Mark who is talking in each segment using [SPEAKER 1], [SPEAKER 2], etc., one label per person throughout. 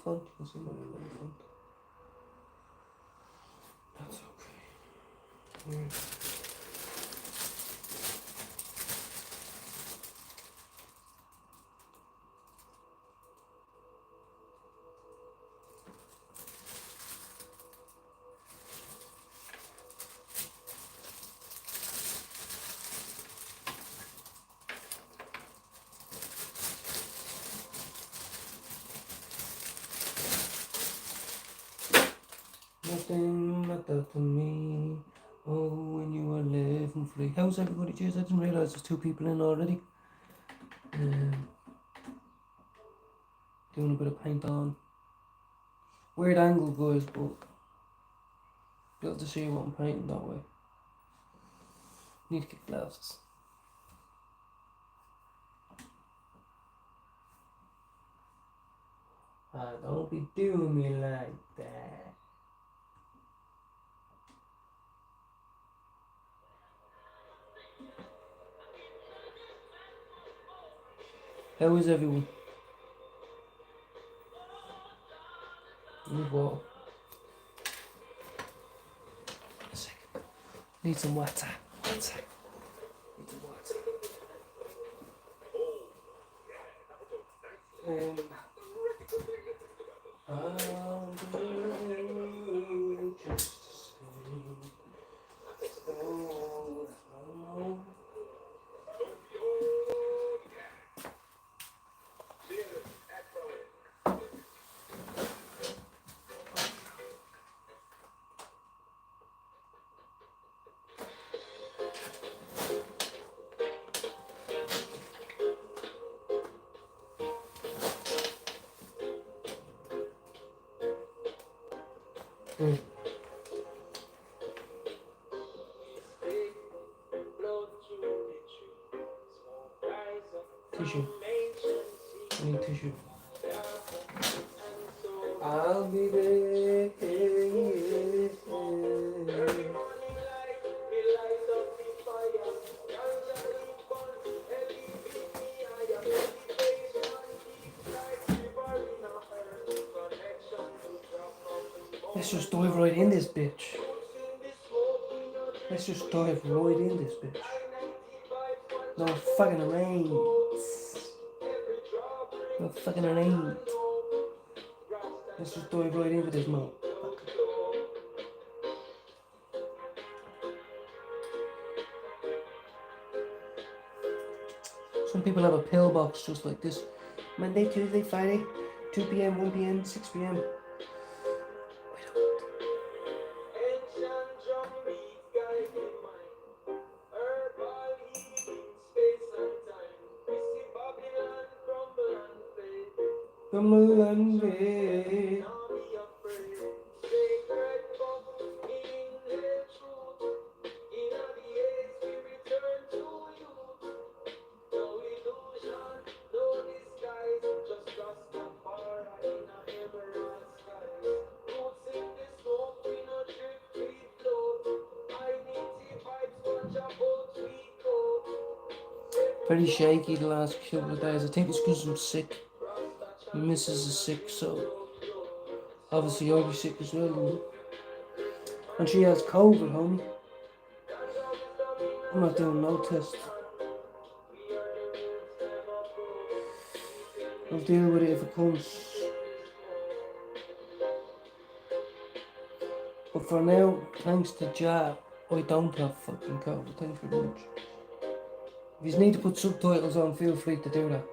[SPEAKER 1] font. You can see my little font. That's okay. Here. Nothing mattered to me. Oh, when you were living free. How's everybody? Cheers, I didn't realise there's 2 people in already. Doing a bit of paint on. Weird angle, guys, but be able to see what I'm painting that way. Need to get glasses. Don't be doing me like that. How is everyone? Need water. A second. Need some water. One sec. Need some water. I'll do just the same. Oh, Tissue. I need tissue. I'll be there. Let's just dive right in this bitch. Let's just dive right in this bitch. No fucking rain. No fucking rain. Let's just dive right into this mode. Some people have a pillbox just like this. Monday, Tuesday, Friday, 2 p.m., 1 p.m., 6 p.m. Rumble and wait. Very shaky the last couple of days. I think it's because I'm sick. My missus is sick, so obviously I'll be sick as well. You know? And she has COVID, homie. I'm not doing no test. I'll deal with it if it comes. But for now, thanks to Jah, I don't have fucking COVID. Thanks very much. If you need to put subtitles on, feel free to do that.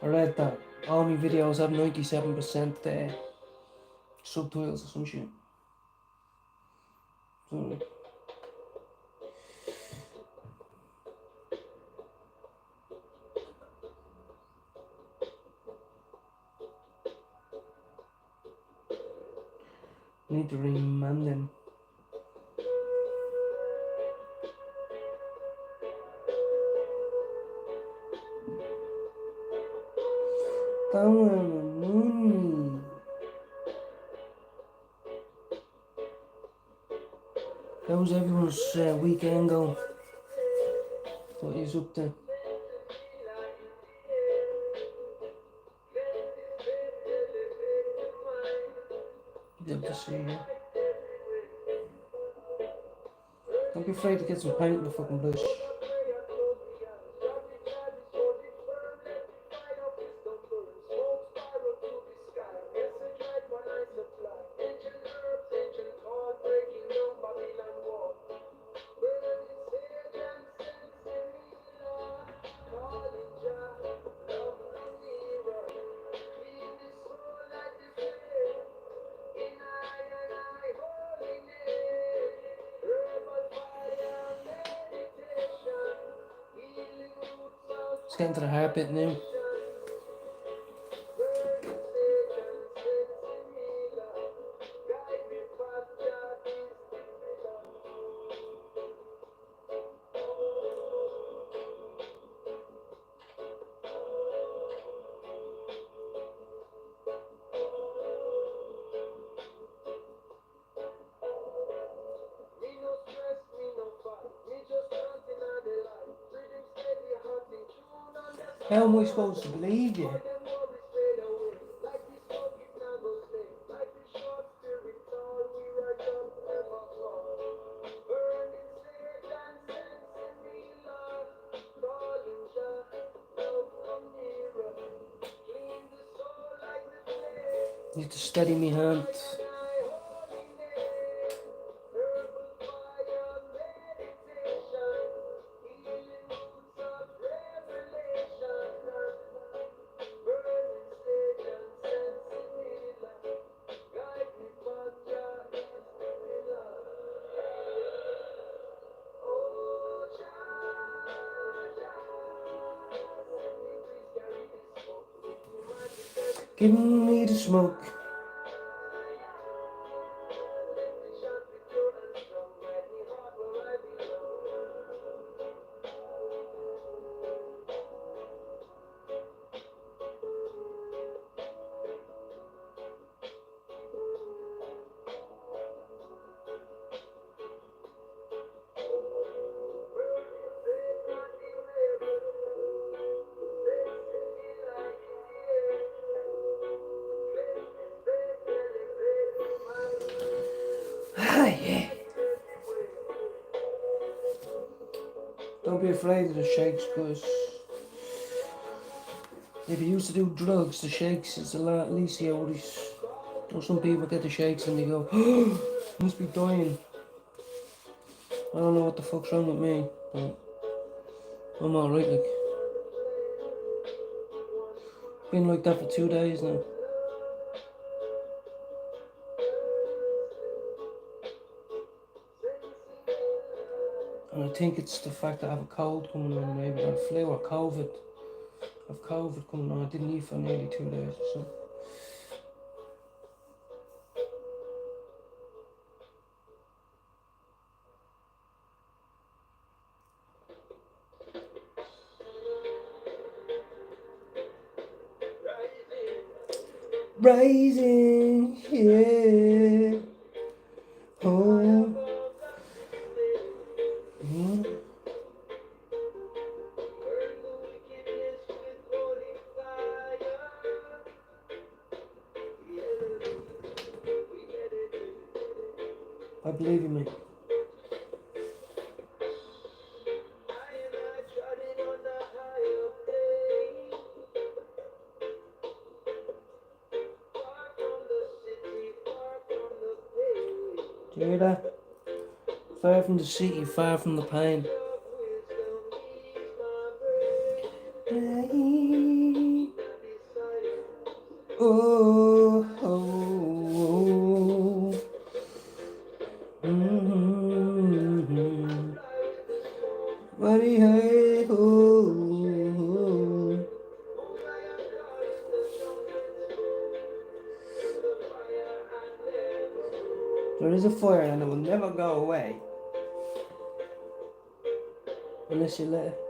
[SPEAKER 1] I read that all my videos have 97% subtitles or some shit. So, I need to remand them. How's everyone's weekend going? What is up to? You'll have to see, yeah. Don't be afraid to get some paint in the fucking bush. It's getting to the hard bit now. How am I supposed to believe you? You have to steady me hand. Give me the smoke. Ah, yeah. Don't be afraid of the shakes, because if you used to do drugs, the shakes is a lot least the oldies. Or some people get the shakes and they go, must be dying. I don't know what the fuck's wrong with me, but I'm alright, like. Been like that for 2 days now. And I think it's the fact that I have a cold coming on, maybe, or flu, or COVID. I have COVID coming on. I didn't eat for nearly 2 days or something. Rising, yeah. Oh. Mm. I believe in me. Do you hear that? Far from the city, far from the pain. Oh, oh, oh. Mm-hmm. Buddy, hey, oh. There is a fire and it will never go away unless you let it.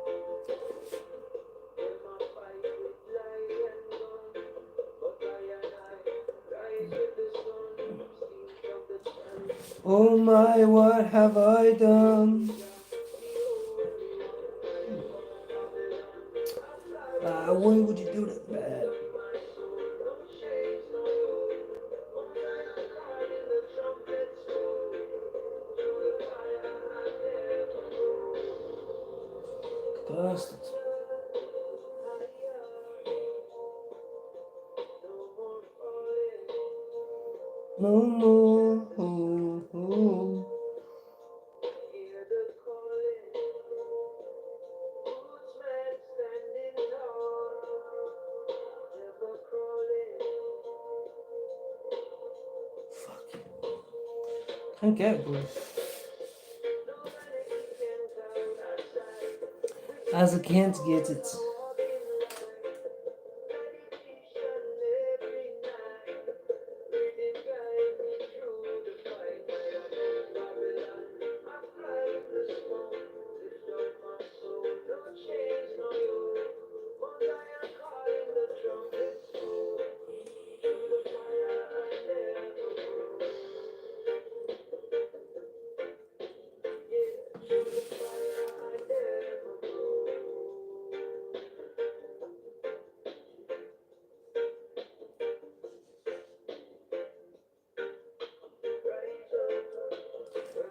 [SPEAKER 1] Oh my, what have I done? Why would you do that, man? Bastard. No more. Oh, oh. Fuck. Can't get it, boys. As I can't get it.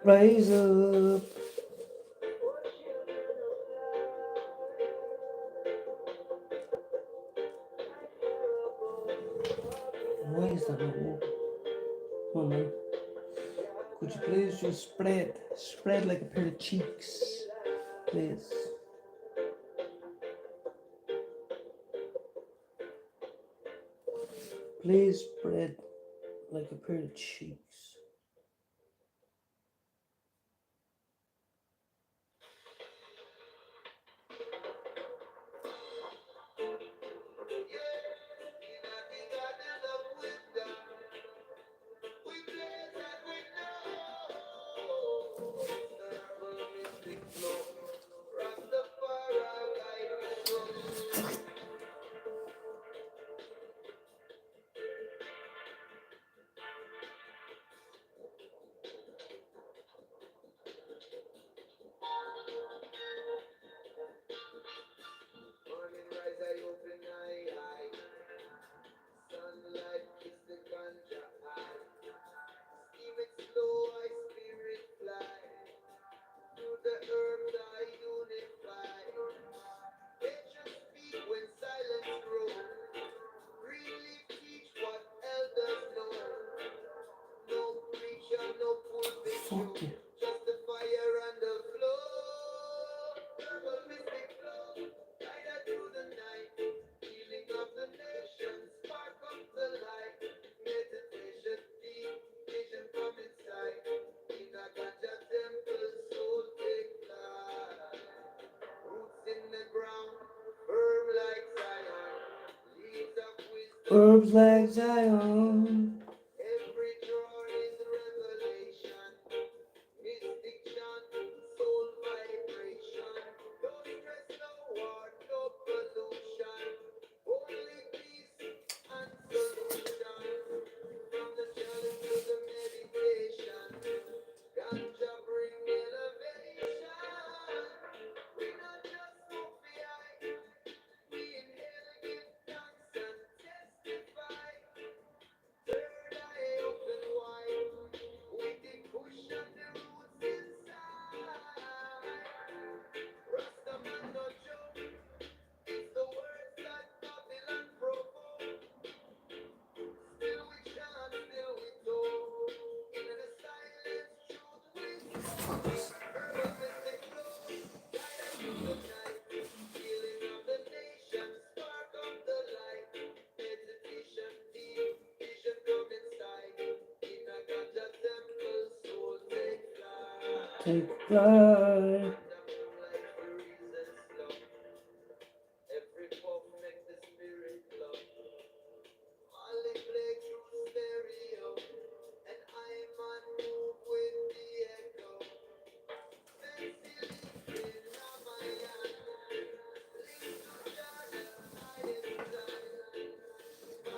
[SPEAKER 1] Rise up. Why is that not working? Come on, man. Could you please just spread like a pair of cheeks, please? Please spread like a pair of cheeks. Fuck you. Herbs like Zion. Take flight.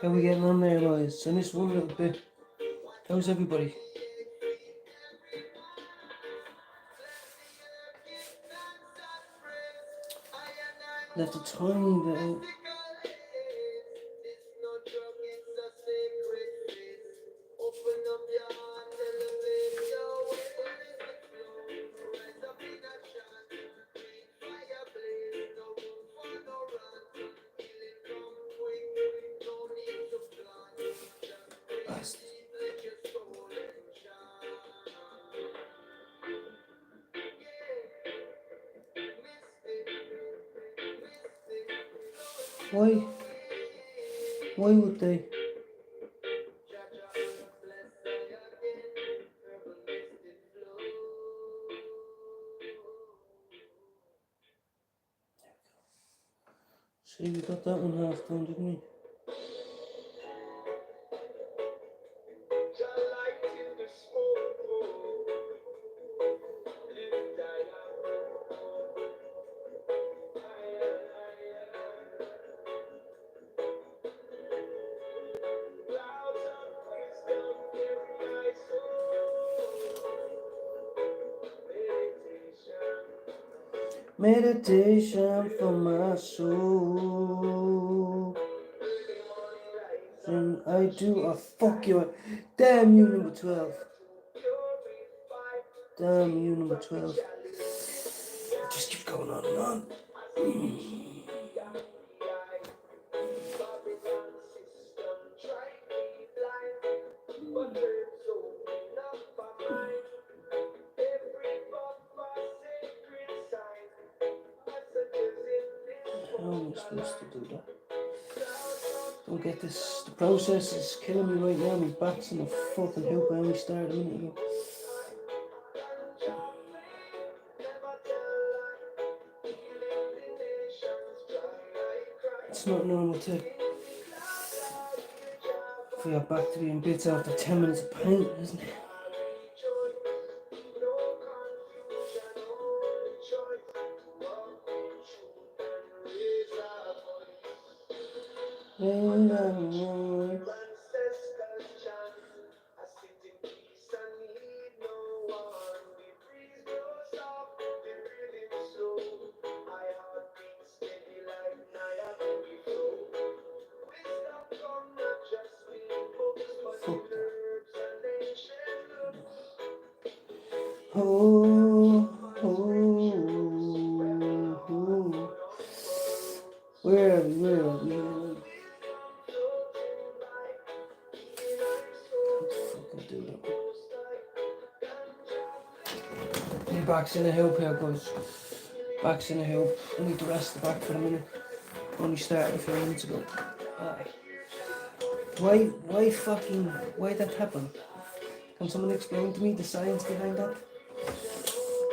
[SPEAKER 1] How we getting on there, boys? I missed one little bit. How's everybody? Left a tiny bit out. Why? Why would they? See, we got that one half done, didn't we? Meditation for my soul. And I do a fuck you. Damn you, number 12. Damn you, number 12. Just keep going on and on. How am I supposed to do that? Don't get this. The process is killing me right now. My back's in the fucking hoop. I only started a minute ago. It's not normal to for your back to be in bits after 10 minutes of pain, isn't it? Where are we? Fucking do that. My back's in the hoop here, guys. Back's in the hoop. I need to rest the back for a minute. Only started a few minutes ago. Why that happen? Can someone explain to me the science behind that?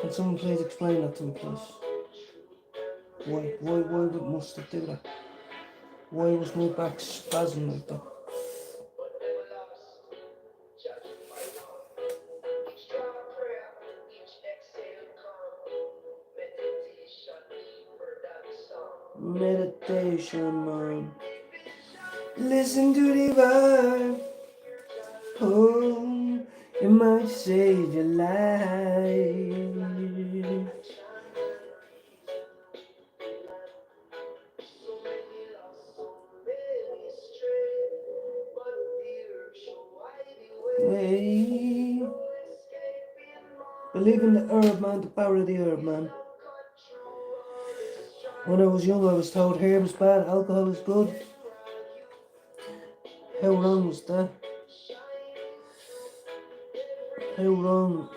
[SPEAKER 1] Can someone please explain that to me, please? Why must it do that? Why was my back spasming like that? Meditation, man. Listen to the vibe. Oh, it might save your life. Hey, believe in the herb, man, the power of the herb, man. When I was young, I was told herb is bad, alcohol is good. How wrong was that? How wrong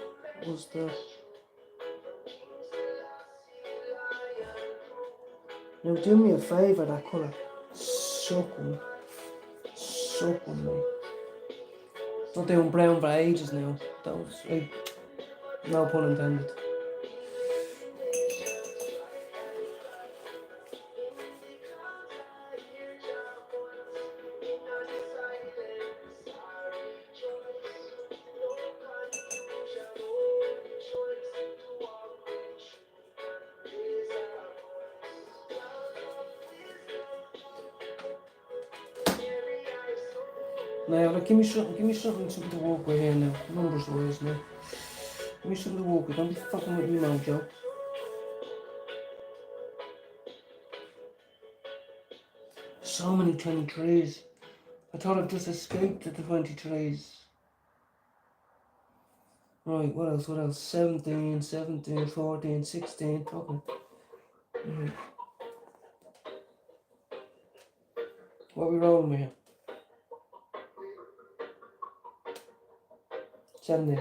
[SPEAKER 1] was that? Now do me a favour, that colour. Suck one, mate. Not doing brown for ages now. That was like, no pun intended. Now, like, give me something to walk with here now. Numbers wise now. Give me something to walk with. Don't be fucking with me now, Joe. So many 23s. I thought I'd just escaped the 23s. Right, what else? 17, 14, 16, fucking. What are we rolling with here? 17.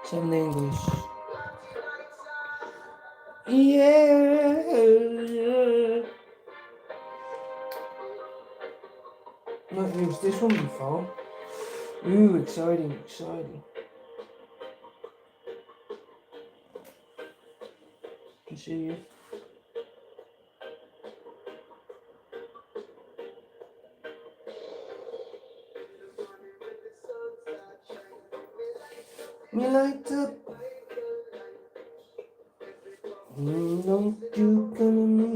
[SPEAKER 1] 17, guys. Yeah. used this one before. Ooh, exciting. You see it? Me light up. Don't you come to me.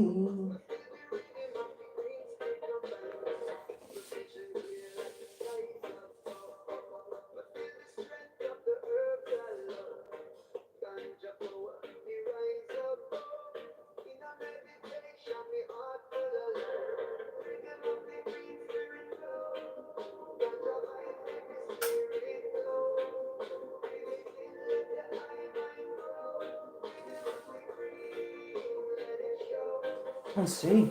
[SPEAKER 1] Let's see.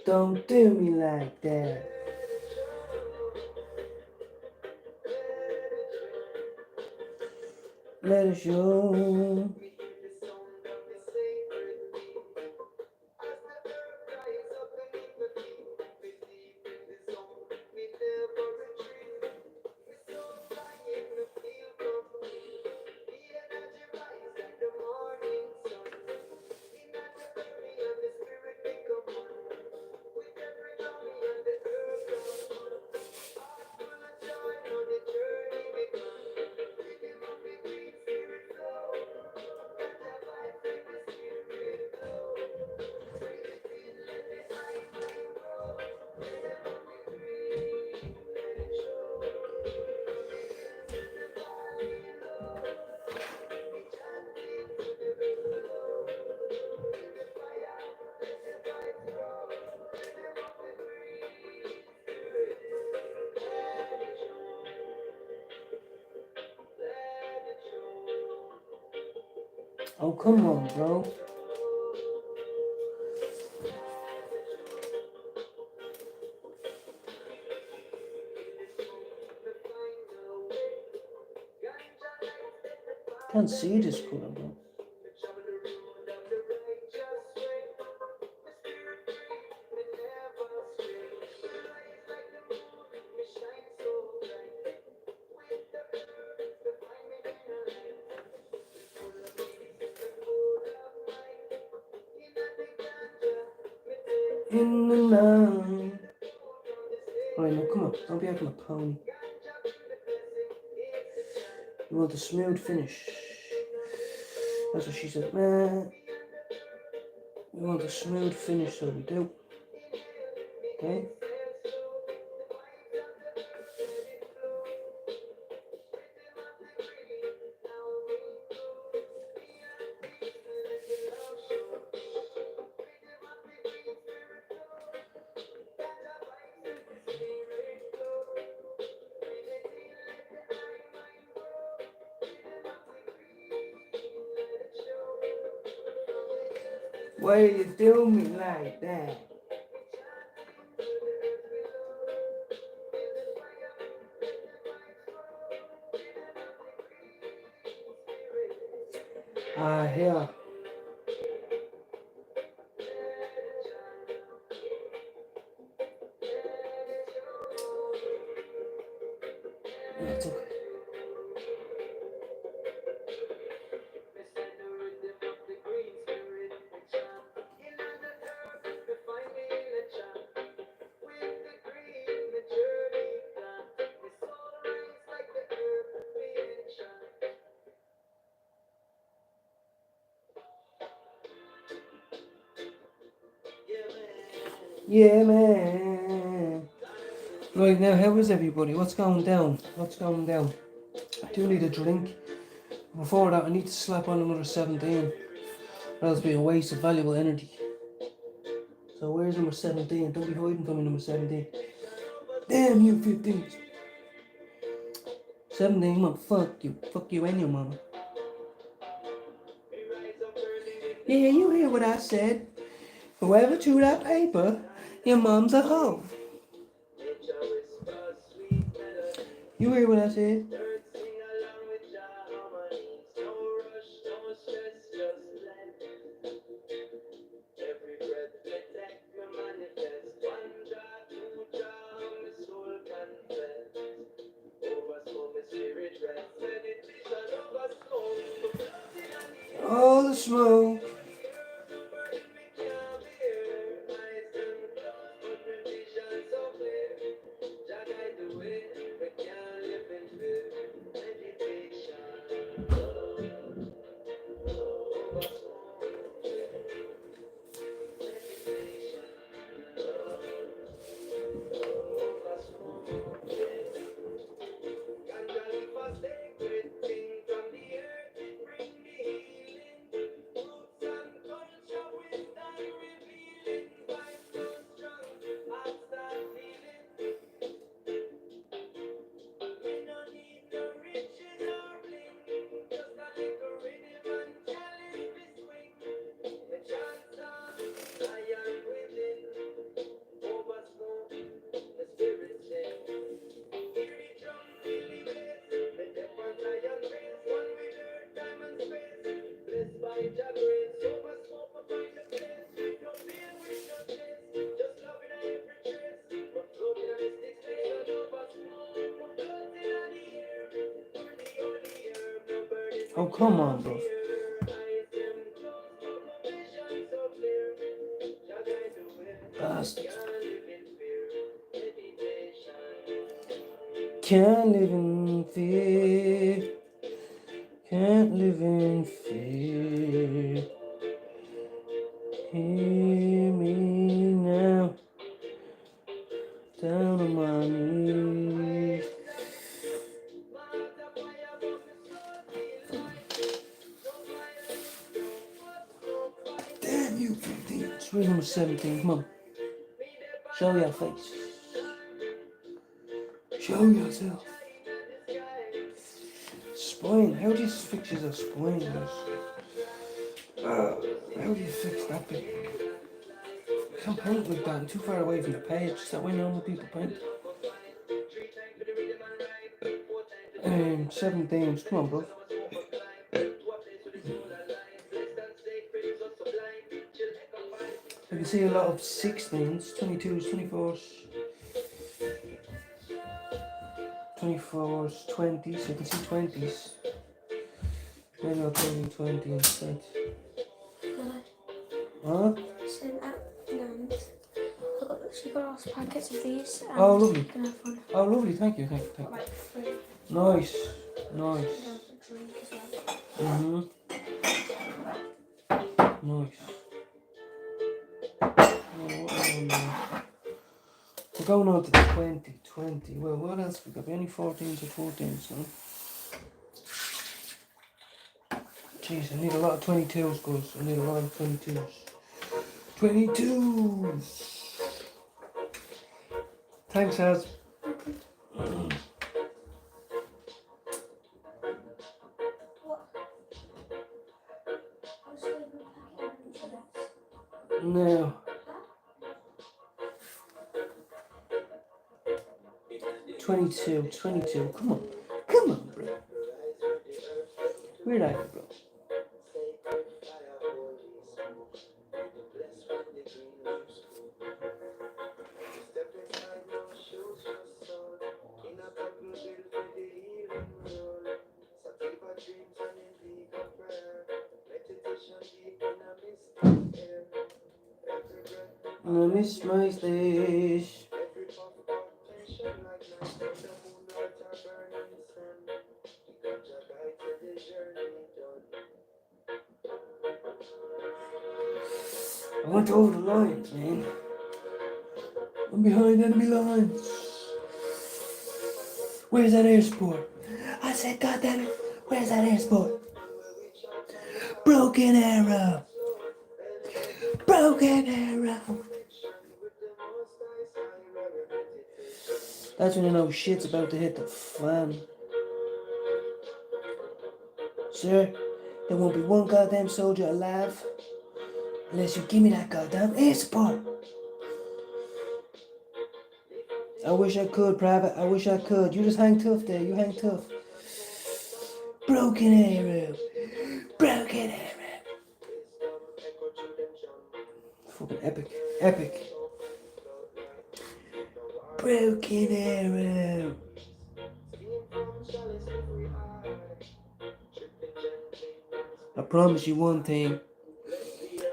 [SPEAKER 1] Don't do me like that. Let it show. Oh, come on, bro. Can't see this color, bro. In the night. Alright, now come on. Don't be acting a pony. You want a smooth finish. That's what she said, man. We want a smooth finish, so we do. Okay? Why you do me like that? Here. That's okay. Yeah, man. Right now, how is everybody? What's going down? I do need a drink. Before that, I need to slap on another 17. Or else it'll be a waste of valuable energy. So where's number 17? Don't be hiding from me, number 17. Damn you, 15. 17, man, fuck you. Fuck you and your mama. Yeah, you hear what I said. Whoever threw that paper Your mom's a hoe. You hear what I said? All the smoke. Oh, come on, bro. Bastards. Can't live in fear. Can't live in fear. Hear me now. Down on my knees. Damn you, 15. It's rule number 17. Come on. Show your face. Show yourself. Spine. How do you fix your spine? How do you fix that bit? I can't paint like that. I'm too far away from the page. Is that why normal people paint? 17s. Come on, bro. I can see a lot of 16s, 22s, 24s, 24s, 20s. I can see 20s. Maybe I'll tell you 20 instead. Huh?
[SPEAKER 2] She got us packets of these.
[SPEAKER 1] Oh, lovely. Oh, lovely. Thank you. Nice. Mhm. Nice. Oh, no. We're going on to 20. Well, what else we got? Any 14s or 14s, no? Jeez, I need a lot of 22s, guys. I need a lot of 22s. 22s! Thanks, Az. No. 22. Come on, bro. Where are you, bro? I miss my stage. I went over the lines, man. I'm behind enemy lines. Where's that air support? I said, God damn it, where's that air support? Broken arrow. That's when you know shit's about to hit the fan. Sir, there won't be one goddamn soldier alive unless you give me that goddamn air support. I wish I could, Private. I wish I could. You just hang tough there. You hang tough. Broken arrow. Broken arrow. Fucking epic. Epic. Broken arrow. I promise you one thing.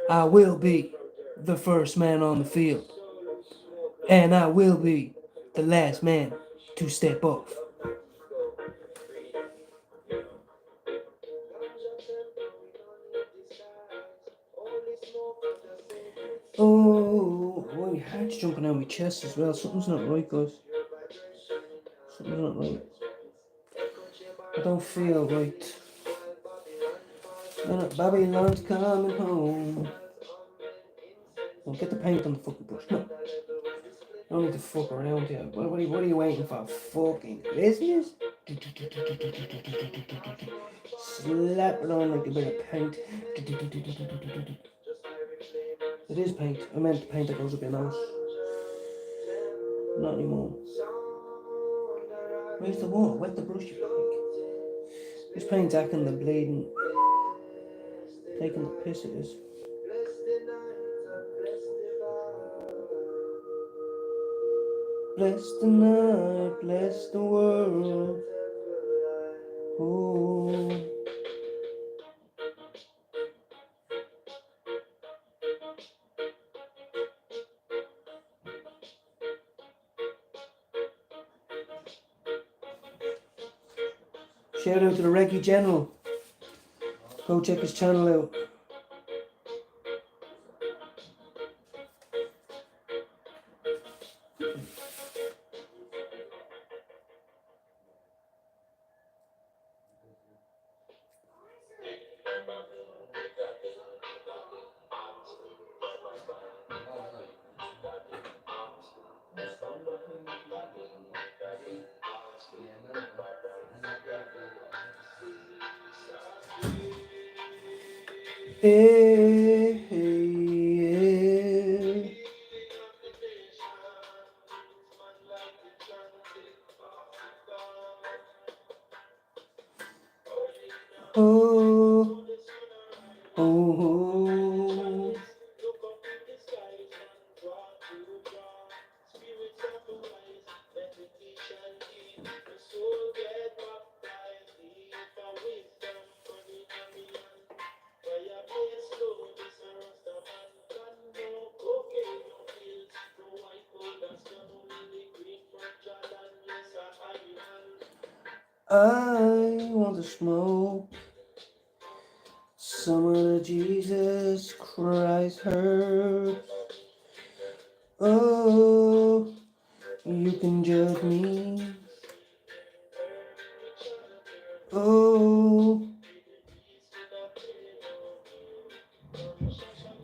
[SPEAKER 1] I will be the first man on the field. And I will be the last man to step off. Oh, my heart's jumping out of my chest as well. Something's not right, guys. Something's not right. I don't feel right. Babylon's coming home. Well, get the paint on the fucking brush. No. I don't need to fuck around here. What are you waiting for? Fucking Christmas? Slap it on like a bit of paint. It is paint. I meant the paint that goes up your nose. Not anymore. Where's the water? Wet the brush, you prick. This paint's acting the bleeding. Taking the piss it is. Bless the night, bless the world. Ooh. Shout out to the Reggae General. Go check his channel out. Hey, hey, hey. Oh, oh, oh. I want to smoke some of the Jesus Christ herbs. Oh, you can judge me. Oh,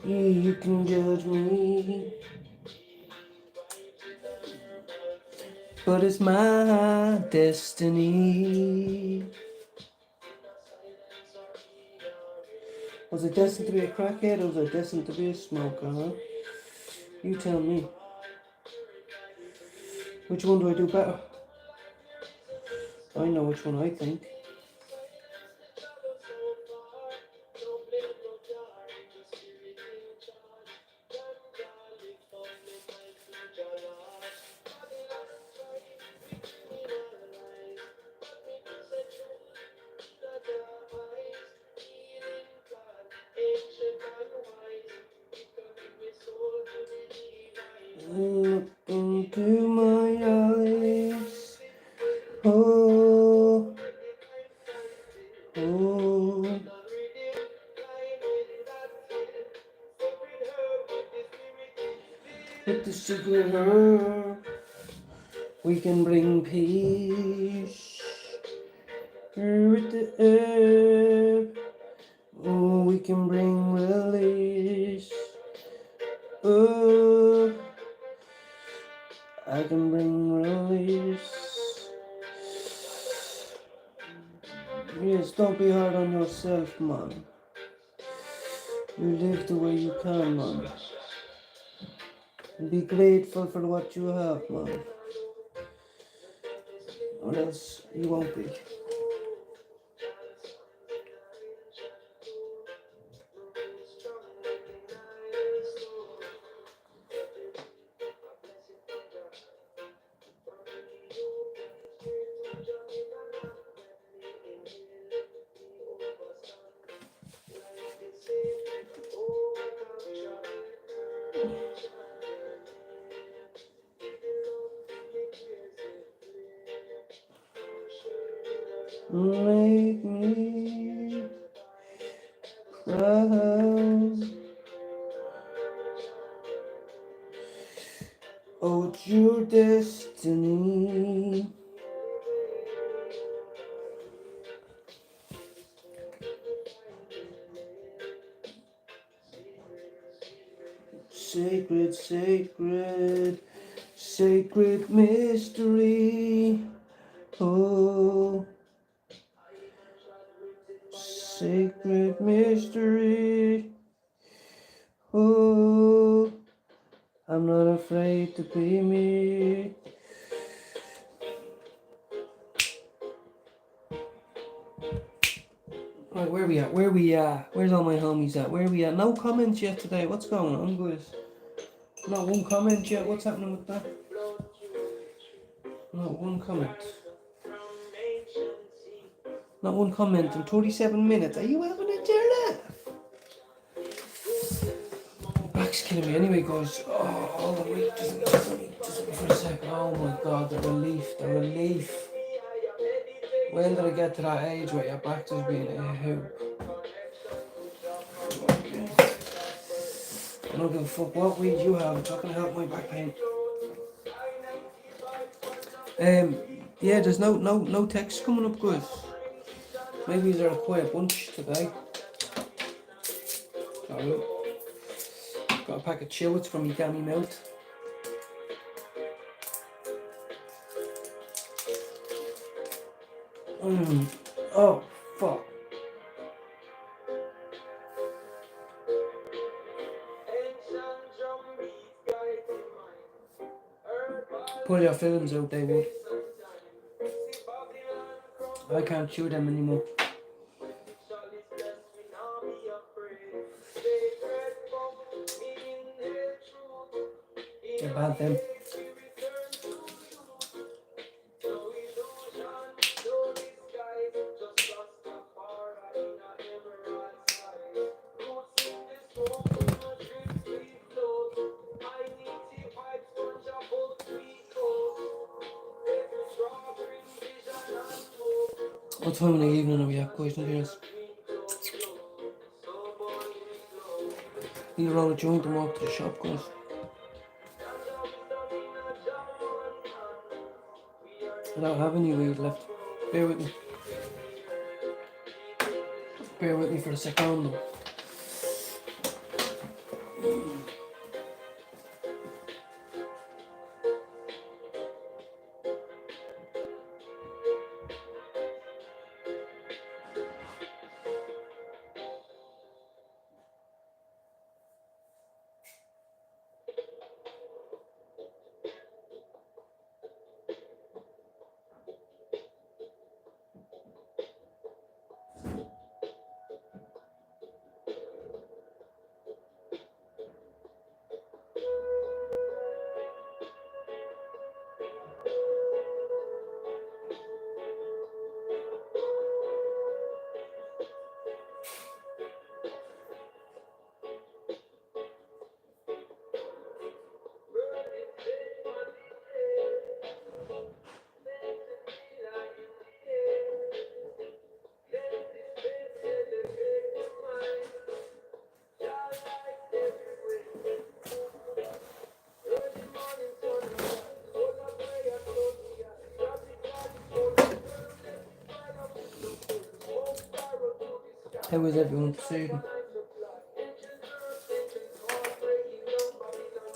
[SPEAKER 1] you can judge me. But it's my destiny. Was I destined to be a crackhead or was I destined to be a smoker, huh? You tell me. Which one do I do better? I know which one I think. Look into my eyes. Oh, oh. With the secret herb, we can bring peace. With the herb, oh, we can bring release. Oh, I can bring release. Yes, don't be hard on yourself, man. You live the way you can, man. And be grateful for what you have, man. or else you won't be. Make me proud. Oh, it's your destiny. Sacred, sacred, sacred mystery. Oh, sacred mystery. Oh, I'm not afraid to be me. Right, where we at? Where we at? Where's all my homies at? Where we at? No comments yet today. What's going on, guys? Not one comment yet. What's happening with that? Not one comment. Not one comment in 37 minutes. Are you having a laugh? Back's killing me anyway, guys. Oh, wait, just for a second. Oh my god, the relief, the relief. When did I get to that age where your back just being a hoop? I don't give a fuck what weed you have, it's not gonna help my back pain. Yeah, there's no text coming up, guys. Maybe they're a quiet bunch today. Alright. Got a pack of chillets from your gammy mouth. Oh, fuck. Pull your films out, they would. I can't chew them anymore. They're bad them. What time in the evening are we at, guys and girls? Need to roll a joint and walk to the shop, guys. I don't have any weed left. Bear with me. Bear with me for a second. How is everyone proceeding?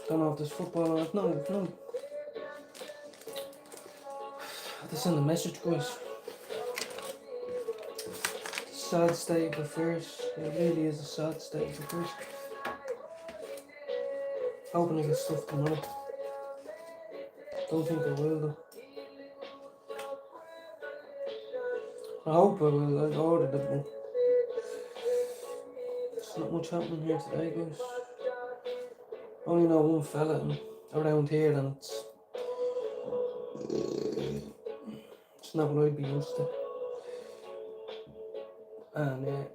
[SPEAKER 1] Don't know if there's football on it. No. I have to send a message, guys. Sad state of affairs. It really is a sad state of affairs. Hoping I get stuff tonight. Don't think I will though. I hope I will. I've ordered it, but there's not much happening here today, guys. Only know one fella around here, and it's not what I'd be used to. And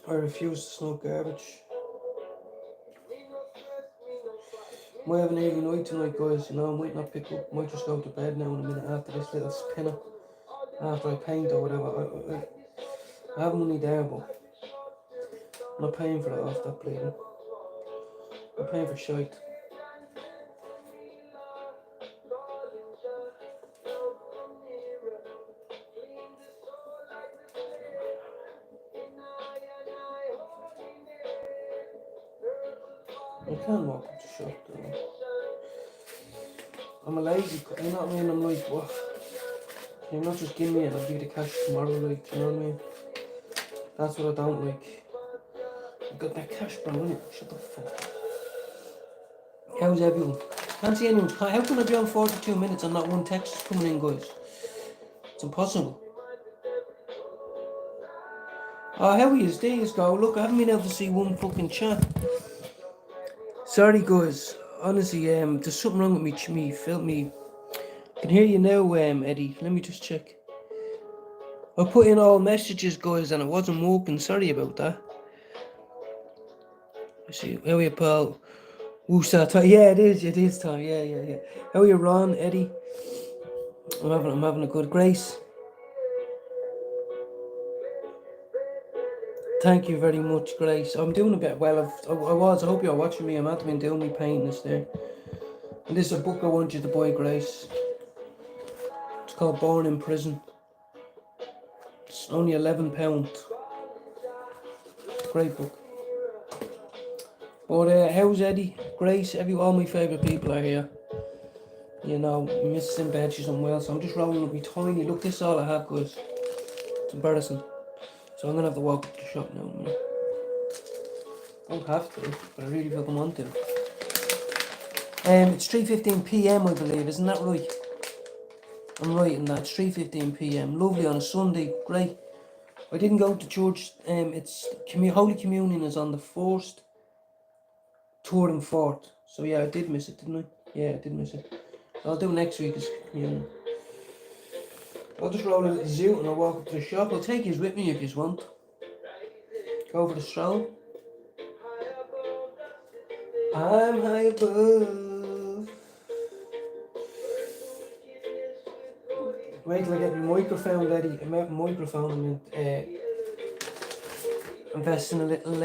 [SPEAKER 1] I refuse to smoke garbage. Might have an early night tonight, guys. You know, I might not pick up. Might just go to bed now in a minute after this little spinner. After I paint or whatever. I have money there, but I'm not paying for that off that bleeding. I'm paying for shite. I can't walk up the shop though. I'm a lazy, you know what I mean? I'm like, what? Can you not just give me it and I'll give you the cash tomorrow, like, you know what I mean? That's what I don't like. You got that cash, bro, innit? Shut the fuck up. How's everyone? Can't see anyone. How can I be on 42 minutes and not one text is coming in, guys? It's impossible. Oh, how are you? Days go. Look, I haven't been able to see one fucking chat. Sorry, guys. Honestly, there's something wrong with me. Felt me. I can hear you now, Eddie. Let me just check. I put in all messages, guys, and it wasn't working. Sorry about that. I see. How are you, pal? Woosah time. Yeah, it is time. Yeah. How are you, Ron, Eddie? I'm having a good Grace. Thank you very much, Grace. I'm doing a bit well. I hope you're watching me. I'm at been doing me painting this there. And this is a book I want you to buy, Grace. It's called Born in Prison. It's only £11. Great book. But how's Eddie? Grace, all my favourite people are here. You know, Mrs. in bed, she's unwell, so I'm just rolling up my tiny. Look, this is all I have, guys. It's embarrassing. So I'm gonna have to walk up to the shop now. I don't have to, but I really fucking want to. It's 3:15 PM, I believe, isn't that right? I'm right in that. It's 3:15 PM. Lovely on a Sunday. Great. I didn't go to church. It's Holy Communion is on the 1st, 3rd and 4th. So yeah, I did miss it, didn't I? Yeah, I did miss it. I'll do next week as communion. I'll just roll a little zoo and I'll walk up to the shop. I'll take you with me if you want. Go for the stroll. I'm high above. Wait till I get my microphone ready. I'm out my microphone and invest in a little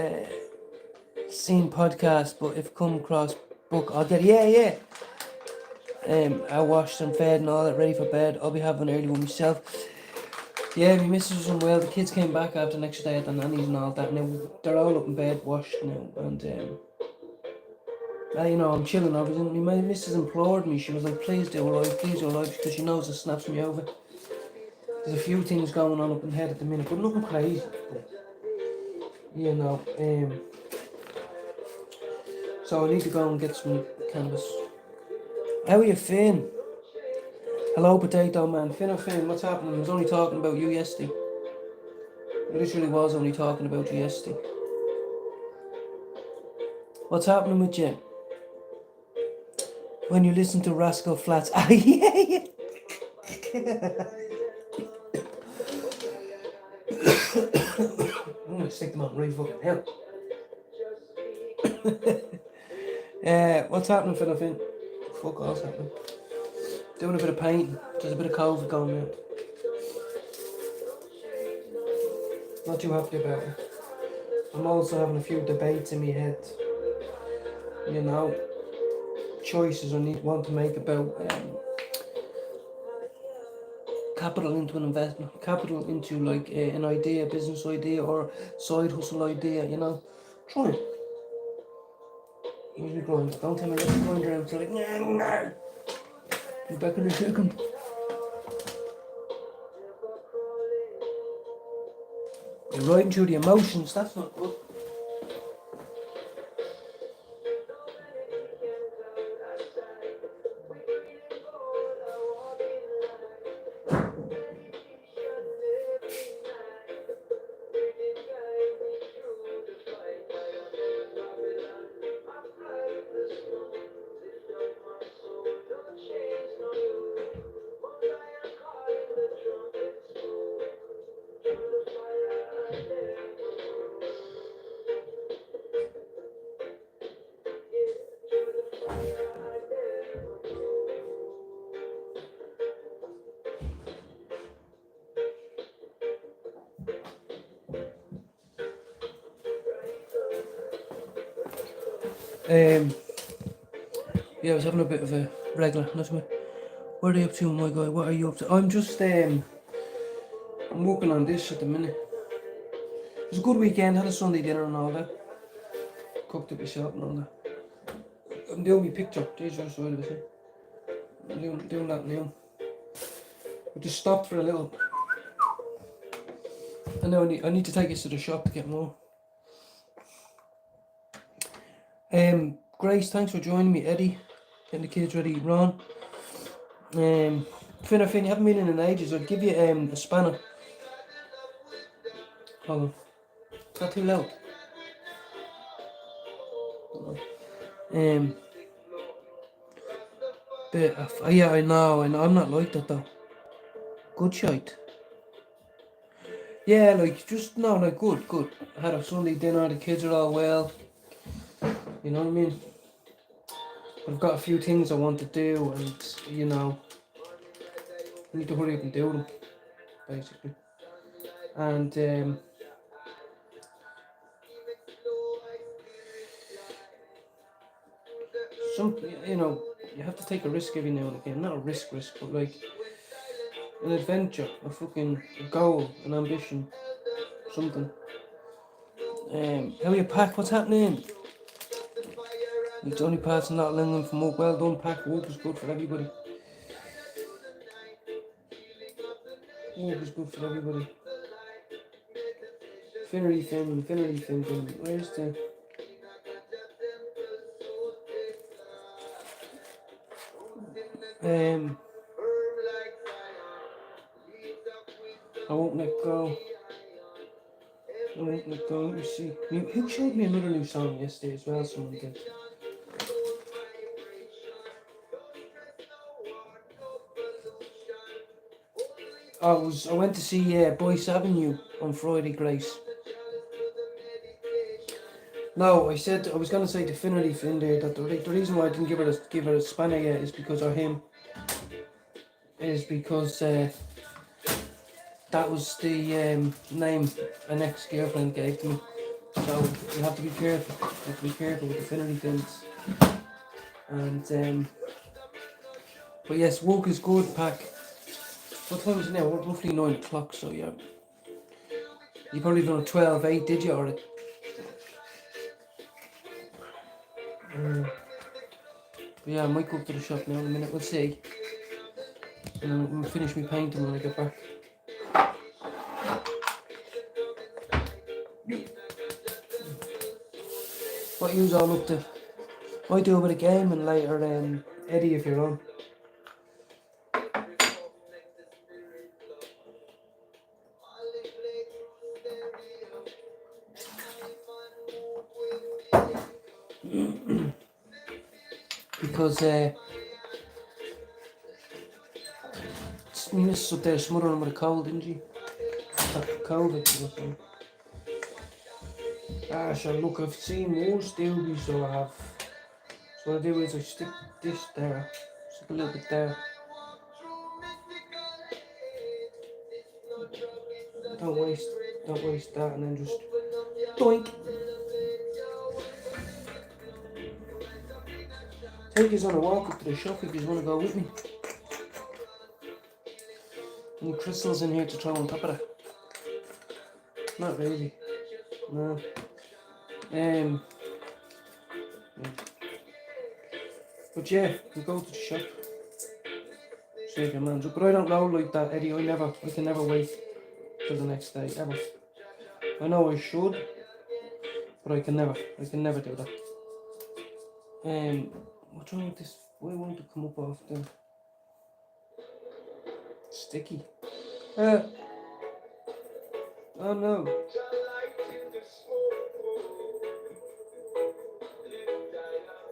[SPEAKER 1] scene podcast. But if come across book, I'll get yeah. I washed and fed and all that, ready for bed. I'll be having an early one myself. Yeah, my missus was unwell. The kids came back after the next day at the nannies and all that. Now they're all up in bed, washed now, and you know, I'm chilling. My missus implored me. She was like, "Please do a live, because she knows it snaps me over." There's a few things going on up in the head at the minute, but nothing crazy. But, you know, so I need to go and get some canvas. How are you, Finn? Hello, Potato Man. Finn, what's happening? I was only talking about you yesterday. I literally was only talking about you yesterday. What's happening with you? When you listen to Rascal Flatts. Ah, yeah. I'm gonna stick them on right fucking hell. What's happening, Finn? Fuck all's happening. Doing a bit of painting. There's a bit of COVID going on. Not too happy about it. I'm also having a few debates in my head. You know, choices I want to make about capital into an investment, capital into like an idea, business idea, or side hustle idea. You know, try it. Usually grind. Don't tell me let's grind around. So like, nah. Be back in a second. You're riding through the emotions. That's not good. Yeah, I was having a bit of a regular. Nothing. What are you up to, my guy? What are you up to? I'm just I'm working on this at the minute. It was a good weekend. Had a Sunday dinner and all that. Cooked it myself and all that. I'm doing my picture. There's your side of it. I'm doing that now. I just stopped for a little. And now I need to take it to the shop to get more. Grace, thanks for joining me. Eddie, getting the kids ready. Ron. Finn, you haven't been in ages. I'll give you a spanner. Hold on. Is that too loud? Yeah, I know. I'm not like that though. Good shite. Yeah, like just no, like good. I had a Sunday dinner. The kids are all well. You know what I mean? I've got a few things I want to do, and you know, I need to hurry up and do them, basically. And you know, you have to take a risk every now and again. Not a risk, but like an adventure, a fucking goal, an ambition, something. How you pack? What's happening? It's only passing that London from work. Well done, pack. Work is good for everybody. Work is good for everybody. Finnery Finn. Where's the... I won't let go. Let me see. Who showed me another new song yesterday as well? Someone did. I went to see Boyce Avenue on Friday, Grace. No, I said I was gonna say to Finnery Finn there that the reason why I didn't give her a spanner yet is because of him. Is because that was the name an ex-girlfriend gave to me. So you have to be careful. You have to be careful with the Finnery Fins. And but yes, work is good, pack. What time is it now? We're roughly 9 o'clock, so yeah. You probably done a 12-8, did you? Or but yeah, I might go up to the shop now in a minute, we'll see. And then we'll finish me painting when I get back. What yous all up to? Might do a bit of gaming later, Eddie, if you're on. Because Miss up there smothering him with a cold, didn't she? COVID or something. Sure, look, I've seen worse doobies, so I have. So what I do is I stick this there, stick a little bit there. Don't waste that, and then just doink. Take us on a walk up to the shop if you want to go with me. Any crystals in here to throw on top of that? Not really. No. Yeah. But yeah, we go to the shop. Save your man's up. But I don't know like that, Eddie. I can never wait till the next day, ever. I know I should, but I can never do that. What's wrong with this? Why won't it come up off the sticky? Oh no.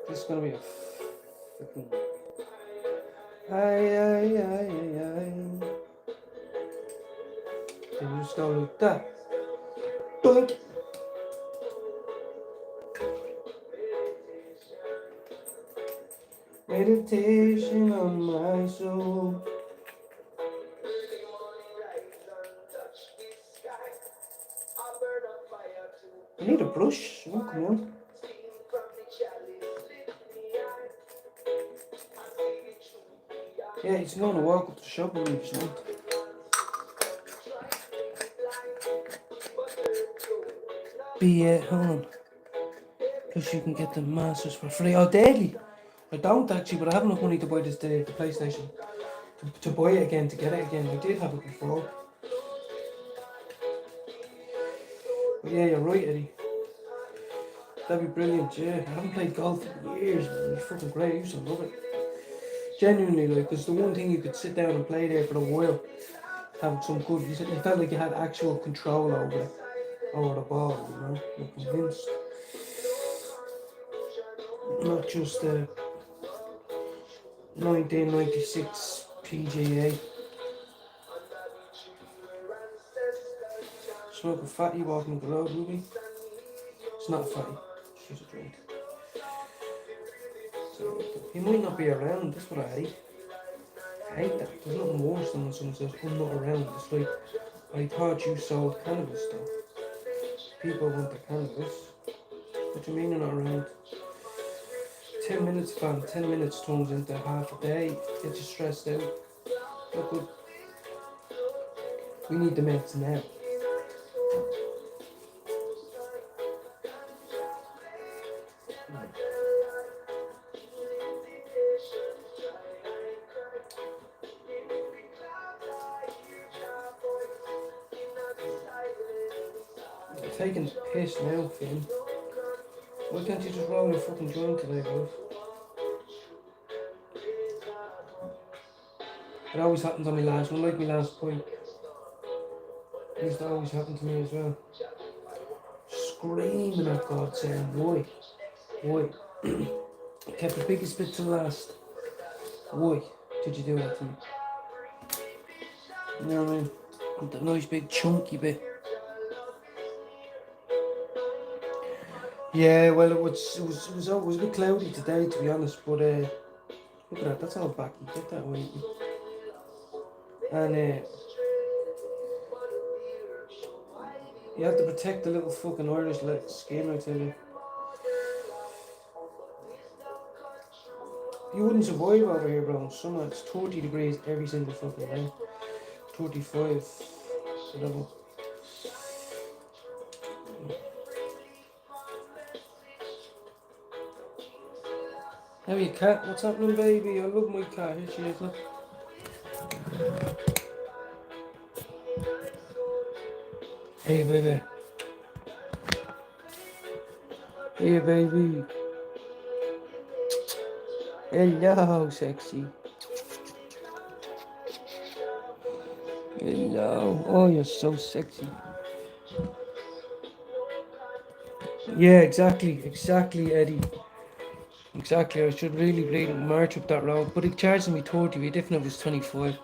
[SPEAKER 1] This is gonna be a freaking... Aye. Then you just go like that. Boink. Meditation on my soul. I need a brush. Oh, come on. Yeah, he's going to walk up to the shop with me if you want. Hold on. Plus you can get the Masters for free. Oh, daily! I don't actually, but I have enough money to buy the PlayStation. To buy it again, to get it again. I did have it before. But yeah, you're right, Eddie. That'd be brilliant, yeah. I haven't played golf in years, man. It's fucking great. I used to love it. Genuinely, like, it's the one thing you could sit down and play there for a while. Have some good. You felt like you had actual control over the ball, you know. I'm convinced. Not just the 1996 PGA. Smoke a fatty walking up the road, maybe. It's not a fatty. It's just a drink. So, he might not be around. That's what I hate. I hate that. There's nothing worse than when someone says, I'm not around. It's like, I thought you sold cannabis though. People want the cannabis. What do you mean you're not around? 10 minutes, fam. 10 minutes turns into half a day. Get you stressed out. Not good. We need the meds now. I'm taking the piss now, Finn. Why can't you just roll your fucking joint today, bro? It always happens on my last one, like my last point. It used to always happen to me as well. Screaming at God, saying, why? Why? Kept the biggest bit to last. Why did you do that to me? You know what I mean? That nice big chunky bit. Yeah, well, it was a bit cloudy today, to be honest. But look at that, that's all backy. Get that away. And you have to protect the little fucking Irish skin, I tell you. You wouldn't survive over here, bro. In summer, it's 30 degrees every single fucking day. 35, whatever. How are you, cat? What's happening, baby? I love my cat. Here she is, look. Hey, baby. Hey, baby. Hello, sexy. Hello. Oh, you're so sexy. Yeah, exactly, Eddie. Exactly, I should really march up that road. But it charged me 30, we definitely was 25.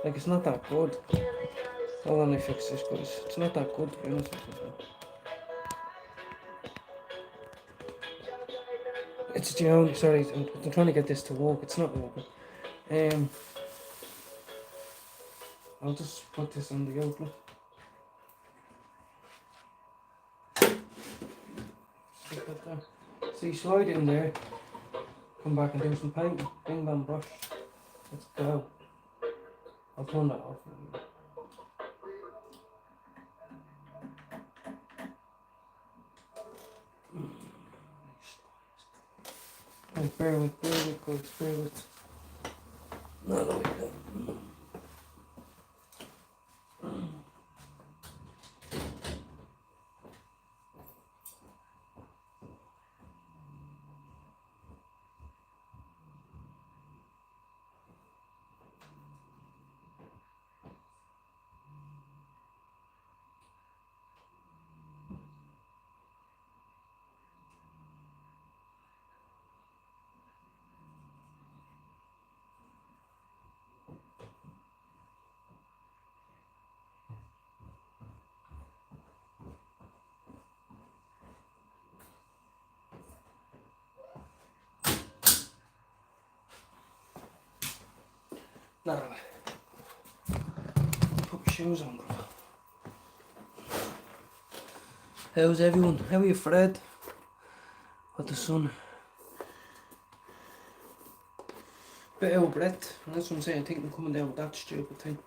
[SPEAKER 1] Like, it's not that good. Hold on, I fix this, guys. It's not that good, to be honest with you. It's the only, sorry, I'm trying to get this to work. It's not working. I'll just put this on the outlet. So you slide it in there, come back and do some painting. Bing bang brush. Let's go. I'll turn that off now. Right, bear with, guys, bear with. No, no, no. No. Put my shoes on, bro. How's everyone? How are you, Fred? What the sun? bit out of breath, and that's what I'm saying. I think I'm coming down with that stupid thing.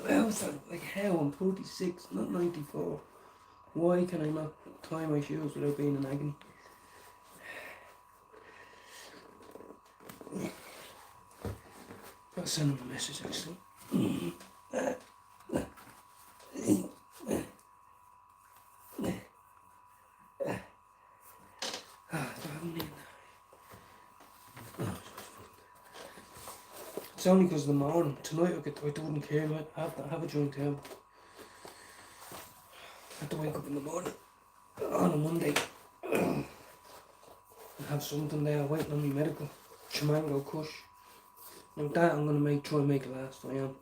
[SPEAKER 1] How's that? Like, how? I'm 46, not 94. Why can I not tie my shoes without being in agony? I'll send him a message actually. It's only because of the morning. Tonight I wouldn't care. I have a joint out. I have to wake up in the morning on a Monday and have something there waiting on me medical. Chimango Kush. Now that I'm gonna try and make it last. I am.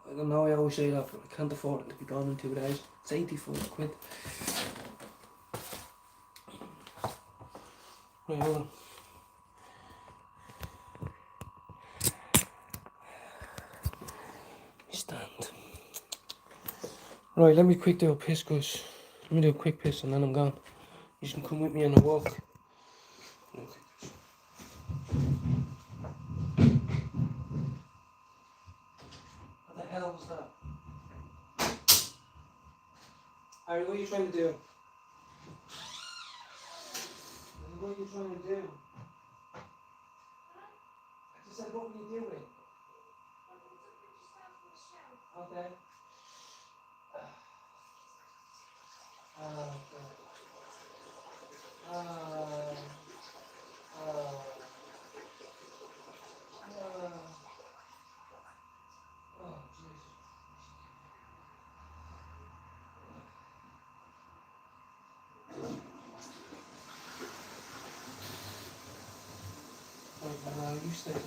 [SPEAKER 1] I don't know, I always say that, but I can't afford it to be gone in 2 days. It's 84 quid. Right, hold on. Stand. Right, let me quick do a piss, guys. Let me do a quick piss and then I'm gone. You can come with me on a walk. Okay. What the hell was that? Harry, what are you trying to do? What are you trying to do? I just said, what were you doing? Okay. God. Oh, Jesus. Right, you stay there.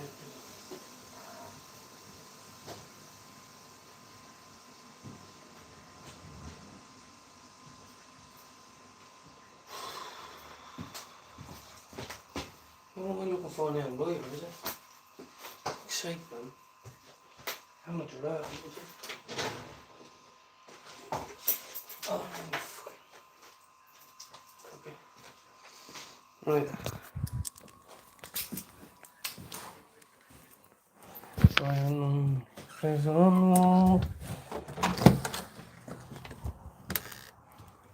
[SPEAKER 1] What am I looking for now? Lawyer, is it? Fuck's sake, man. How much are that? Is it? Oh, no, fucking. Okay. Right. There's on wall.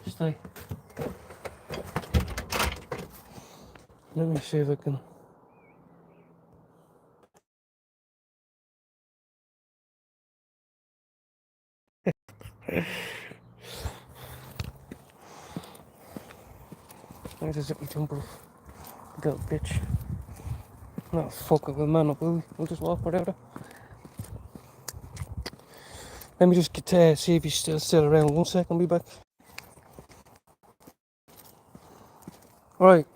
[SPEAKER 1] Stay. Let me see if I can. There's a zippy jumper. Little bitch. No, fuck it, we'll man up, will we? We'll just walk without it. Let me just get, see if he's still around. 1 second, I'll be back. Right.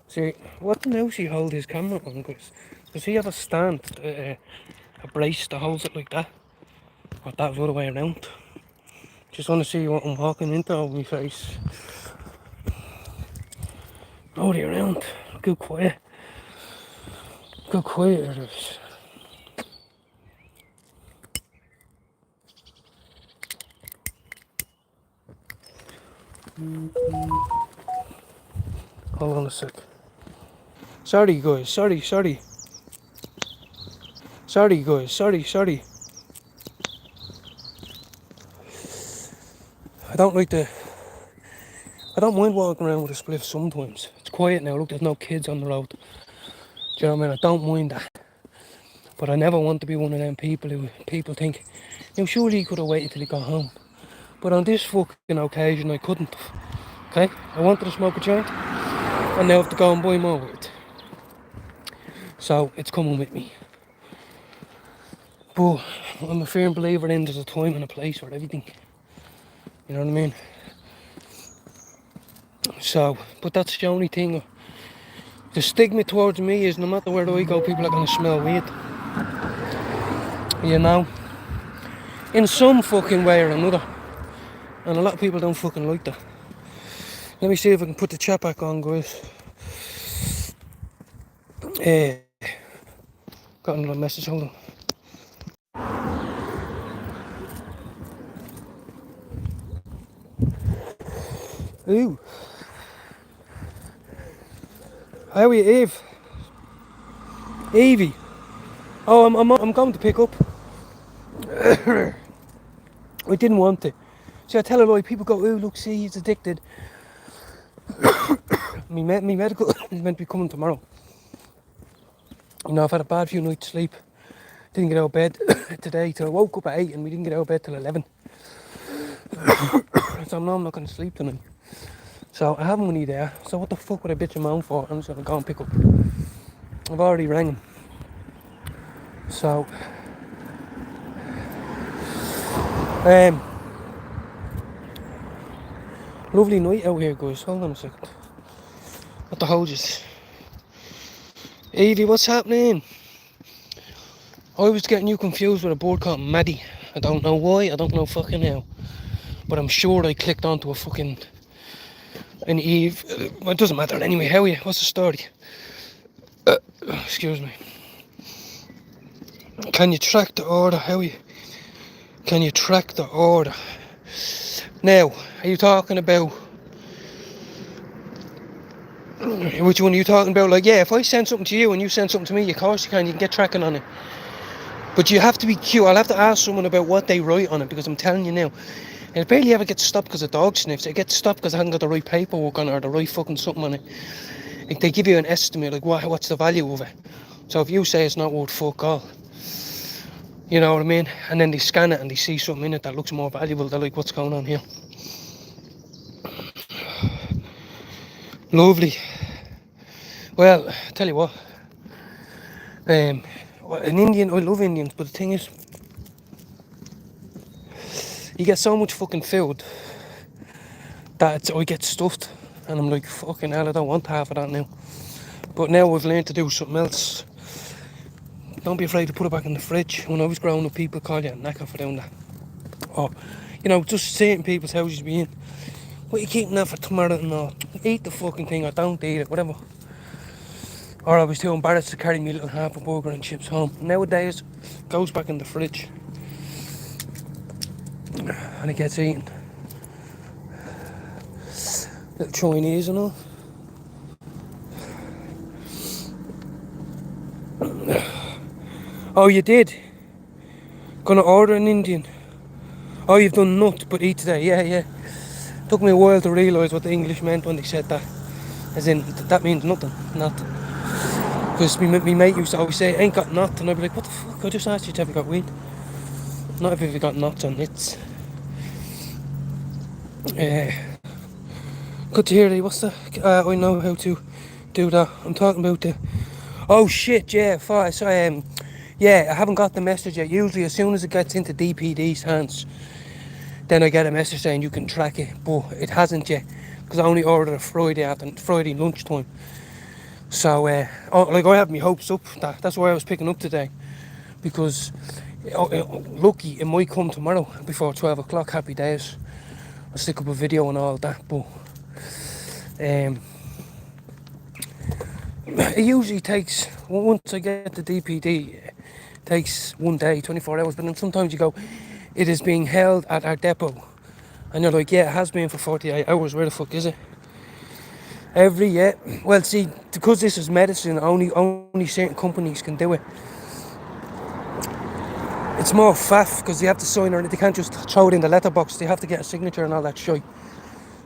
[SPEAKER 1] See, what the hell he hold his camera on, guys? Does he have a stand, a brace that holds it like that? Or that the other way around? Just want to see what I'm walking into over my face. Nobody around. Go quiet. Go quiet. It is. Hold on a sec. Sorry guys, sorry. Sorry guys, sorry. I don't mind walking around with a spliff sometimes. It's quiet now, look, there's no kids on the road. Do you know what I mean? I don't mind that. But I never want to be one of them people who people think, you know, surely he could have waited till he got home. But on this fucking occasion I couldn't have. Okay? I wanted to smoke a joint and now I have to go and buy more with it. So it's coming with me. But I'm a firm believer in there's a time and a place for everything. You know what I mean? So, but that's the only thing. The stigma towards me is no matter where I go, people are going to smell weird. You know? In some fucking way or another. And a lot of people don't fucking like that. Let me see if I can put the chat back on, guys. Got another message, hold on. Ooh. How are you, Eve? Evie. Oh, I'm going to pick up. I didn't want to. See, I tell a lie. People go, "Oh, look, see, he's addicted." me medical is meant to be coming tomorrow. You know, I've had a bad few nights sleep. Didn't get out of bed today till I woke up at 8 and we didn't get out of bed till 11. So now I'm not going to sleep tonight. So I have money there. So what the fuck would I bitch him out for? I'm just going to go and pick up. I've already rang him. So, lovely night out here, guys. Hold on a second. What the hoses? Evie, what's happening? I was getting you confused with a board called Maddie. I don't know why, I don't know fucking how. But I'm sure I clicked onto an Eve. Well, it doesn't matter anyway. How are you? What's the story? Excuse me. Can you track the order? How are you? Can you track the order? Now, are you talking about... Which one are you talking about? Like, yeah, if I send something to you and you send something to me, of course you can get tracking on it. But you have to be cute. I'll have to ask someone about what they write on it, because I'm telling you now, it barely ever gets stopped because of dog sniffs. It gets stopped because I haven't got the right paperwork on it or the right fucking something on it. Like, they give you an estimate, like what's the value of it. So if you say it's not worth fuck all, you know what I mean? And then they scan it and they see something in it that looks more valuable. They're like, what's going on here? Lovely. Well, tell you what. An Indian, I love Indians, but the thing is, you get so much fucking food that I get stuffed. And I'm like, fucking hell, I don't want half of that now. But now I've learned to do something else. Don't be afraid to put it back in the fridge. When I was growing up, people call you a knacker for doing that. Or, you know, just seeing people's houses being, what are you keeping that for tomorrow? No, eat the fucking thing or don't eat it, whatever. Or I was too embarrassed to carry me little half a burger and chips home. Nowadays, it goes back in the fridge. And it gets eaten. Little Chinese and all. Oh, you did? Gonna order an Indian? Oh, you've done nut, but eat today. Yeah. Took me a while to realise what the English meant when they said that. As in, that means nothing. Not. Because me mate used to always say, ain't got nut. And I'd be like, what the fuck? I just asked you, have you got weed? Not if you've got nuts on it. Good to hear that. What's that? I know how to do that. I'm talking about the... Oh shit, yeah. So, yeah, I haven't got the message yet. Usually as soon as it gets into DPD's hands, then I get a message saying you can track it. But it hasn't yet, because I only ordered a Friday lunchtime. So, like, I have my hopes up. That's why I was picking up today. Because, lucky, it might come tomorrow before 12 o'clock. Happy days. I'll stick up a video and all that. But, it usually takes, once I get the DPD, it takes 1 day, 24 hours. But then sometimes you go, it is being held at our depot. And you're like, yeah, it has been for 48 hours. Where the fuck is it? Well, see, because this is medicine, only certain companies can do it. It's more faff because they have to sign on it. They can't just throw it in the letterbox. They have to get a signature and all that shit.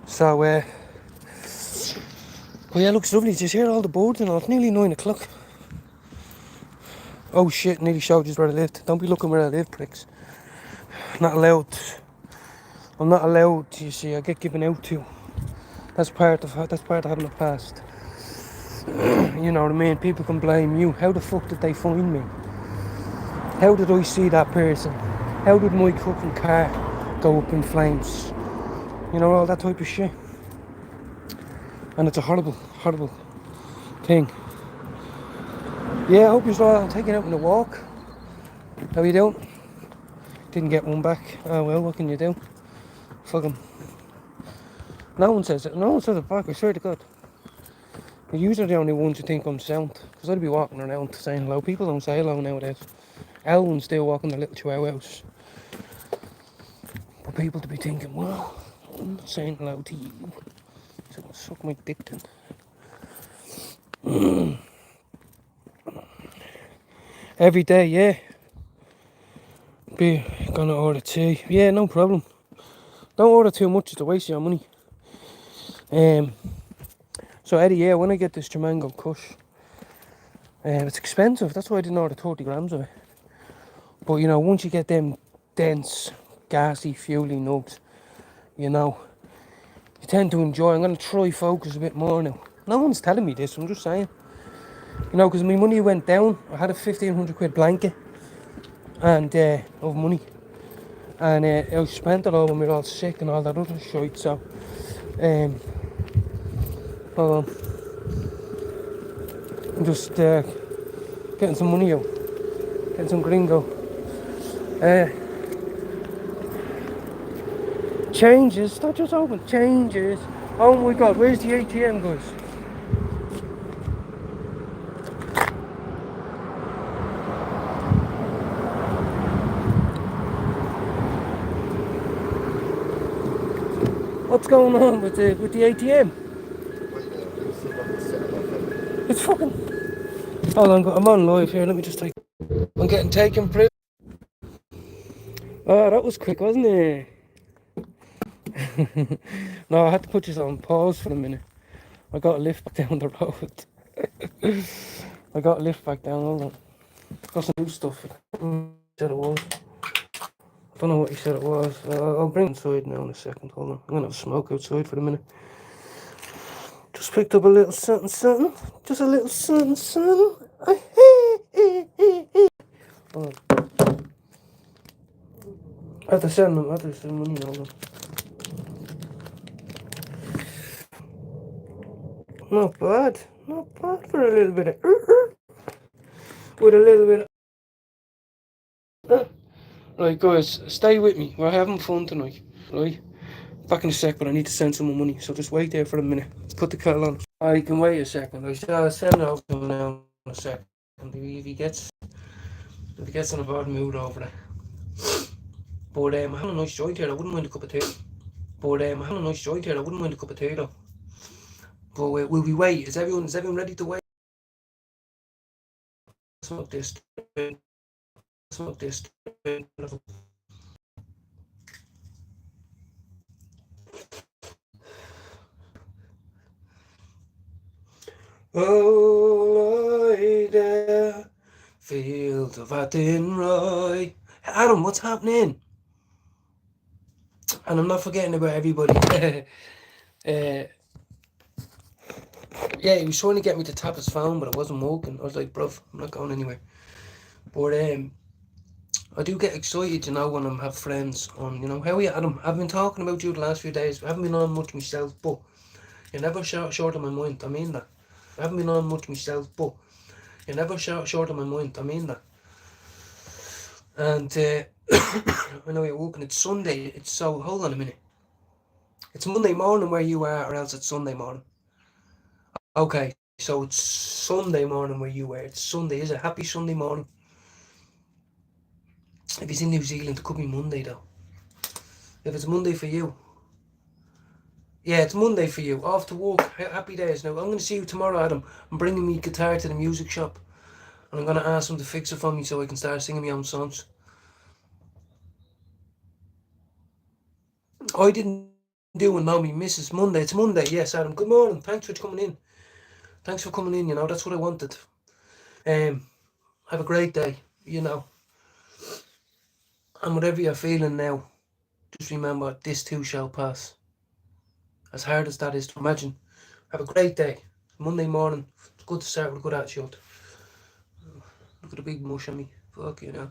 [SPEAKER 1] So, but yeah, it looks lovely. Just hear all the birds and all. It's nearly 9 o'clock. Oh shit, nearly showed you where I lived. Don't be looking where I live, pricks. Not allowed. I'm not allowed, you see. I get given out to. That's part of having a past. You know what I mean? People can blame you. How the fuck did they find me? How did I see that person? How did my fucking car go up in flames? You know, all that type of shit. And it's a horrible, horrible thing. Yeah, I hope you're all taking out on a walk. How you doing? Didn't get one back. Oh well, what can you do? Fuck 'em. No one says it. No one says it back, I swear to God. You are the only ones who think I'm sound. Because I'd be walking around saying hello. People don't say hello nowadays. Elwin's still walking their little chihuahuas. But people to be thinking, well, I'm not saying hello to you. So gonna suck my dick then. Every day, yeah. Be gonna order tea. Yeah, no problem. Don't order too much, it's a waste of your money. So Eddie, yeah, when I get this Jamango Kush, it's expensive. That's why I didn't order 30 grams of it. But you know, once you get them dense, gassy, fuely nugs, you know, you tend to enjoy. I'm gonna try focus a bit more now. No one's telling me this. I'm just saying. You know, because my money went down. I had a 1,500 quid blanket and of money, and I spent it all when we were all sick and all that other shit. So, hold on, I'm just getting some money out, getting some gringo. Changes, not just open, changes. Oh my god, where's the ATM, guys? What's going on with the ATM? It's fucking. Hold on, I'm on live here. Let me just take. I'm getting taken proof. Oh, that was quick, wasn't it? No, I had to put this on pause for a minute. I got a lift back down the road. I got a lift back down. Hold on. Got some new stuff. Said it was. I don't know what he said it was. I'll bring it inside now in a second. Hold on. I'm gonna have a smoke outside for a minute. Just picked up a little something, something. Just a little something, something. Hold on. I have to send them. I have to send money. Hold on. Not bad. Not bad for a little bit of. With a little bit of. Right, guys, stay with me. We're having fun tonight, right? Back in a sec, but I need to send someone money, so just wait there for a minute. Put the kettle on. I can wait a second. I'll send it over to him now in a second. If he gets in a bad mood over it. But I'm having a nice joint here. I wouldn't mind a cup of tea. But I'm having a nice joint here. I wouldn't mind a cup of tea though. But will we wait? Is everyone ready to wait? Smoke this. Smoke this. Oh, Lloyd, fields of Athenry. Adam, what's happening? And I'm not forgetting about everybody. Yeah, he was trying to get me to tap his phone, but it wasn't working. I was like, bruv, I'm not going anywhere. But I do get excited, you know, when I have friends on, you know. How are you, Adam? I've been talking about you the last few days. I haven't been on much myself, but you're never short of my mind. I mean that. I haven't been on much myself, but you're never short of my mind. I mean that. And I know you're walking. It's Sunday. It's so. Hold on a minute. It's Monday morning where you are, or else it's Sunday morning. Okay, so it's Sunday morning where you are. It's Sunday, is it? Happy Sunday morning. If he's in New Zealand, it could be Monday though. If it's Monday for you, yeah, it's Monday for you. Off to work. Happy days. Now I'm going to see you tomorrow, Adam. I'm bringing me guitar to the music shop, and I'm going to ask him to fix it for me so I can start singing my own songs. I didn't do and know me missus Monday. It's Monday, yes, Adam. Good morning. Thanks for coming in. Thanks for coming in. You know, that's what I wanted. Have a great day. You know, and whatever you're feeling now, just remember this too shall pass. As hard as that is to imagine. Have a great day. Monday morning. It's good to start with a good attitude. Look at the big mush on me. Fuck you know.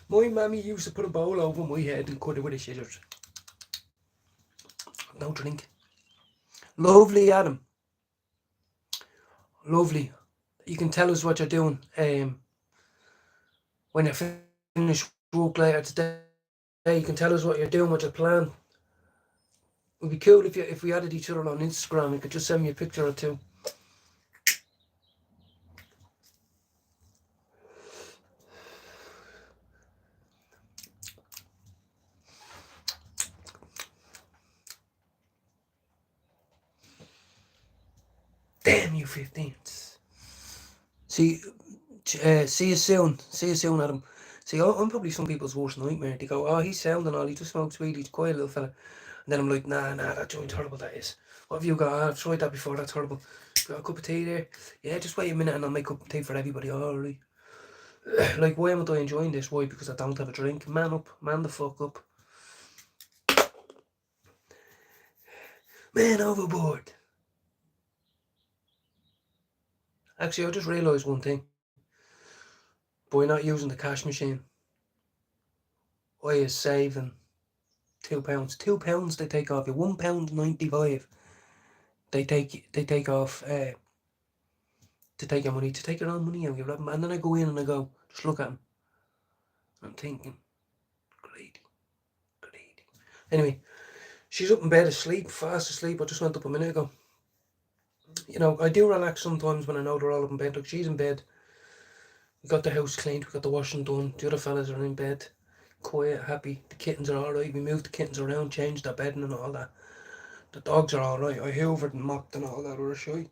[SPEAKER 1] My mammy used to put a bowl over my head and cut it with the scissors. No drink. Lovely, Adam. Lovely. You can tell us what you're doing when you finish work later today. You can tell us what you're doing, what your plan. It would be cool if we added each other on Instagram. You could just send me a picture or two. Damn you 15s. See you soon. See you soon, Adam. See, I'm probably some people's worst nightmare. They go, oh, he's sound and all, he just smokes weed, he's a quiet little fella. And then I'm like, nah, that joint's horrible, that is. What have you got? I've tried that before, that's horrible. Got a cup of tea there? Yeah, just wait a minute and I'll make a cup of tea for everybody, alright. Like, why am I enjoying this? Why? Because I don't have a drink. Man up, man the fuck up. Man overboard. Actually, I just realised one thing. By not using the cash machine, I is saving £2. £2 they take off you. £1.95 they take off to take your money, to take your own money out. And then I go in and I go, just look at them. I'm thinking, greedy. Anyway, she's up in bed asleep, fast asleep. I just went up a minute ago. You know, I do relax sometimes when I know they're all up in bed. Look, she's in bed. We got the house cleaned, we got the washing done. The other fellas are in bed, quiet, happy. The kittens are alright. We moved the kittens around, changed their bedding and all that. The dogs are alright. I hoovered and mopped and all that other shit.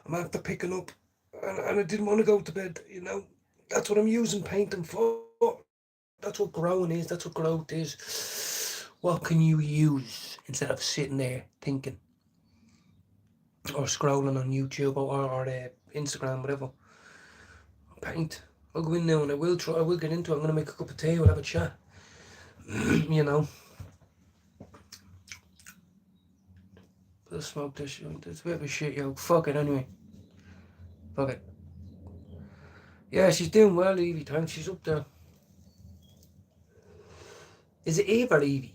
[SPEAKER 1] I'm after picking up, and I didn't want to go to bed, you know. That's what I'm using painting for. That's what growing is. That's what growth is. What can you use instead of sitting there thinking or scrolling on YouTube or Instagram, whatever? Paint. I'll go in now and I will get into it. I'm going to make a cup of tea. We'll have a chat. You know. Let's smoke this shit. It's a bit of a shit, yo. Fuck it anyway. Fuck it. Yeah, she's doing well, Evie. Thanks. She's up there. Is it Eve or Evie?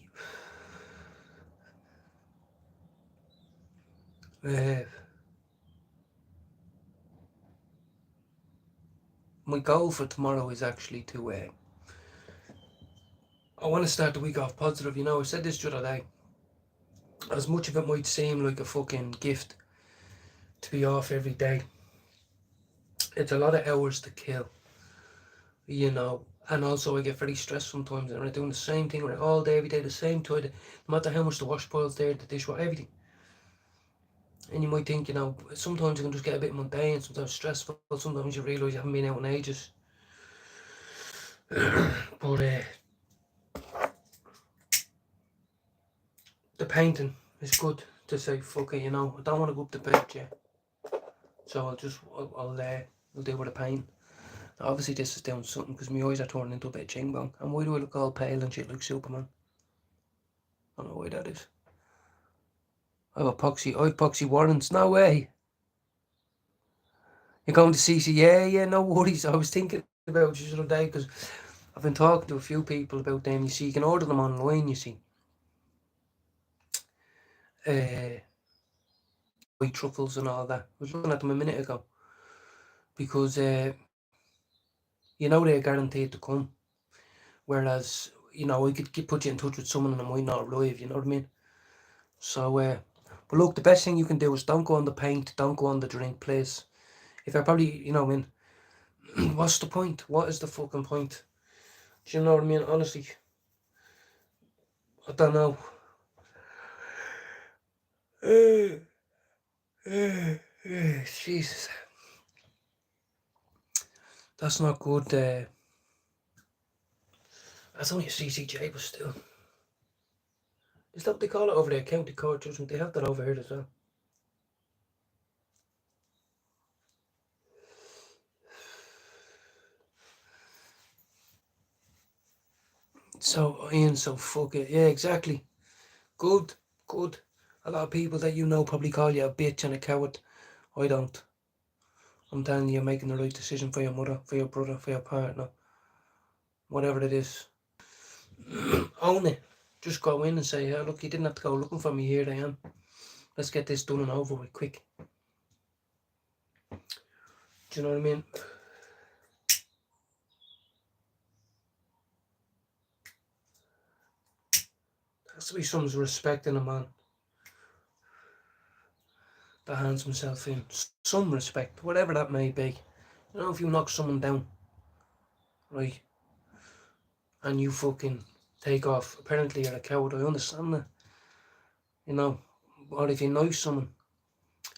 [SPEAKER 1] My goal for tomorrow is actually to I want to start the week off positive. You know, I said this the other day. As much of it might seem like a fucking gift to be off every day, it's a lot of hours to kill, you know. And also I get very stressed sometimes and I'm doing the same thing like all day, every day, the same toilet, no matter how much the wash boil's there, the dishwasher, everything. And you might think, you know, sometimes you can just get a bit mundane, sometimes stressful, sometimes you realise you haven't been out in ages. But the painting is good to say, fuck it, you know, I don't want to go up to bed yet. So I'll deal with the pain. Obviously this is doing something because my eyes are turning into a bit of ching bong. And why do I look all pale and shit like Superman? I don't know why that is. I have epoxy warrants. No way. You're going to CC? Yeah, no worries. I was thinking about you the other day because I've been talking to a few people about them. You see, you can order them online, you see. White truffles and all that. I was looking at them a minute ago. Because, you know, they're guaranteed to come. Whereas, you know, I could put you in touch with someone and it might not arrive, you know what I mean? So, but look, the best thing you can do is don't go on the paint, don't go on the drink, please. If I probably, you know, I mean, what's the point? What is the fucking point? Do you know what I mean? Honestly, I don't know. Jesus. That's not good. That's only a CCJ, but still. Is that what they call it over there? County Court Judgment. They have that over here as well. So, Ian, so fuck it. Yeah, exactly. Good. A lot of people that you know probably call you a bitch and a coward. I don't. I'm telling you, you're making the right decision for your mother, for your brother, for your partner. Whatever it is. Own it. Just go in and say, hey, look, you didn't have to go looking for me, here I am. Let's get this done and over with quick. Do you know what I mean? There has to be some respect in a man that hands himself in. Some respect, whatever that may be. You know, if you knock someone down, right, and you fucking take off, apparently you're a coward, I understand that. You know, or if you know someone,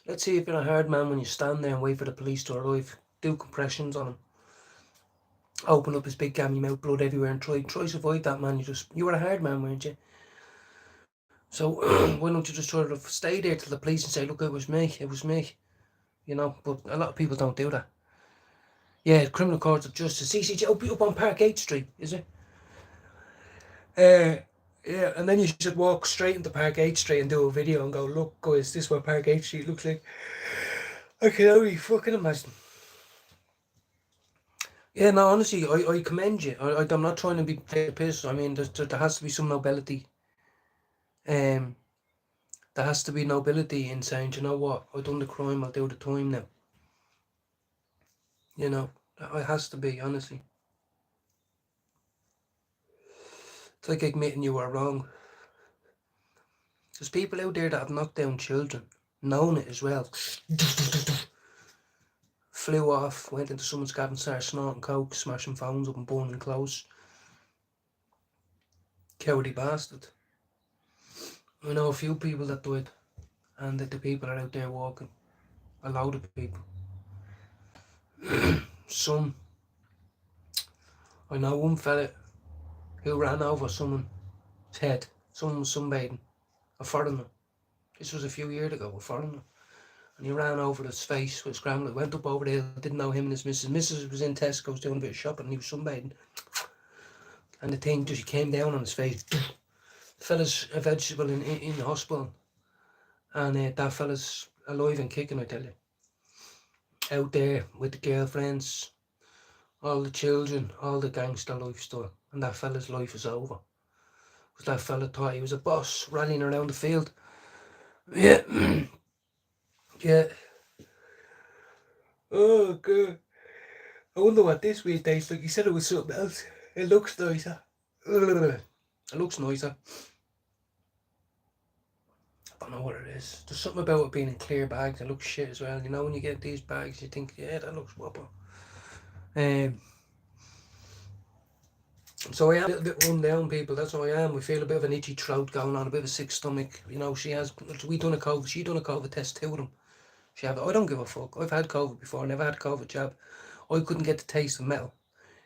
[SPEAKER 1] Let's see if you're a hard man when you stand there and wait for the police to arrive. Do compressions on him. Open up his big gammy mouth, blood everywhere, and try survive that, man. You were a hard man, weren't you? So why don't you just sort of stay there till the police and say, look, it was me. You know, but a lot of people don't do that. Yeah, Criminal Courts of Justice, CCJ, up on Park 8th Street, is it? Yeah, and then you should walk straight into Park 8th Street and do a video and go, look, guys, this is what Park 8th Street looks like. I can only fucking imagine. Yeah, no, honestly, I commend you. I'm not trying to be piss. I mean, there has to be some nobility. There has to be nobility in saying, you know what, I've done the crime, I'll do the time now. You know, it has to be, honestly. It's like admitting you were wrong. There's people out there that have knocked down children, known it as well. Flew off, went into someone's cabin, started snorting coke, smashing phones up and burning clothes. Cowardly bastard. I know a few people that died, and that the people are out there walking. A load of people. Some. I know one fella who ran over someone's head. Someone was sunbathing. A foreigner. This was a few years ago, a foreigner. And he ran over his face with scrambling, went up over the hill, didn't know him and his missus. Missus was in Tesco's doing a bit of shopping and he was sunbathing. And the thing just came down on his face. The fella's a vegetable in the hospital. And that fella's alive and kicking, I tell you. Out there with the girlfriends, all the children, all the gangster lifestyle. And that fella's life is over. Because that fella thought he was a boss, rallying around the field. Yeah. Yeah. Oh, God. I wonder what this weed tastes like. He said it was something else. It looks nicer. It looks nicer. I don't know what it is. There's something about it being in clear bags that looks shit as well. You know, when you get these bags, you think, yeah, that looks whopper. So I am a little bit run down, people. That's how I am. We feel a bit of an itchy throat going on, a bit of a sick stomach. You know, she done a COVID test, 2 of them. I don't give a fuck. I've had COVID before, never had a COVID jab. I couldn't get the taste of metal.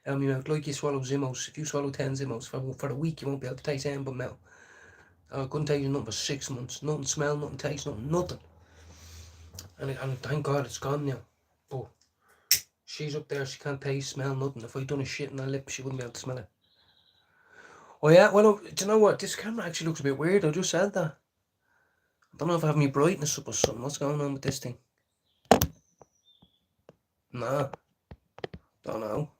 [SPEAKER 1] I mean, like you swallow Zimmos. If you swallow 10 Zimmos for a week, you won't be able to taste anything but metal. I couldn't taste nothing for 6 months. Nothing smell, nothing taste, nothing. And thank God it's gone now. But she's up there, she can't taste, smell, nothing. If I'd done a shit in her lip, she wouldn't be able to smell it. Oh yeah, well, do you know what? This camera actually looks a bit weird. I just said that. I don't know if I have my brightness up or something. What's going on with this thing? Nah. Don't know.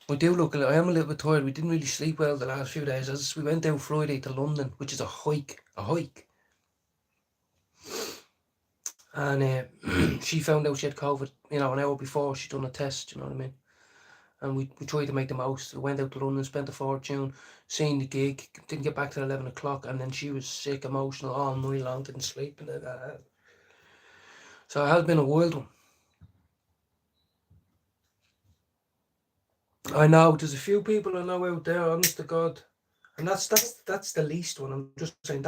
[SPEAKER 1] I am a little bit tired. We didn't really sleep well the last few days. As we went down Friday to London, which is a hike. And she found out she had COVID, an hour before she'd done a test, you know what I mean? And we tried to make the most. We went out to London, spent a fortune, seen the gig, didn't get back till 11 o'clock, and then she was sick, emotional, all night long, didn't sleep. So it has been a wild one. I know, there's a few people I know out there, honest to God. And that's the least one. I'm just saying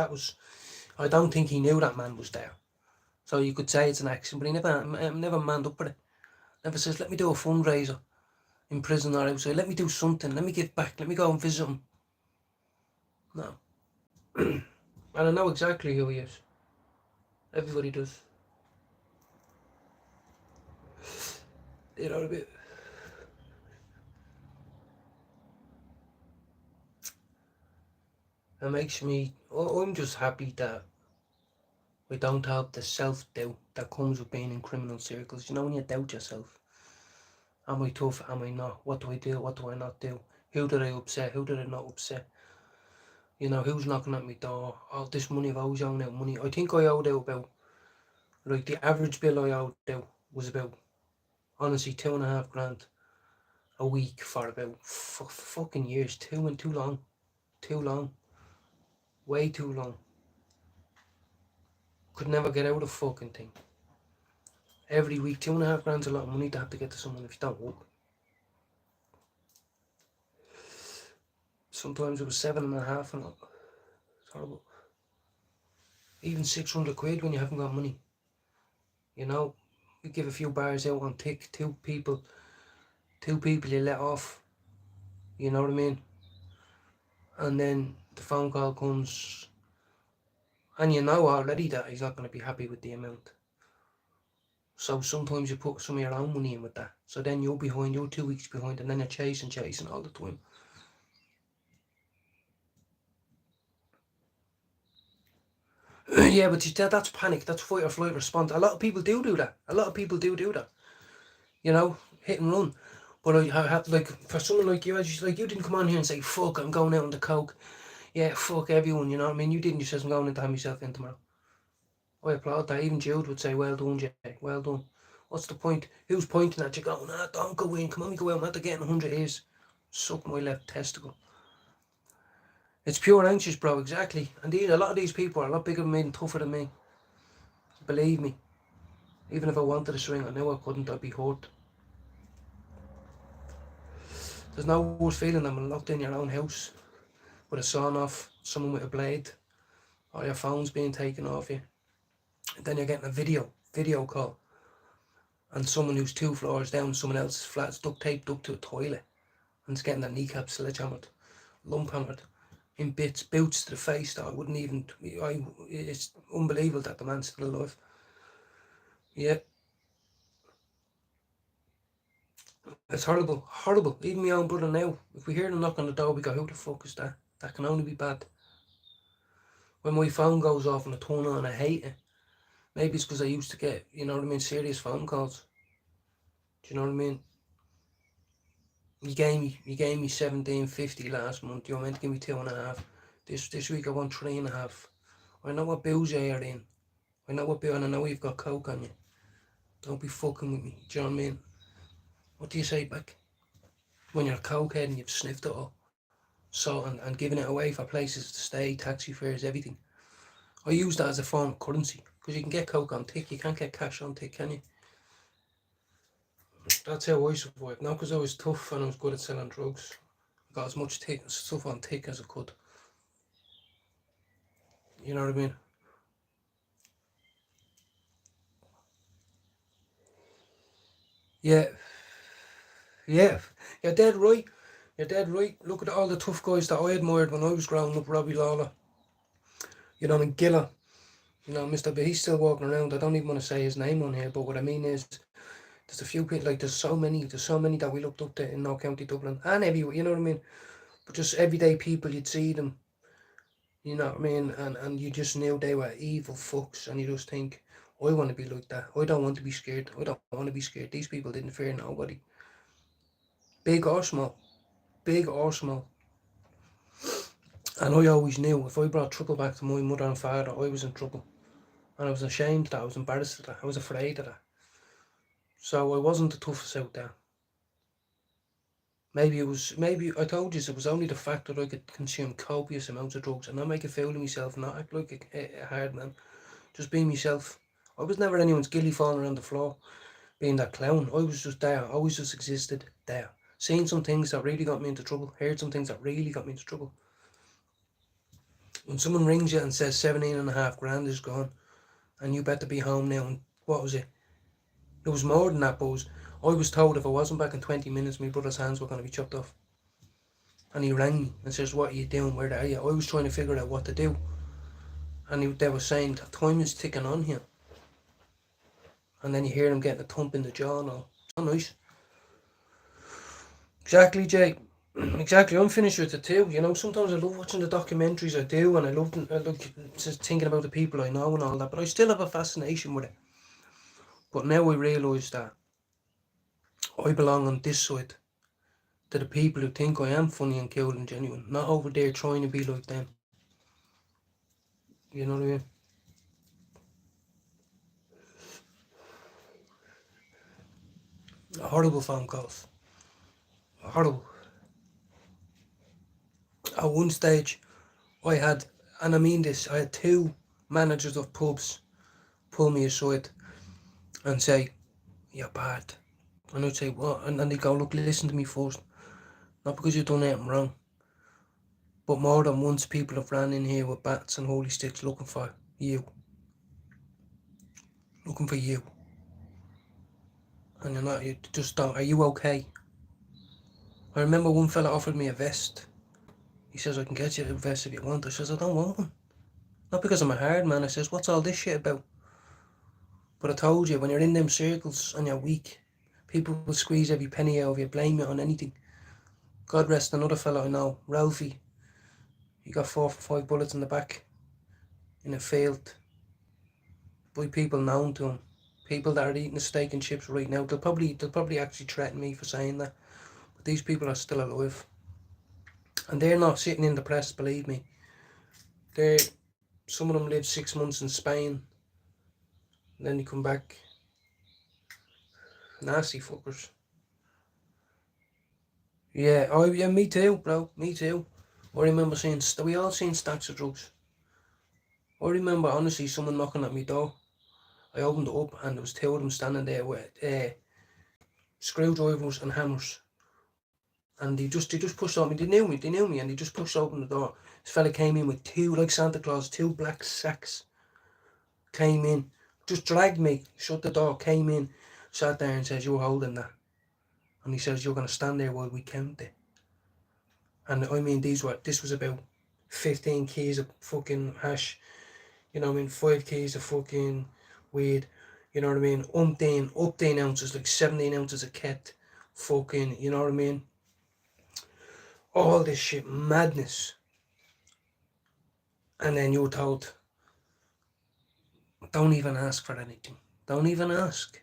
[SPEAKER 1] I don't think he knew that man was there. So you could say it's an accident, but he never manned up for it. Never says, let me do a fundraiser in prison or outside. Let me do something. Let me give back. Let me go and visit him. No. And I know exactly who he is. Everybody does. You know, a bit. It makes me, I'm just happy that we don't have the self-doubt that comes with being in criminal circles. You know, when you doubt yourself. Am I tough? Am I not? What do I do? What do I not do? Who did I upset? Who did I not upset? You know, who's knocking at my door? Oh, this money, I've always owed out money. I think I owed out about, like, the average bill I owed out was about, honestly, $2,500 a week for about fucking years. Too long. Too long. Way too long. Could never get out of fucking thing. Every week, $2,500's a lot of money to have to get to someone if you don't work. Sometimes it was 7.5 and it's horrible. Even 600 quid when you haven't got money. You know, you give a few bars out on tick, two people you let off, you know what I mean? And then the phone call comes, and you know already that he's not going to be happy with the amount. So sometimes you put some of your own money in with that. So then you're 2 weeks behind, and then you're chasing all the time. Yeah, but that's panic. That's fight or flight response. A lot of people do that. You know, hit and run. But I have, like, for someone like you, you didn't come on here and say, fuck, I'm going out on the coke. Yeah, fuck everyone, you know what I mean? You didn't. You said, I'm going in to have myself in tomorrow. I applaud that. Even Jude would say, well done, Jay. Well done. What's the point? Who's pointing at you going, don't go in. Come on, we go out. I'm after getting 100 years. Suck my left testicle. It's pure anxious, bro. Exactly. And a lot of these people are a lot bigger than me and tougher than me. Believe me. Even if I wanted to swing, I know I couldn't. I'd be hurt. There's no worse feeling than locked in your own house with a sawn off, someone with a blade, or your phone's being taken off you. And then you're getting a video call, and someone who's 2 floors down, someone else's flat's duct taped up to a toilet, and it's getting their kneecap sledgehammered, lump hammered, in bits, boots to the face that I wouldn't even, it's unbelievable that the man's still alive. Yeah. It's horrible, horrible. Even my own brother now, if we hear them knock on the door, we go, who the fuck is that? That can only be bad. When my phone goes off and I turn on, I hate it. Maybe it's because I used to get, you know what I mean, serious phone calls. Do you know what I mean? You gave me $17.50 last month. You were meant to give me 2.5. This week I want 3.5. I know what bills you're in. I know what bill, and I know you've got coke on you. Don't be fucking with me. Do you know what I mean? What do you say back? When you're a cokehead and you've sniffed it all. So, and giving it away for places to stay, taxi fares, everything. I use that as a form of currency. Because you can get coke on tick. You can't get cash on tick, can you? That's how I survived. Not because I was tough and I was good at selling drugs. I got as much stuff on tick as I could. You know what I mean? Yeah. Yeah. You're dead right. Look at all the tough guys that I admired when I was growing up. Robbie Lawler. You know, and Gilla. You know, Mr. But he's still walking around. I don't even want to say his name on here, but what I mean is, there's a few people, like, there's so many that we looked up to in North County Dublin and everywhere, you know what I mean? But just everyday people, you'd see them, you know what I mean? And you just knew they were evil fucks, and you just think, I want to be like that. I don't want to be scared. I don't want to be scared. These people didn't fear nobody. Big or small. And I always knew if I brought trouble back to my mother and father, I was in trouble. And I was ashamed of that. I was embarrassed of that. I was afraid of that. So I wasn't the toughest out there. Maybe I told you it was only the fact that I could consume copious amounts of drugs and not make a fool of myself, not act like a hard man. Just be myself. I was never anyone's gilly falling around the floor, being that clown. I was just there. I always just existed there. Seen some things that really got me into trouble. Heard some things that really got me into trouble. When someone rings you and says 17.5 grand is gone, and you better be home now, and what was it? It was more than that, but I was told if I wasn't back in 20 minutes, my brother's hands were going to be chopped off. And he rang me and says, what are you doing? Where are you? I was trying to figure out what to do. And they were saying, time is ticking on here. And then you hear him getting a thump in the jaw and all. So nice. Exactly, Jay. Exactly. I'm finished with it too. You know, sometimes I love watching the documentaries, I do, and I love just thinking about the people I know and all that, but I still have a fascination with it. But now I realise that I belong on this side, to the people who think I am funny and cool and genuine, not over there trying to be like them. You know what I mean? Horrible phone calls. Horrible. At one stage, I had, and I mean this, I had 2 managers of pubs pull me aside and say, you're bad. And I'd say, what? And they go, look, listen to me first. Not because you've done anything wrong, but more than once people have ran in here with bats and holy sticks looking for you. Looking for you. and you're not, you just don't, are you okay? I remember one fella offered me a vest. He says, I can get you a vest if you want. I says, I don't want one. Not because I'm a hard man. I says, what's all this shit about? But I told you, when you're in them circles and you're weak, people will squeeze every penny out of you, blame you on anything. God rest another fella I know, Ralphie. He got 4 or 5 bullets in the back in a field by people known to him. People that are eating a steak and chips right now. They'll probably actually threaten me for saying that. But these people are still alive. And they're not sitting in the press, believe me. Some of them live 6 months in Spain. And then they come back. Nasty fuckers. Yeah, yeah, me too, bro. Me too. I remember we all seen stacks of drugs. I remember honestly someone knocking at my door. I opened it up and there was 2 of them standing there with screwdrivers and hammers. And they just pushed on me. They knew me, and they just pushed open the door. This fella came in with 2, like Santa Claus, 2 black sacks. Came in, just dragged me, shut the door, came in, sat there and says, you're holding that. And he says, you're going to stand there while we count it. And I mean, this was about 15 keys of fucking hash, you know what I mean, 5 keys of fucking weed, you know what I mean, umpteen ounces, like 17 ounces of ket, fucking, you know what I mean, all this shit, madness. And then you're told, don't even ask for anything, don't even ask.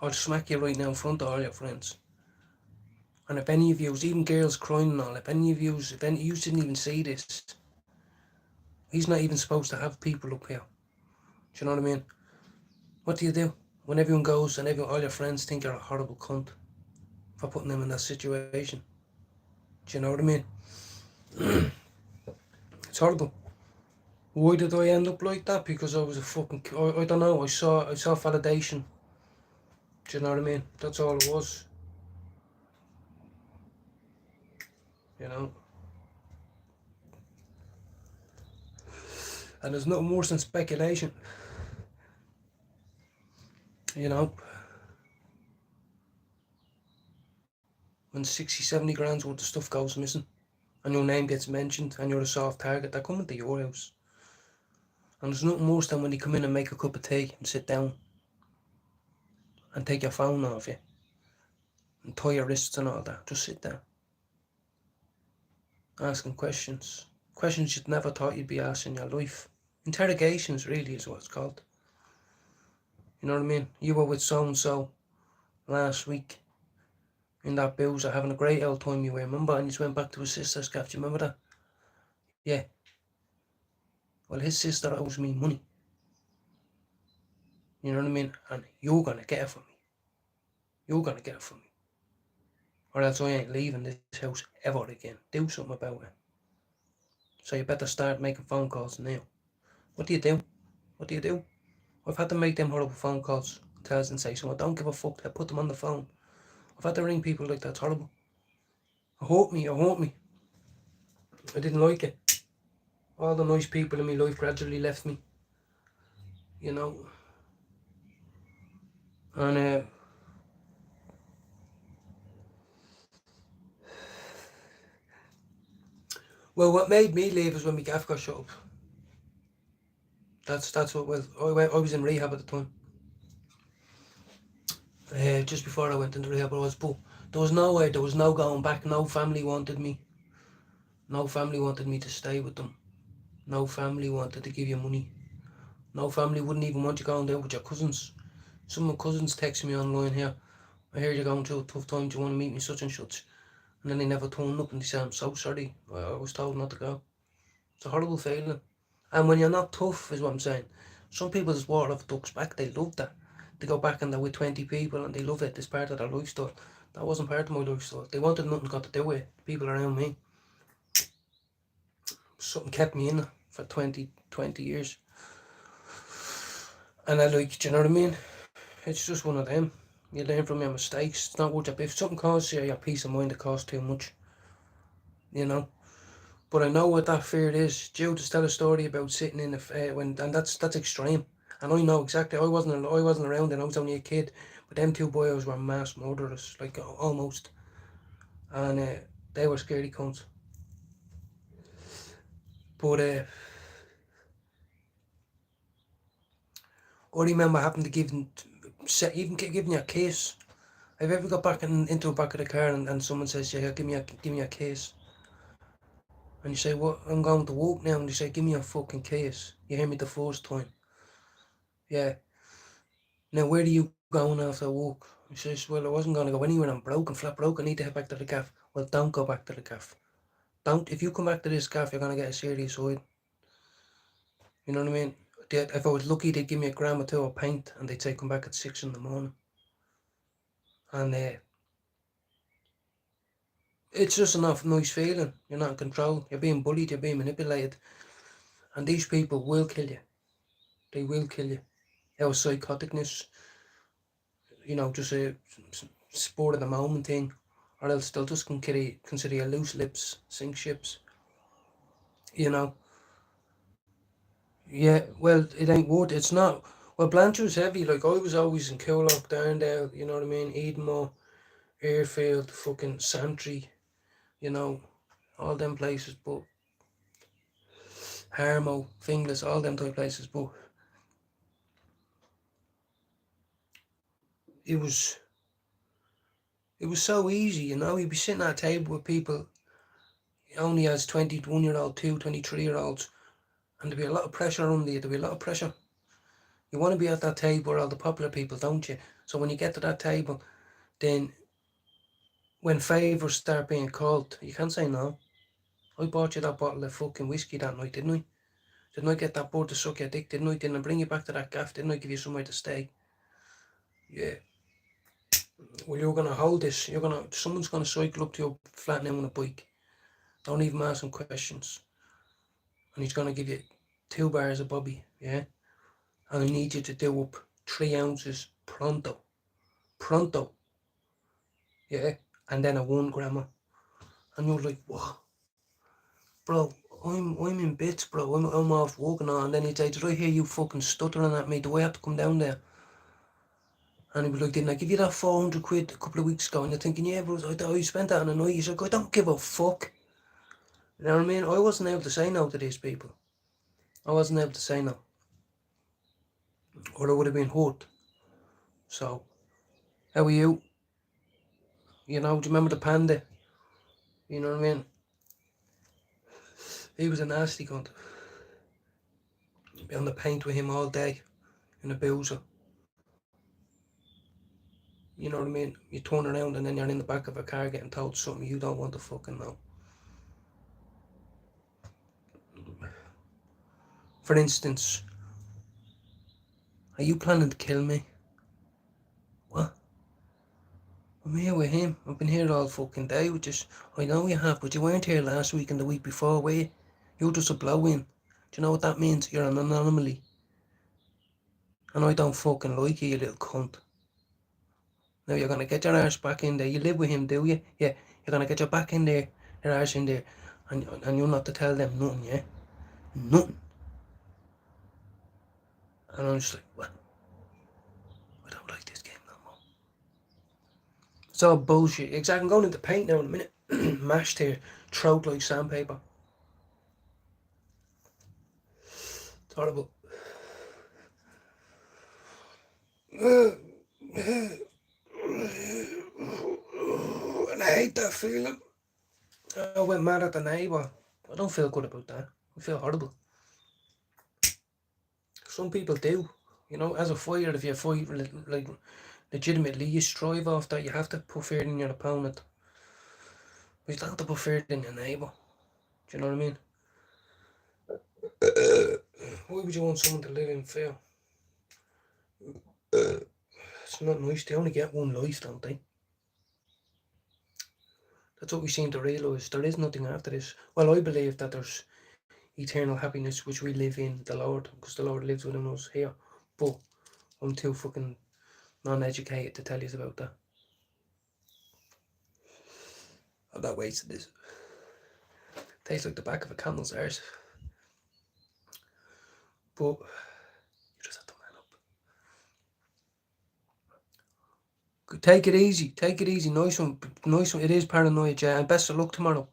[SPEAKER 1] I'll smack you right now in front of all your friends. And if any of you, even girls crying and all, if any of you didn't even see this, he's not even supposed to have people up here. Do you know what I mean? What do? When everyone goes and all your friends think you're a horrible cunt for putting them in that situation. Do you know what I mean? It's horrible. Why did I end up like that? Because I was a fucking, I don't know, I saw validation. Do you know what I mean? That's all it was. You know? And there's nothing worse than speculation. You know? When 60, 70 grand's worth of stuff goes missing and your name gets mentioned and you're a soft target, they're coming to your house. And there's nothing worse than when they come in and make a cup of tea and sit down and take your phone off you and tie your wrists and all that. Just sit there. Asking questions. Questions you'd never thought you'd be asked in your life. Interrogations really is what it's called. You know what I mean? You were with so-and-so last week in that boozer having a great old time, you remember? And you went back to his sister's gaff. Do you remember that? Yeah. Well, his sister owes me money. You know what I mean? And you're going to get it from me. You're going to get it from me. Or else I ain't leaving this house ever again. Do something about it. So you better start making phone calls now. What do you do? What do you do? I've had to make them horrible phone calls. Tell us and say something. I don't give a fuck. I put them on the phone. I've had to ring people like that. It's horrible. It hurt me. I didn't like it. All the nice people in my life gradually left me. You know. And well, what made me leave is when my gaff got shut up. That's what. Well, I was in rehab at the time. Just before I went into rehab, but there was no way. There was no going back. No family wanted me. No family wanted me to stay with them. No family wanted to give you money. No family wouldn't even want you going there with your cousins. Some of my cousins text me online here. I hear you're going through a tough time. Do you want to meet me such and such? And then they never turned up and they say, I'm so sorry. I was told not to go. It's a horrible feeling. And when you're not tough, is what I'm saying. Some people just water off ducks back. They love that. They go back and they're with 20 people and they love it. It's part of their lifestyle. That wasn't part of my lifestyle. They wanted nothing got to do with it. People around me. Something kept me in for 20 years. And I like, do you know what I mean? It's just one of them. You learn from your mistakes. It's not worth it. If something costs you your peace of mind, it costs too much. You know? But I know what that fear is. Joe just tell a story about sitting in and that's extreme. And I know exactly, I wasn't around then, I was only a kid, but them two boys were mass murderers, like almost. And they were scary cunts. But I remember having to giving you a case. Have you ever got back into the back of the car and someone says, yeah, give me a case? And you say, what, I'm going to walk now, and you say, give me a fucking case. You hear me the first time. Yeah. Now, where are you going after a walk? He says, well, I wasn't going to go anywhere, I'm broke, flat broke, I need to head back to the gaff. Well, don't go back to the gaff. If you come back to this gaff, you're going to get a serious hide. You know what I mean? If I was lucky, they'd give me a gram or two of paint, and they'd say, come back at 6 in the morning. And it's just enough nice feeling. You're not in control. You're being bullied. You're being manipulated. And these people will kill you. They will kill you. Our psychoticness, just a sport of the moment thing. Or else they'll just consider you loose lips, sink ships. Yeah, well, it ain't worth it. It's not. Well, Blanchard's heavy. Like, I was always in Coolock, Darndale, you know what I mean? Edenmore, Airfield, fucking Santry, all them places, but Harmo, Finglas, all them type places, but it was so easy, you'd be sitting at a table with people only as 21-year-old, 23-year-olds, and there'd be a lot of pressure on you, there'd be a lot of pressure. You want to be at that table where all the popular people, don't you? So when you get to that table, then when favours start being called, you can't say no. I bought you that bottle of fucking whiskey that night, didn't I? Didn't I get that bird to suck your dick, didn't I? Didn't I bring you back to that gaff? Didn't I give you somewhere to stay? Yeah. Well, you're going to hold this. Someone's going to cycle up to your flat now on a bike. Don't even ask him questions. And he's going to give you 2 bars of Bobby, yeah? And I need you to do up 3 ounces pronto. Pronto. Yeah? And then a 1 grammer. And you're like, what? Bro, I'm in bits, bro. I'm off walking on. And then he'd say, did I hear you fucking stuttering at me? Do I have to come down there? And he'd be like, didn't I give you that 400 quid a couple of weeks ago? And you're thinking, yeah, bro, I spent that on a night. He's like, I don't give a fuck. You know what I mean? I wasn't able to say no to these people. I wasn't able to say no. Or I would have been hurt. So, how are you? Do you remember the panda? You know what I mean? He was a nasty cunt. Be on the paint with him all day in a boozer. You know what I mean? You turn around and then you're in the back of a car getting told something you don't want to fucking know. For instance, are you planning to kill me? What? I'm here with him. I've been here all fucking day. I know you have, but you weren't here last week and the week before, were you? You're just a blow-in. Do you know what that means? You're an anomaly. And I don't fucking like you little cunt. Now you're going to get your arse back in there. You live with him, do you? Yeah, you're going to get your back in there, your arse in there, and you're not to tell them nothing, yeah? Nothing. And I'm just like, what? I don't like this game no more. It's all bullshit. Exactly, I'm going into paint now in a minute. Mashed here, throat like sandpaper. It's horrible. And I hate that feeling. I went mad at the neighbour. I don't feel good about that. I feel horrible. Some people do. As a fighter, if you fight like legitimately, you strive off that. You have to put fear in your opponent. But you don't have to put fear in your neighbour. Do you know what I mean? Why would you want someone to live in fear? It's not nice. They only get one life, don't they? That's what we seem to realise. There is nothing after this. Well, I believe that there's eternal happiness which we live in the Lord, because the Lord lives within us here. But I'm too fucking non-educated to tell you about that. I've not wasted this. Tastes like the back of a candle's arse. But you just have to manage. Take it easy. Take it easy. Nice one. Nice one. It is paranoia, Jay. And best of luck tomorrow.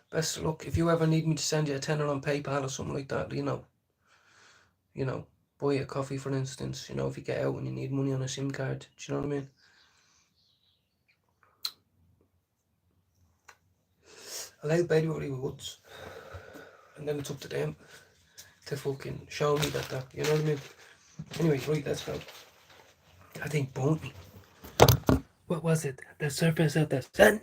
[SPEAKER 1] Best of luck. If you ever need me to send you a tenner on PayPal or something like that, you know, buy a coffee, for instance. You know, if you get out and you need money on a SIM card. Do you know what I mean? I like everybody would. And then it's up to them to fucking show me that, you know what I mean? Anyway, right, let's go. I think burnt me. What was it? The surface of the sun?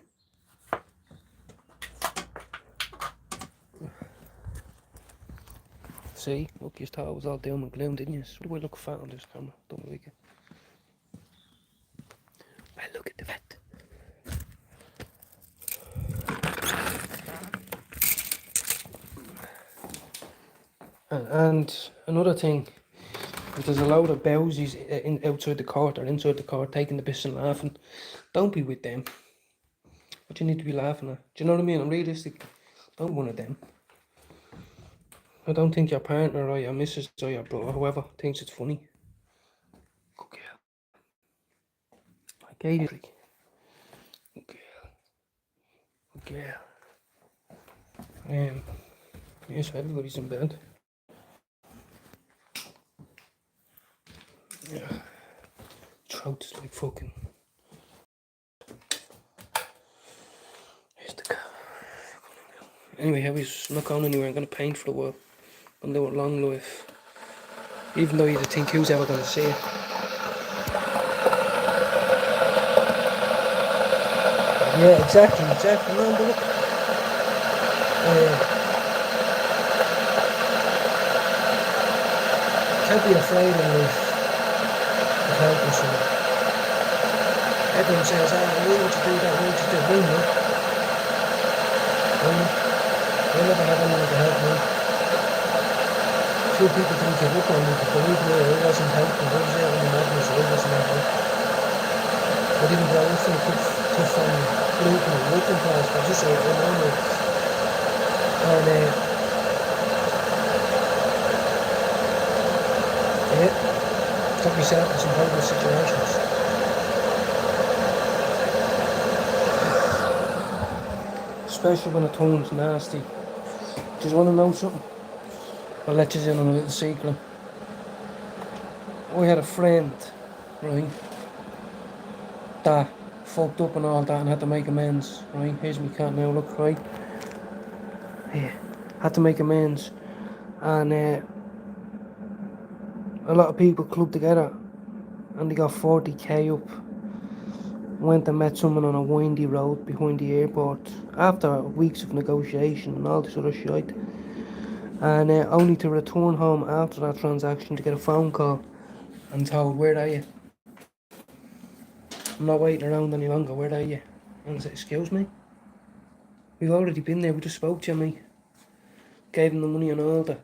[SPEAKER 1] See, look, you thought it was all doom and gloom, didn't you? What do I look fat on this camera? Don't like it. Well, look at the vet. And another thing, there's a load of bowsies outside the court or inside the court taking the piss and laughing. Don't be with them. What you need to be laughing at? Do you know what I mean? I'm realistic. Don't be one of them. I don't think your partner or your missus or your brother, whoever, thinks it's funny. Good girl. I gave you like. Good girl. Good girl. Yes, everybody's in bed. Yeah. Throat is like fucking. Here's the car. Anyway, Heavy's not going anywhere. I'm going to paint for a while. I'm going to do a long life. Even though you'd think who's ever going to see it. Yeah, exactly. No, but look. Can't be afraid of life. Helping someone. Everyone says, why would you do that? Why would you do that? I never had anyone to help me. Few people think you look on me, but believe me, I wasn't helping. I was out in the madness, I wasn't helping. I didn't grow up in a tough family, working class, but just a normal. And yeah. Got myself in some horrible situations. Especially when the tone's nasty. Just want to know something? I'll let you in on a little secret. I had a friend, right, that fucked up and all that and had to make amends, right? Here's me cat now, look, right? Yeah, had to make amends. And a lot of people clubbed together and they got 40k up. Went and met someone on a windy road behind the airport after weeks of negotiation and all this other shit. And only to return home after that transaction to get a phone call and told, where are you? I'm not waiting around any longer, where are you? And I said, excuse me? We've already been there, we just spoke to you, mate. Gave him the money and all that.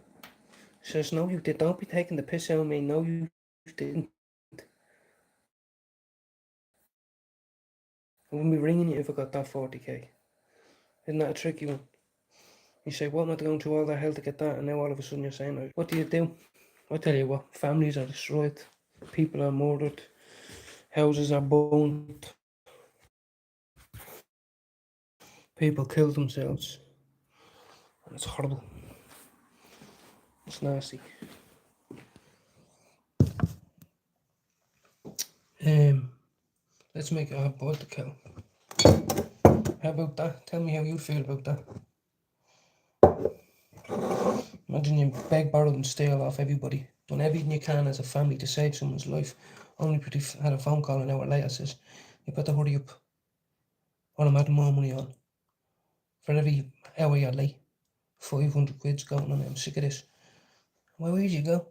[SPEAKER 1] He says, no, you did. Don't be taking the piss out of me. No, you didn't. I wouldn't be ringing you if I got that 40k. Isn't that a tricky one? You say, what am I going through all that hell to get that? And now all of a sudden you're saying, what do you do? I tell you what, families are destroyed. People are murdered. Houses are burnt. People kill themselves. And it's horrible. It's nasty. Let's make a boil the kettle. How about that? Tell me how you feel about that. Imagine you beg, borrow and steal off everybody. Done everything you can as a family to save someone's life. Only pretty had a phone call an hour later says, you better hurry up or I'm adding more money on. For every hour you're late, 500 quid's going on. I'm sick of this. Well, where did you go?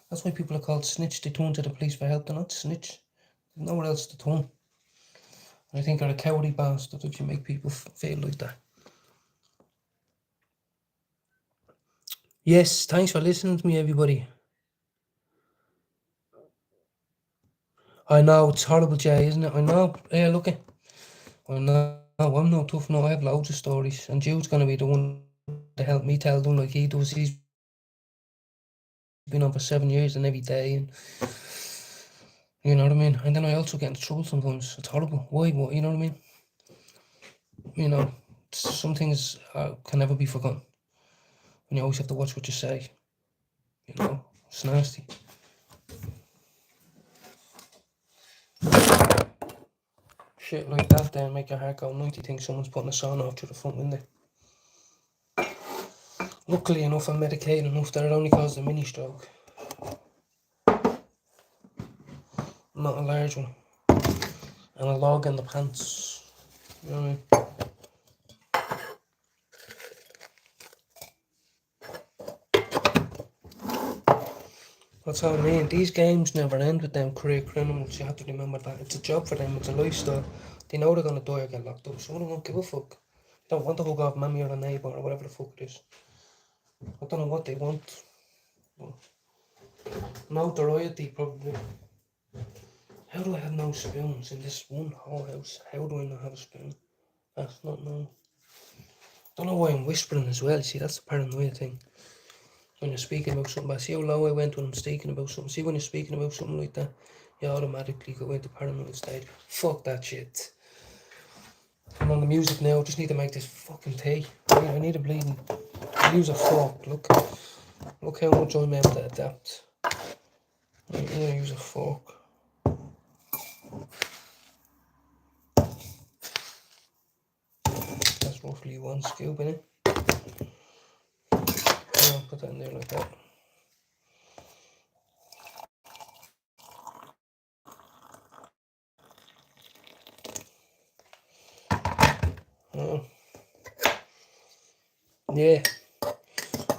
[SPEAKER 1] That's why people are called snitch. They turn to the police for help. They're not snitch. There's nowhere else to turn. I think are a cowardly bastard if you make people feel like that. Yes, thanks for listening to me, everybody. I know, it's horrible, Jay, isn't it? I know. Yeah, look it. I know, I'm no tough, no. I have loads of stories. And Jude's going to be the one to help me tell them like he does. He's been on for 7 years and every day. And You know what I mean? And then I also get into trouble sometimes. It's horrible. Why? What? You know what I mean? You know, some things can never be forgotten. And you always have to watch what you say. You know, it's nasty. Shit like that then make your heart go night. You think someone's putting a sawn off through the front window. Luckily enough, I'm medicated enough that it only caused a mini stroke. Not a large one. And a log in the pants. You know what I mean? That's what I mean. These games never end with them career criminals. You have to remember that. It's a job for them. It's a lifestyle. They know they're going to die or get locked up. So they don't give a fuck. They don't want to hug off mommy or a neighbour or whatever the fuck it is. I don't know what they want. Notoriety, probably. How do I have no spoons in this one whole house? How do I not have a spoon? That's not known. Don't know why I'm whispering as well. See, that's the paranoia thing. When you're speaking about something, see how low I went when I'm speaking about something. See, when you're speaking about something like that, you automatically go into paranoid state. Fuck that shit. I'm on the music now. Just need to make this fucking tea. I need a bleeding. Use a fork. Look how much I'm able to adapt. I'm gonna use a fork. That's roughly 1 scoop in it. I'll put that in there like that. Yeah.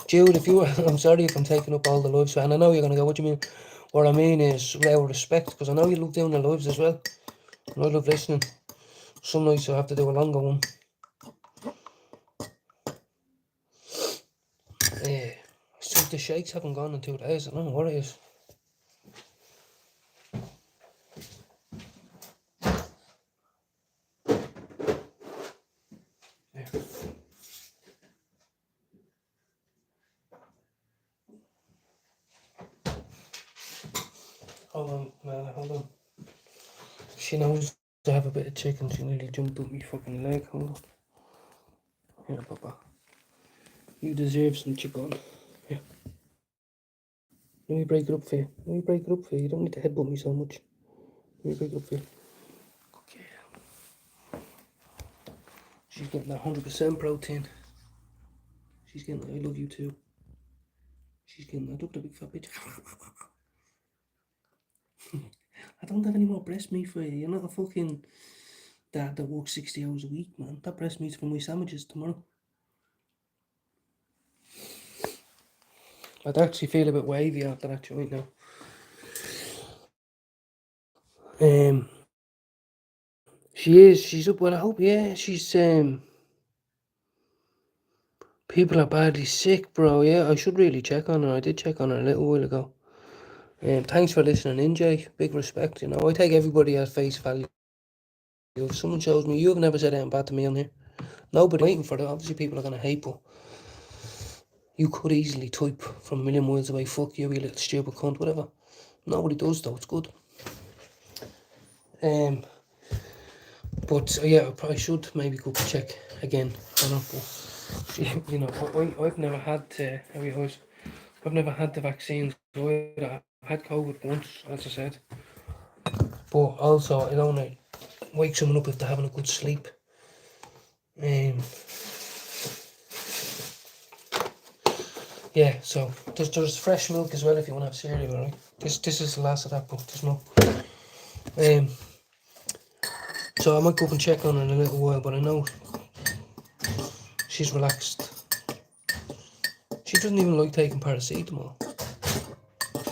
[SPEAKER 1] Jude, if you I'm sorry if I'm taking up all the lives, and I know you're going to go, what do you mean? What I mean is, without respect, because I know you love doing the lives as well. And I love listening. Some nights I have to do a longer one. Yeah. So the shakes haven't gone in 2 days. I don't know what it is. Yeah. Hold on. She knows I have a bit of chicken. She nearly jumped up my fucking leg. Hold on. Here, Papa. You deserve some chicken. Here. Let me break it up for you. You don't need to headbutt me so much. Let me break it up for you. Okay. She's getting that 100% protein. She's getting that. I love you too. She's getting that. Look at the big fat bitch. I don't have any more breast meat for you. You're not a fucking dad that works 60 hours a week, man. That breast meat's for my sandwiches tomorrow. I'd actually feel a bit wavy after that joint now. She's up. Well, I hope. Yeah, she's people are badly sick, bro. Yeah, I should really check on her. I did check on her a little while ago. Thanks for listening in, Jay. Big respect. You know, I take everybody at face value. If someone shows me, you've never said anything bad to me on here. Nobody waiting for that. Obviously, people are gonna hate, but you could easily type from a million miles away, "Fuck you, you little stupid cunt," whatever. Nobody does though. It's good. But yeah, I probably should maybe go check again on her. But you know, I've never had I've never had the vaccines. I've had COVID once, as I said. But also, it only wake someone up if they're having a good sleep. Yeah, so there's fresh milk as well if you want to have cereal, alright? This is the last of that, but there's no. So I might go up and check on her in a little while, but I know she's relaxed. She doesn't even like taking paracetamol.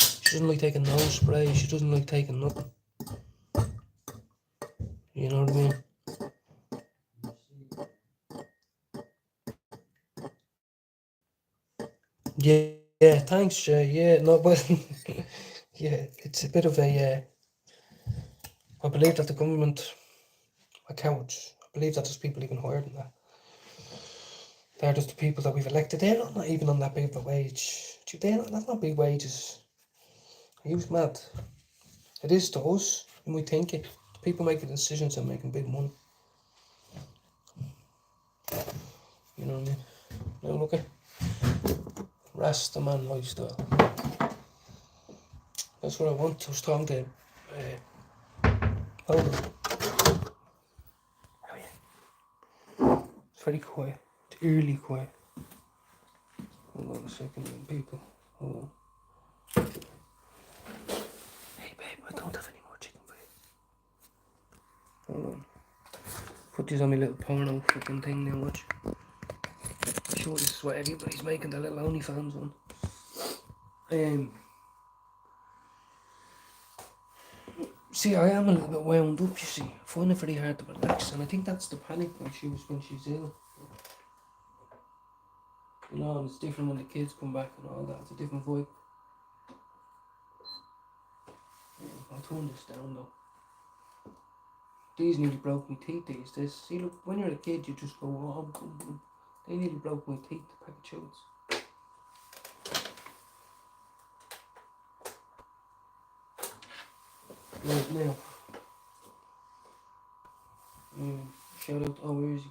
[SPEAKER 1] She doesn't like taking nose spray. She doesn't like taking nothing. You know what I mean? Yeah, thanks, Jay. Yeah, no, but yeah, it's a bit of a. I believe that the government are cowards. I believe that there's people even higher than that. They're just the people that we've elected. They're not even on that big of a wage. That's not big wages. Are you mad? It is to us. You might think it. People making decisions and making big money. You know what I mean? Now look at Rasta man lifestyle. That's what I want to strong to hold on. Oh, yeah. It's very quiet. It's eerily quiet. Hold on a second, people. Hold on. Hey babe, I don't have any more chicken for you. Hold on. Put this on my little porno fucking thing now, watch. I'm sure this is what everybody's making, the little OnlyFans one. See, I am a little bit wound up, you see. I find it very hard to relax, and I think that's the panic when she's ill. You know, and it's different when the kids come back and all that. It's a different vibe. I'll turn this down though. These nearly broke my teeth, these. See, look, when you're a kid, you just go, oh, they nearly broke my teeth, the pack of chocolates. Right now. Shout out, oh, where is he?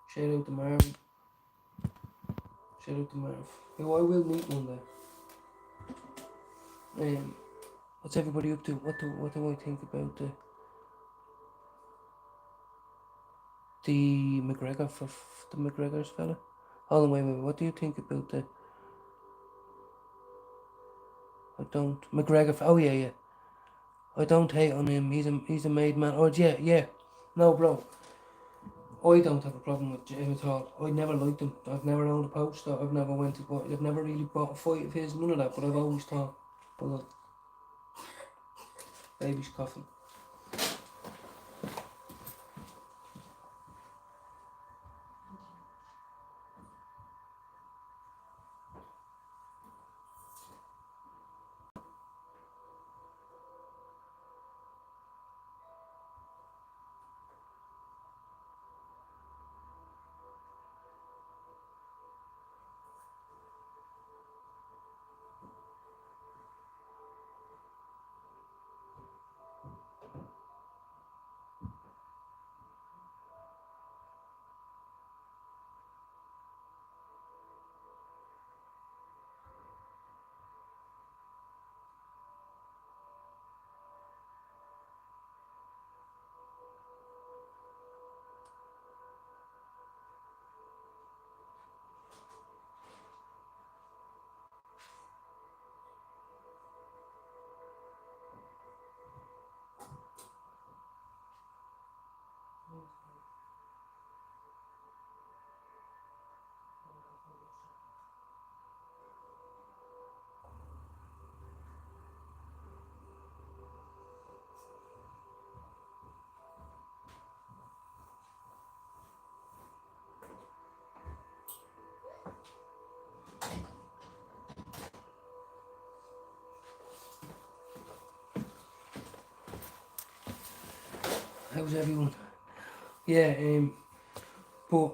[SPEAKER 1] Shout out to Marvin. Shout out to Marv. Who I will meet one day. What's everybody up to? What do I think about the McGregor for the McGregor's fella? Hold on, wait. What do you think about the? I don't McGregor. Oh yeah. I don't hate on him. He's a made man. Oh yeah. No, bro. I don't have a problem with him at all. I never liked him. I've never owned a poster. I've never went to. I've never really bought a fight of his. None of that. But I've always thought, hold on, baby's coughing. How's everyone? Yeah. But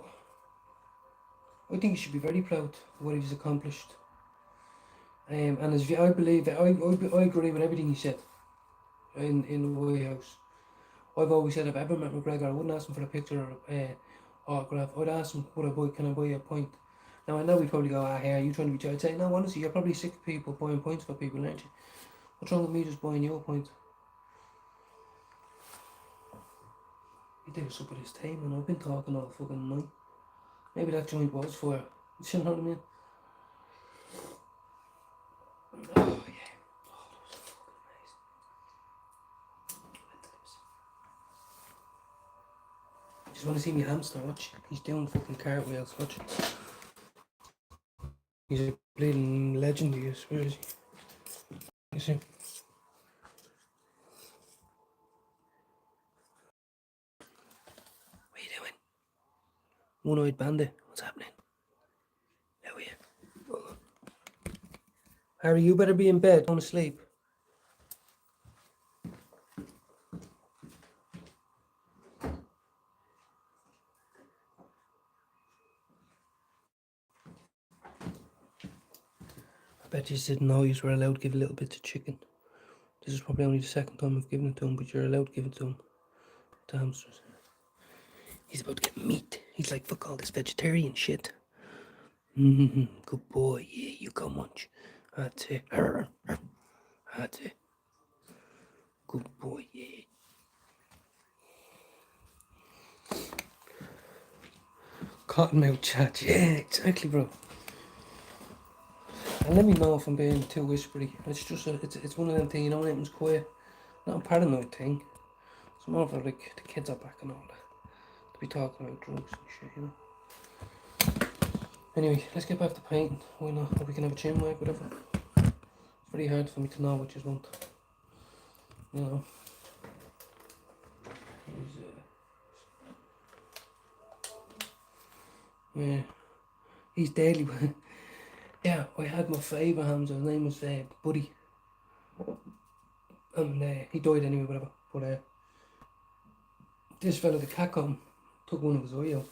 [SPEAKER 1] I think he should be very proud of what he's accomplished. And as I believe, I agree with everything he said in the White House. I've always said if I ever met McGregor, I wouldn't ask him for a picture or autograph. I'd ask him, can I buy you a pint? Now I know he'd probably go, hey, are you trying to be child? I'd say, no, honestly, you're probably sick of people buying points for people, aren't you? What's wrong with me just buying you a pint? He did us up with his time, and I've been talking all fucking night. Maybe that joint was for her. You know what I mean? Oh, yeah. Oh, that was fucking amazing. Just want to see me hamster, watch. He's doing fucking cartwheels, watch. He's a bleeding legend, he is. Where is he? You see? What are you doing? One-eyed bandit. What's happening? How are you? Harry, you better be in bed, going to sleep. I bet you didn't know you were allowed to give a little bit of chicken. This is probably only the second time I've given it to him, but you're allowed to give it to him. The hamsters. He's about to get meat. He's like, fuck all this vegetarian shit. Good boy. Yeah, you go munch. That's it. That's it. Good boy, yeah. Cottonmouth chat. Yeah, exactly, bro. And let me know if I'm being too whispery. It's just it's one of them things, you know, when everyone's quiet. Not a paranoid thing. It's more of like the kids are back and all that. To be talking about drugs and shit, you know. Anyway, let's get back to painting. Why not? Or we can have a chin wag, whatever. It's very hard for me to know what you want. You know. Yeah. He's deadly. Yeah, I had my favourite hamster. His name was Buddy. And he died anyway, whatever. But this fella, the cat got him, took one of his eye out.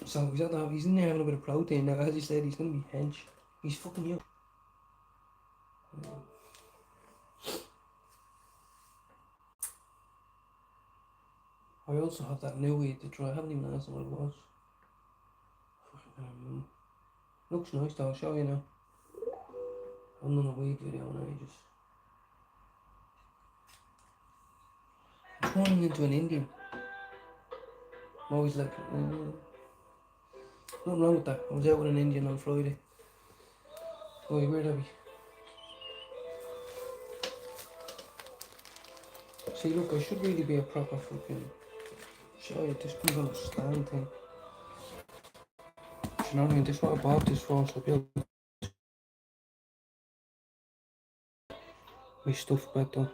[SPEAKER 1] So he's in there having a bit of protein. Now, as he said, he's going to be hench. He's fucking young. I also have that new weed to try. I haven't even asked him what it was. Looks nice though, I'll show you now. I haven't done a weed video in ages. I'm turning into an Indian. I'm always like, nothing wrong with that. I was out with an Indian on Friday. Oh, where are we? See, look, I should really be a proper fucking. Show you, this comes on a stand thing. Do you know what I mean? This is what I bought this for, so I'll be able to my stuff back though.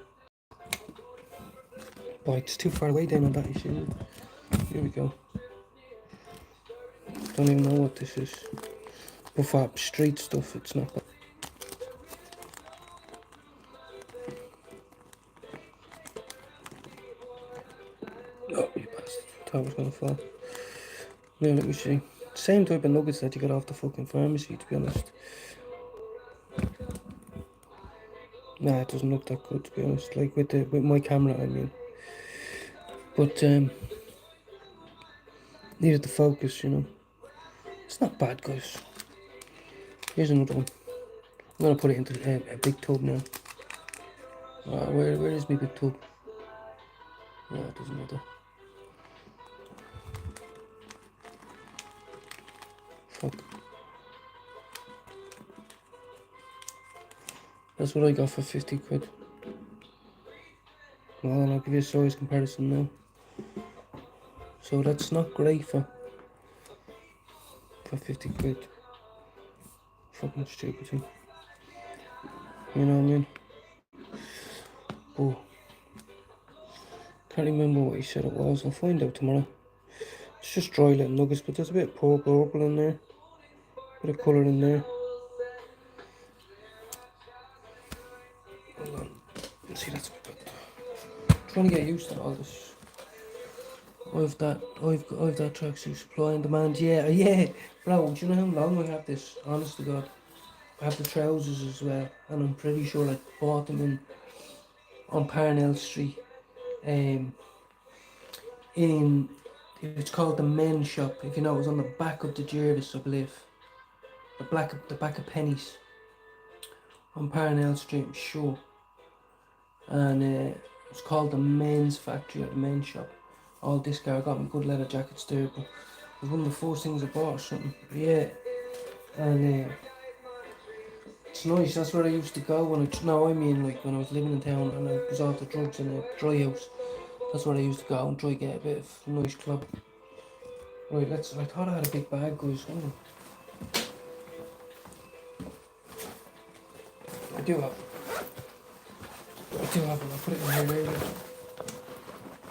[SPEAKER 1] But it's too far away down on that, you see. Here we go. Don't even know what this is. But for street stuff, it's not bad. Oh, you bastard. Thought it was gonna fall. Now let me see. Same type of nuggets that you got off the fucking pharmacy, to be honest. Nah, it doesn't look that good, to be honest. Like with my camera, I mean. But needed the focus, you know. It's not bad, guys. Here's another one. I'm gonna put it into a big tub now. Where is my big tub? Yeah, it doesn't matter. Fuck. That's what I got for 50 quid. Well, I'll give you a size comparison now. So that's not great for 50 quid. Fucking stupid thing. You know what I mean? Oh. Can't remember what he said it was. I'll find out tomorrow. It's just dry little nuggets, but there's a bit of purple in there. A bit of colour in there. Hold on. See, that's a bit. Trying to get used to all this. I've that tracksuit supply and demand. Yeah, bro. Do you know how long I have this? Honest to God, I have the trousers as well, and I'm pretty sure I bought them on Parnell Street. It's called the men's shop. If you know, it was on the back of the Jervis, I believe. The back of Penny's on Parnell Street, I'm sure. And it's called the men's factory or the men's shop. All this guy got me good leather jackets there, but it was one of the first things I bought or something. Yeah, and it's nice. That's where I used to go when when I was living in town and I was off the drugs in a dry house. That's where I used to go and try to get a bit of nice club. Right, I thought I had a big bag, guys. Hold on. I do have it. I'll put it in here later.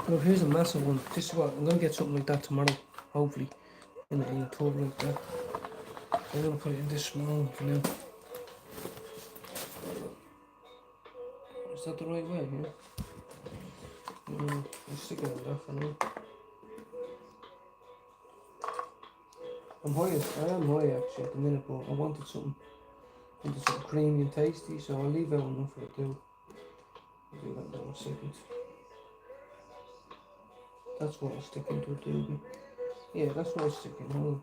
[SPEAKER 1] Oh, here's a massive one. This is what I'm gonna get something like that tomorrow, hopefully, in a tub like that. I'm gonna put it in this small one for now. Is that the right way? Yeah. I'll stick it in there for now. I am high actually at the minute, but I wanted something into something creamy and tasty, so I'll leave out enough for it too. I'll do that now in a second. That's what I'll stick into it, Doobie. Yeah, that's what I'll stick in. Hold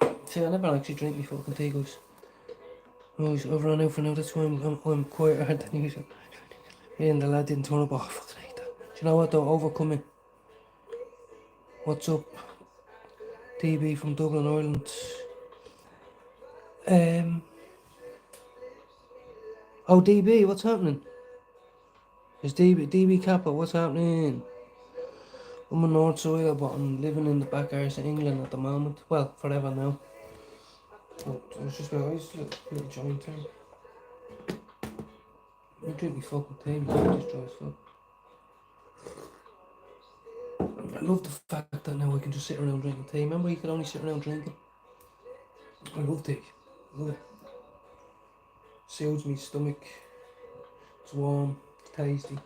[SPEAKER 1] on. See, I never actually drink my fucking tea, guys. I've run out for now, that's why I'm quieter than usual. Yeah, and the lad didn't turn up. Oh, I fucking hate that. Do you know what though? Overcoming. What's up? DB from Dublin, Ireland. Oh, DB, what's happening? It's DB Kappa, what's happening? I'm a North Soil, but I'm living in the back arse of England at the moment. Well, forever now. But it was just about, I used to little joint thing. I drink me fucking tea, my just dry as fuck. I love the fact that now I can just sit around drinking tea. Remember you could only sit around drinking? I love tea. Love it. Soothes me stomach. It's warm, it's tasty.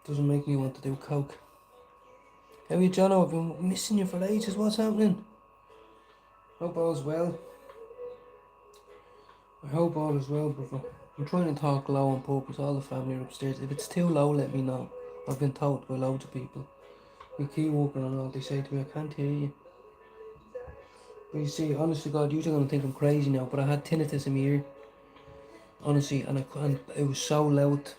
[SPEAKER 1] Doesn't make me want to do coke. How are you, Jono? I've been missing you for ages. What's happening? Hope all's well. I hope all is well, brother. I'm trying to talk low on purpose. All the family are upstairs. If it's too low, let me know. I've been told by loads of people. We keep walking and all. They say to me, I can't hear you. But you see, honestly, God, you're going to think I'm crazy now, but I had tinnitus in my ear. Honestly, and it was so loud.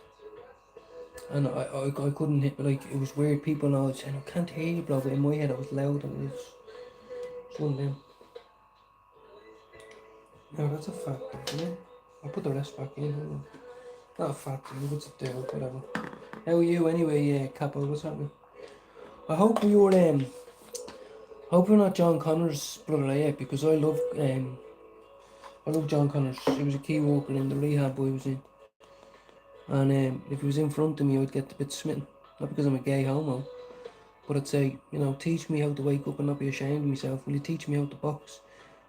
[SPEAKER 1] And I couldn't hit, like, it was weird. People now saying, I can't hear you, bro. But in my head, I was loud and it's one of them. No, that's a fact, isn't it? I'll put the rest back in. Not a fact, what's it do? Whatever. How are you anyway, Kappa? What's happening? I hope you're not John Connor's brother yet, because I love John Connors. He was a key worker in the rehab I was in. And if he was in front of me, I'd get a bit smitten. Not because I'm a gay homo, but I'd say, you know, teach me how to wake up and not be ashamed of myself. Will you teach me how to box?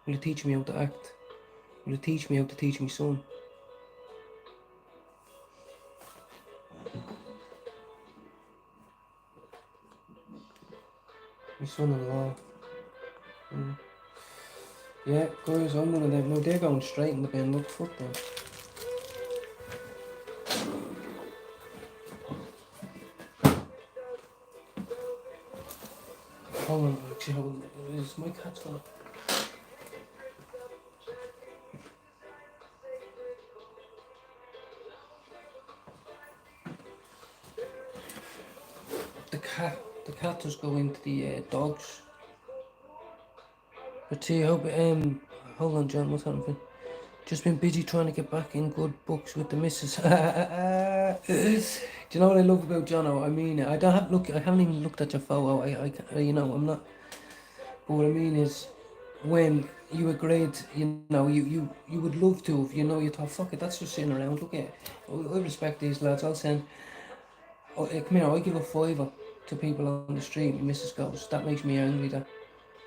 [SPEAKER 1] Will you teach me how to act? Will you teach me how to teach my son? My son-in-law. Yeah, guys, I'm one of them. No, they're going straight in the bin. Look, fuck them. Hold on, actually, hold on. Is my cat's gone? The cat does go into the dogs. But see, I hope, hold on, John, what's happening? Just been busy trying to get back in good books with the missus. Do you know what I love about Jono? I mean, I haven't even looked at your photo. You know, I'm not. But what I mean is, when you agreed, you know, you would love to, if you know, you thought, fuck it, that's just sitting around. Look at, I respect these lads. I'll send. Oh, come here, I give a fiver to people on the street. My missus goes, that makes me angry that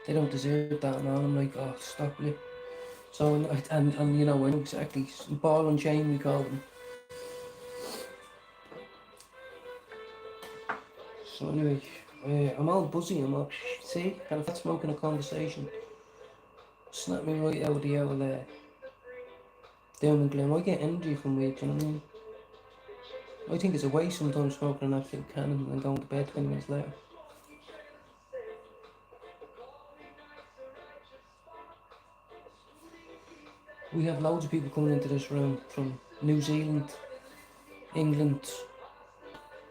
[SPEAKER 1] they don't deserve that, and all. I'm like, oh, stop it. So, and you know, I know exactly, ball and chain we call them. So anyway, I'm all buzzy, I'm all, see, kind of smoking a conversation. Snap me right out of the old down and gloom. I get energy from weed, do you know what I mean? I think it's a waste sometimes smoking an absolute cannon and going to bed 20 minutes later. We have loads of people coming into this room from New Zealand, England,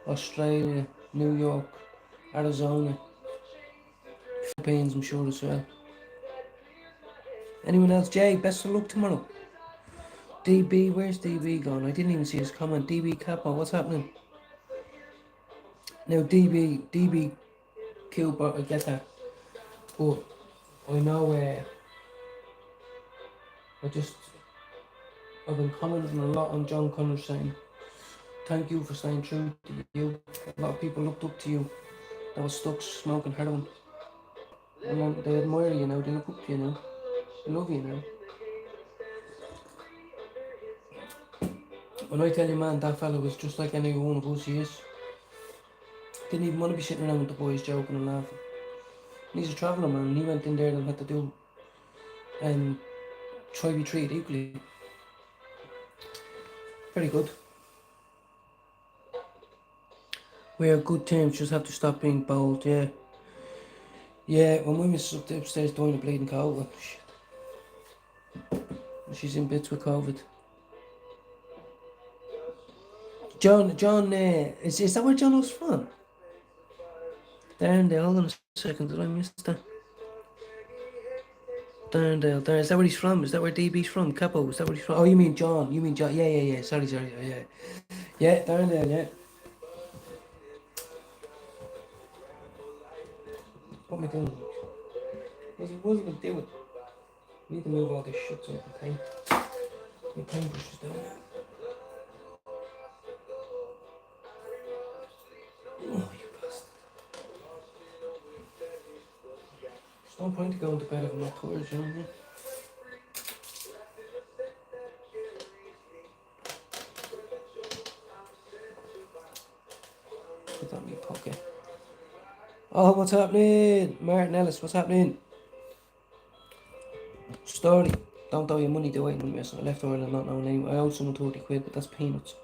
[SPEAKER 1] Australia, New York, Arizona, Philippines, I'm sure as well. Anyone else? Jay, best of luck tomorrow. DB, where's DB gone? I didn't even see his comment. DB Kappa, what's happening? Now DB Cooper, I get that. But I know I've been commenting a lot on John Connors saying, thank you for staying true to you. A lot of people looked up to you that was stuck smoking heroin. And they admire you now, they look up to you now. They love you now. When I tell you, man, that fella was just like any one of us, he is. Didn't even want to be sitting around with the boys joking and laughing. He's a traveller man, and he went in there and had to do try to be treated equally. Very good. We are good terms, just have to stop being bold, yeah. Yeah, when my missus up upstairs dying of bleeding COVID, shit. She's in bits with COVID. John, is that where John was from? Darndale, hold on a second, did I miss that? Darndale, there, is that where he's from? Is that where DB's from? Capo, is that where he's from? Oh, you mean John, yeah, sorry, yeah. Yeah, Darndale, yeah. What am I doing? What was I going to do? I need to move all this shit so I can paint. My paintbrush is down there. Oh, you bastard. There's no point to going to bed if I'm not tired, you know what I mean? Put that in my pocket. Oh, what's happening? Martin Ellis, what's happening? Story. Don't owe you money, do I? I left Ireland not knowing anyway. I owed someone 30 quid, but that's peanuts.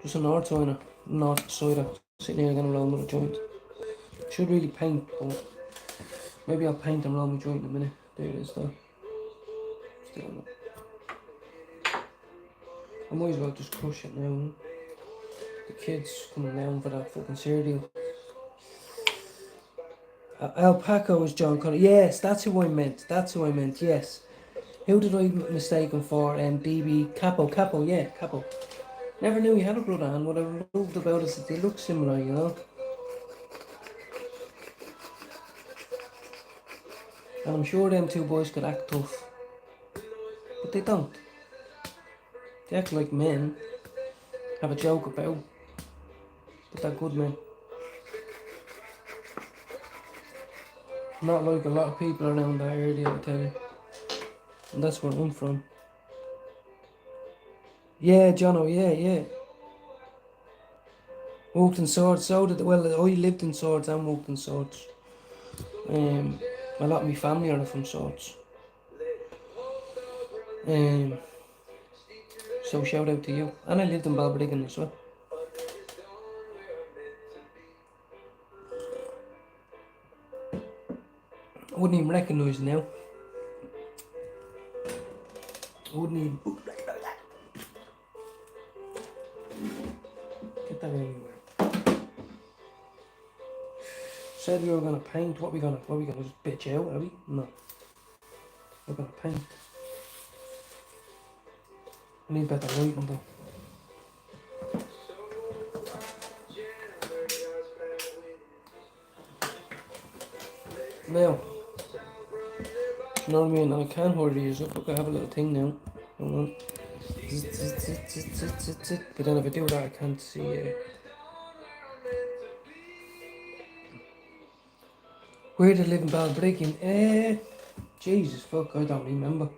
[SPEAKER 1] Just a north cider, sitting here getting around with a joint. Should really paint, but maybe I'll paint and roll my joint in a minute. There it is though. Still not. I might as well just crush it now. The kids coming down for that fucking cereal. Alpaca was John Connor. Yes, that's who I meant. Yes. Who did I mistake him for? DB Capo, yeah, Capo. Never knew he had a brother, and what I loved about it is that they look similar, you know. And I'm sure them two boys could act tough, but they don't. They act like men, have a joke about, but they're good men. Not like a lot of people around that area, I tell you. And that's where I'm from. Yeah, Jono, yeah. Walked in Swords, I lived in Swords and walked in Swords. A lot of my family are from Swords. So shout out to you. And I lived in Balbriggan as well. I wouldn't even recognise now. I wouldn't even get that anywhere. Said we were gonna paint. What we gonna just bitch out, are we? No. We're gonna paint. I need better lighting though. Now, you know what I mean? I can't hold these up. Look, I have a little thing now. Hold on. But then if I do that, I can't see. Where did I live in Balbriggan? Jesus fuck, I don't remember.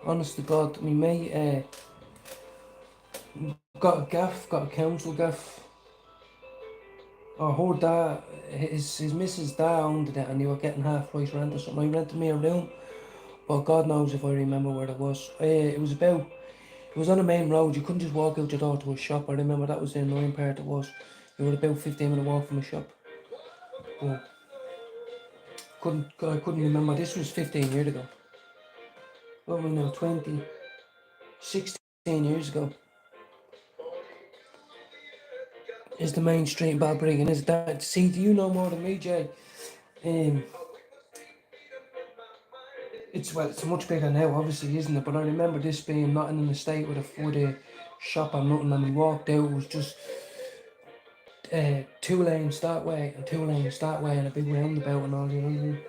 [SPEAKER 1] Honest to God, my mate got a council gaff. Or her dad, his missus' dad owned it and they were getting half price rent or something. I rented me a room, but God knows if I remember where it was. It was on a main road. You couldn't just walk out your door to a shop. I remember that was the annoying part. It was. You were about 15-minute walk from a shop. But I couldn't remember. This was 15 years ago. What am I now? 16 years ago. Is the main street in Balbriggan, is that? See, do you know more than me, Jay? It's much bigger now, obviously, isn't it? But I remember this being not in an estate with a shop or nothing, and we walked out. It was just 2 lanes that way and 2 lanes that way, and a big roundabout and all. You know what I mean?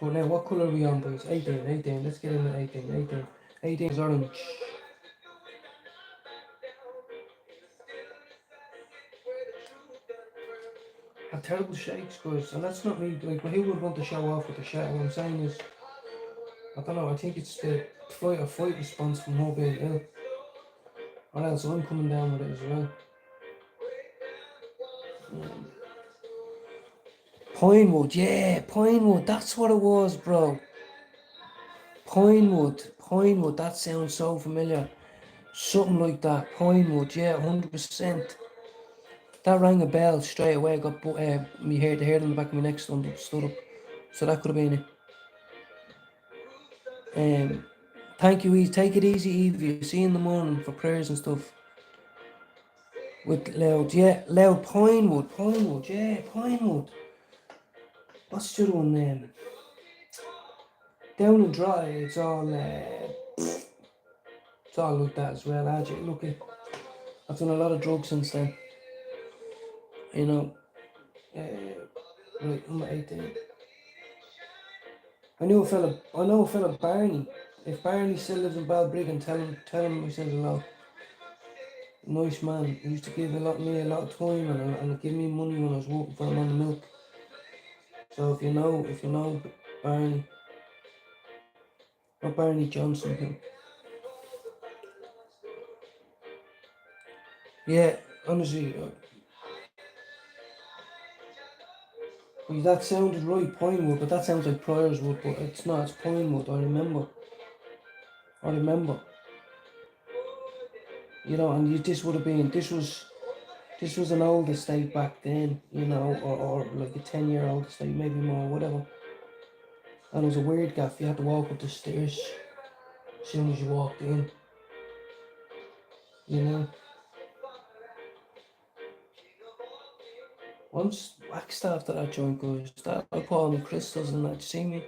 [SPEAKER 1] But now, what colour are we on, boys? 18. Let's get in at 18. 18 is orange. Have terrible shakes, guys, and that's not me. Like, who would want to show off with the shake? What I'm saying is, I don't know. I think it's the fight or flight response from her being ill, or else I'm coming down with it as well. Pinewood, yeah, Pinewood, that's what it was, bro. Pinewood, that sounds so familiar. Something like that, Pinewood, yeah, 100%. That rang a bell straight away. I got me hair, the hair on the back of my neck stood up. So that could have been it. Thank you, take it easy, Evie. See you in the morning for prayers and stuff. With Loud, yeah, Loud Pinewood, yeah, Pinewood. What's the other one then? Down and Dry, it's all like that as well. Actually, look, I've done a lot of drugs since then. You know, right, I'm 18. I know a fella Barney. If Barney still lives in Balbriggan, tell him I said hello. Nice man. He used to give me a lot of time and give me money when I was working for him on the milk. So if you know Barney, or Barney Johnson, yeah, honestly, that sounded right, Pinewood, but that sounds like Priorswood, but it's not. It's Pinewood. I remember. You know, and this would have been this was an old estate back then, you know, or like a 10-year-old estate, maybe more, whatever. And it was a weird gaff. You had to walk up the stairs as soon as you walked in. You know. Once waxed after that joint, guys. That I put on my crystals and that. You see me?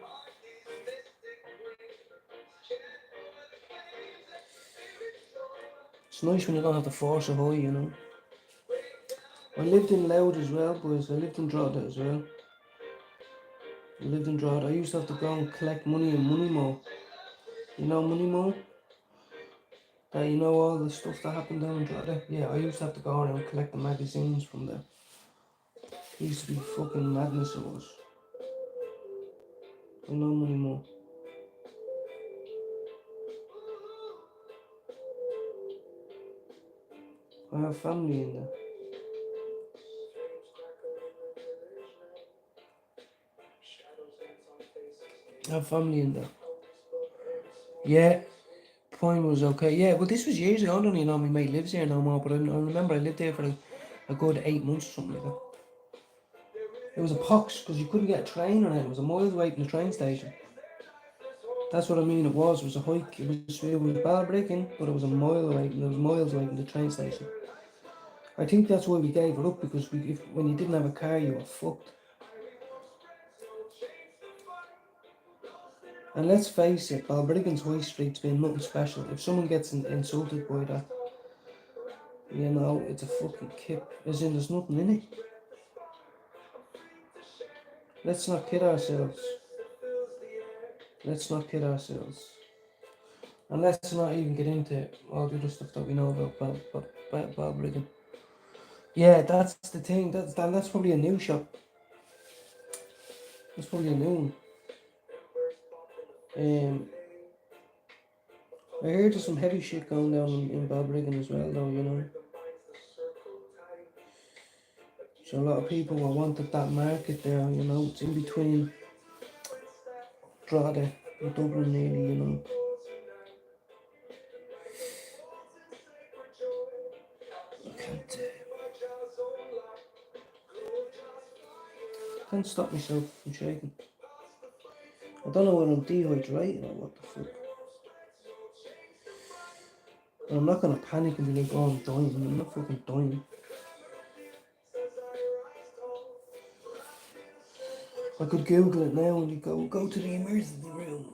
[SPEAKER 1] It's nice when you don't have to force a high, you know. I lived in Loud as well, boys. I lived in Drogheda as well. I used to have to go and collect money in Moneymo. You know Moneymo? You know all the stuff that happened down in Drogheda? Yeah, I used to have to go around and collect the magazines from there. It used to be fucking madness, it was. I know Moneymo. I have family in there. I have family in there. Yeah, Point was okay. Yeah, well, this was years ago. I don't even know my mate lives here no more, but I remember I lived there for a good 8 months or something like that. It was a pox because you couldn't get a train or anything. It was a mile away from the train station. That's what I mean. It was a hike. It was Balbriggan, but it was a mile away. And it was miles away from the train station. I think that's why we gave it up because when you didn't have a car, you were fucked. And let's face it, Balbriggan's High Street's been nothing special. If someone gets insulted by that, you know, it's a fucking kip. As in, there's nothing in it. Let's not kid ourselves. And let's not even get into all the other stuff that we know about Balbriggan. Yeah, that's the thing. That's probably a new shop. That's probably a new one. I heard there's some heavy shit going down in Balbriggan as well, though, you know. So a lot of people wanted that market there, you know. It's in between Drogheda and Dublin, nearly, you know. I can't stop myself from shaking. I don't know whether I'm dehydrated or what the fuck. But I'm not gonna panic and be like, oh, I'm dying. I'm not fucking dying. I could Google it now and you go to the emergency room.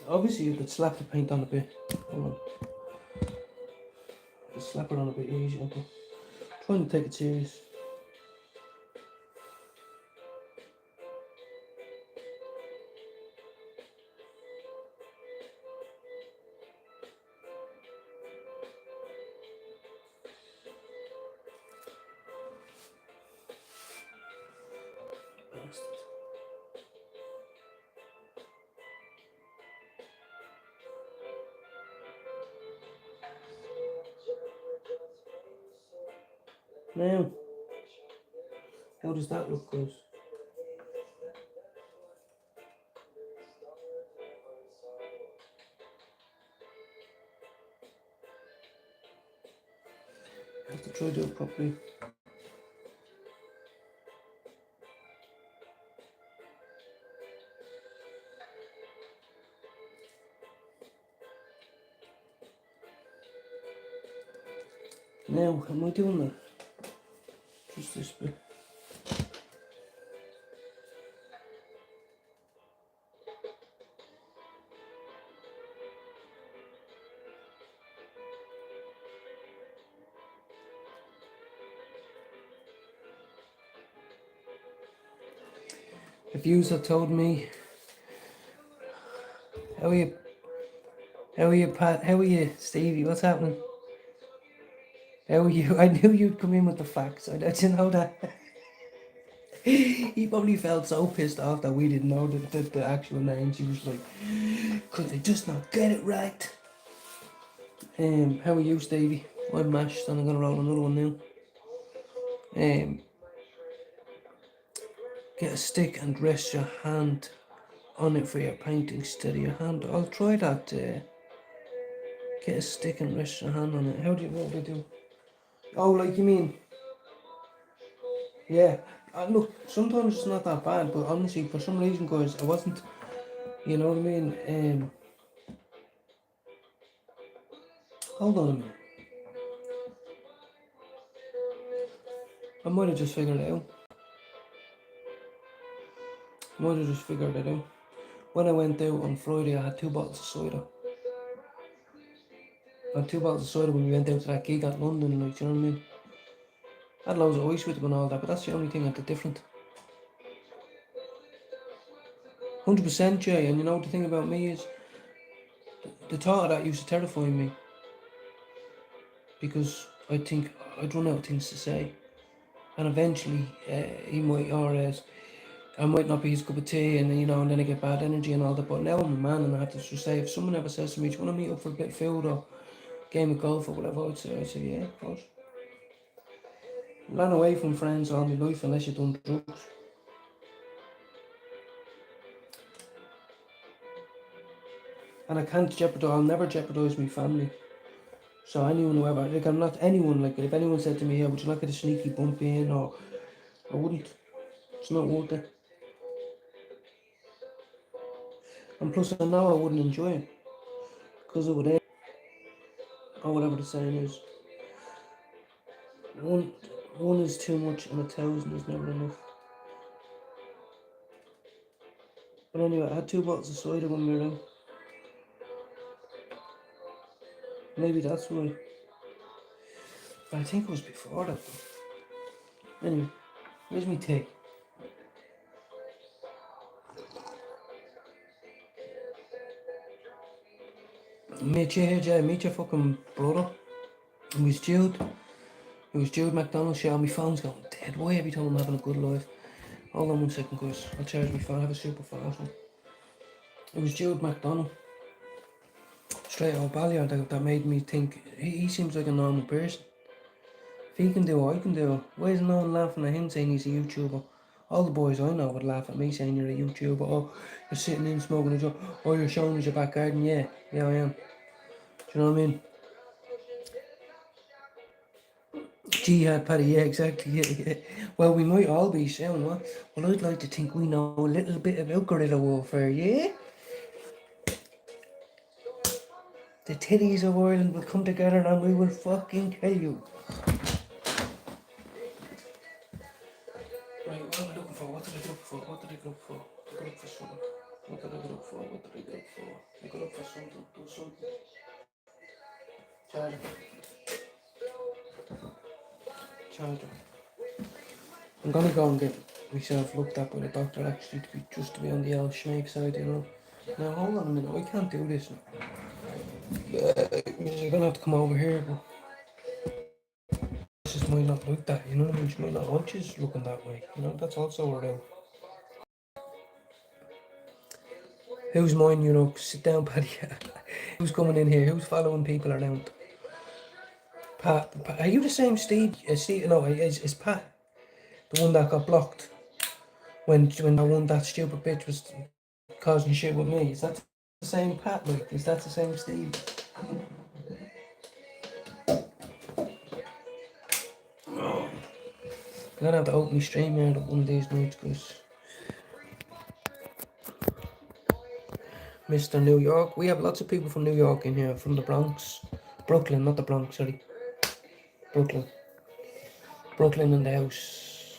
[SPEAKER 1] Obviously, you could slap the paint on a bit. Hold on. Just slap it on a bit easier. Okay. Trying to take it serious. Now, how does that look, guys? I have to try to do it properly. Now, am I doing that? Just this bit. If yous had told me, how are you, Pat? How are you, Stevie? What's happening? How are you? I knew you'd come in with the facts. I didn't know that. He probably felt so pissed off that we didn't know the actual names. He was like, could they just not get it right? How are you, Stevie? I'm mashed and I'm gonna roll another one now. Get a stick and rest your hand on it for your painting. Steady your hand. I'll try that. Get a stick and rest your hand on it. What do I do? Oh, like you mean? Yeah. Look, sometimes it's not that bad, but honestly, for some reason, guys, I wasn't. You know what I mean? Hold on a minute. I might have just figured it out. When I went out on Friday, I had 2 bottles of cider. I had 2 bottles of cider when we went out to that gig at London, like, you know what I mean? I had loads of ice with them and all that, but that's the only thing I did different. 100%, Jay, and you know the thing about me is, the thought of that used to terrify me. Because I think I'd run out of things to say. And eventually, he might, or I might not be his cup of tea, and you know, and then I get bad energy and all that. But now I'm a man, and I have to just say, if someone ever says to me, "Do you want to meet up for a bit of food or game of golf or whatever?" I'd say, yeah, of course. Ran away from friends all my life unless you've done drugs. And I can't jeopardize. I'll never jeopardize my family. So anyone, whoever, like I'm not anyone. Like if anyone said to me, "Yeah, would you like a sneaky bump in?" or I wouldn't. It's not worth it. And plus, I know I wouldn't enjoy it because it would end, or whatever the saying is. One is too much, and 1,000 is never enough. But anyway, I had 2 bottles of cider when we were out. Maybe that's why. But I think it was before that though. Anyway, where's my tea? Meet you here, Jay. Meet your fucking brother. It was Jude. McDonald show. My phone's going dead. Why every time I'm having a good life? Hold on 1 second, guys. I'll charge my phone. I have a super fast one. It was Jude McDonald. Straight out of Balliol that made me think he seems like a normal person. If he can do it, I can do it. Why is no one laughing at him saying he's a YouTuber? All the boys I know would laugh at me saying you're a YouTuber. Oh, you're sitting in smoking a joint. Oh, you're showing us your back garden. Yeah, I am. Do you know what I mean? Jihad Paddy, yeah, exactly. Yeah. Well, we might all be soon, what? Well, I'd like to think we know a little bit about guerrilla warfare, yeah? The titties of Ireland will come together and we will fucking kill you. Right, what am I looking for? What did I look for? I got up for something. What did I get up for? I got up for something. Do something. Charger. I'm gonna go and get myself looked at by the doctor actually to be on the old schmake side, you know. Now hold on a minute, I can't do this now. You're gonna have to come over here, but this just might not look that, you know what I mean? She might not want you looking that way, you know, that's also around. Who's mine, you know? Sit down, Paddy. Who's coming in here? Who's following people around? Are you the same Steve? Steve? No, it's Pat, the one that got blocked when I won that stupid bitch was causing shit with me. Is that the same Pat? Like, is that the same Steve? I'm gonna have to open my stream here one of these nights because Mr. New York. We have lots of people from New York in here, from the Bronx. Brooklyn, not the Bronx, sorry. Brooklyn. Brooklyn in the house.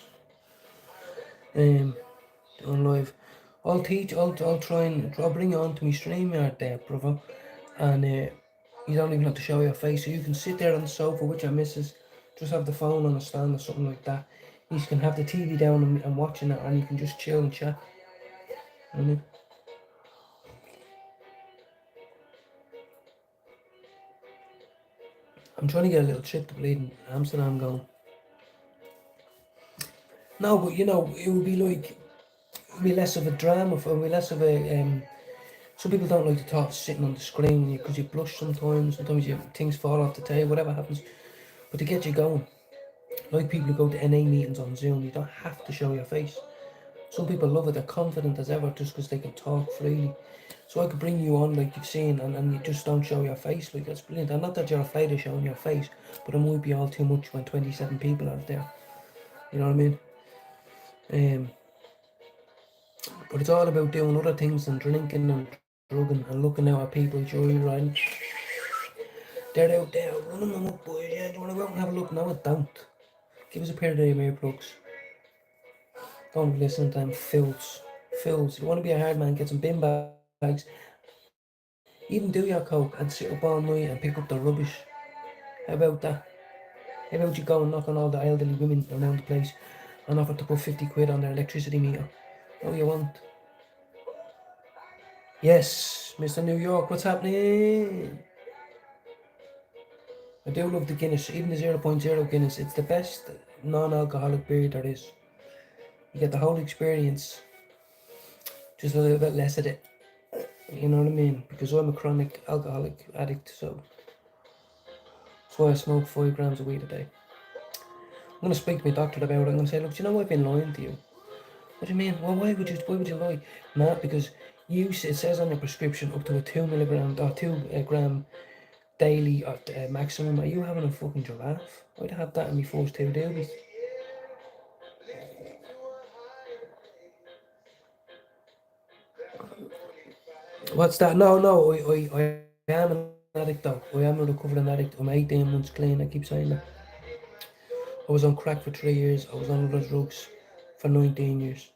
[SPEAKER 1] On live. I'll bring you on to my stream yard there, brother. And you don't even have to show your face. So you can sit there on the sofa with your missus, just have the phone on a stand or something like that. You can have the TV down and watching it, and you can just chill and chat. You know what I mean? I'm trying to get a little trip to bleeding Amsterdam going. No, but you know, it would be less of a drama, it would be less of a, some people don't like to talk sitting on the screen because you blush sometimes things fall off the table, whatever happens. But to get you going, like people who go to NA meetings on Zoom, you don't have to show your face. Some people love it, they're confident as ever just because they can talk freely. So I could bring you on like you've seen and you just don't show your face, like that's brilliant. And not that you're afraid of showing your face, but it might be all too much when 27 people are there. You know what I mean? But it's all about doing other things than drinking and drugging and looking out at people joyriding. They're out there running them up, boys. Yeah, do you want to go out and have a look? No, I don't. Give us a pair of them earplugs. Don't listen to them fills. Fills. You want to be a hard man, get some bin bags. Even do your coke and sit up all night and pick up the rubbish. How about that? How about you go and knock on all the elderly women around the place and offer to put 50 quid on their electricity meter? No, you won't. Yes, Mr. New York, what's happening? I do love the Guinness, even the 0.0 Guinness. It's the best non-alcoholic beer there is. You get the whole experience, just a little bit less of it. You know what I mean? Because I'm a chronic alcoholic addict, so that's why I smoke 5 grams of weed a day. I'm going to speak to my doctor about it. I'm going to say, look, do you know I've been lying to you? What do you mean? Well, why would you lie? No, because it says on your prescription up to a 2 milligram or 2 gram daily maximum. Are you having a fucking giraffe? I'd have that in my first 2 doobies. What's that? No, I am an addict though. I am a recovering addict. I'm 18 months clean. I keep saying that. I was on crack for 3 years. I was on other drugs for 19 years.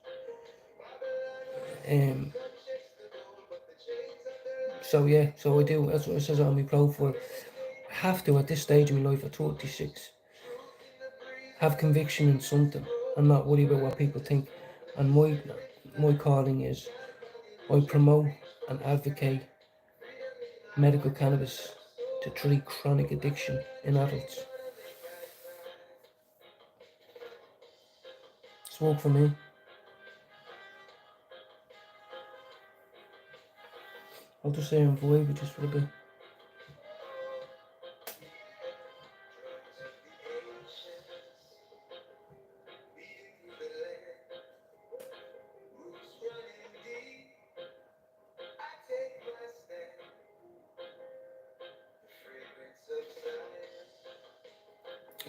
[SPEAKER 1] So yeah, so I do. That's what it says on my profile. I have to at this stage in my life at 36 have conviction in something and not worry about what people think. And my calling is I promote and advocate medical cannabis to treat chronic addiction in adults. It's work for me. I'll just say I'm vibe just for a bit.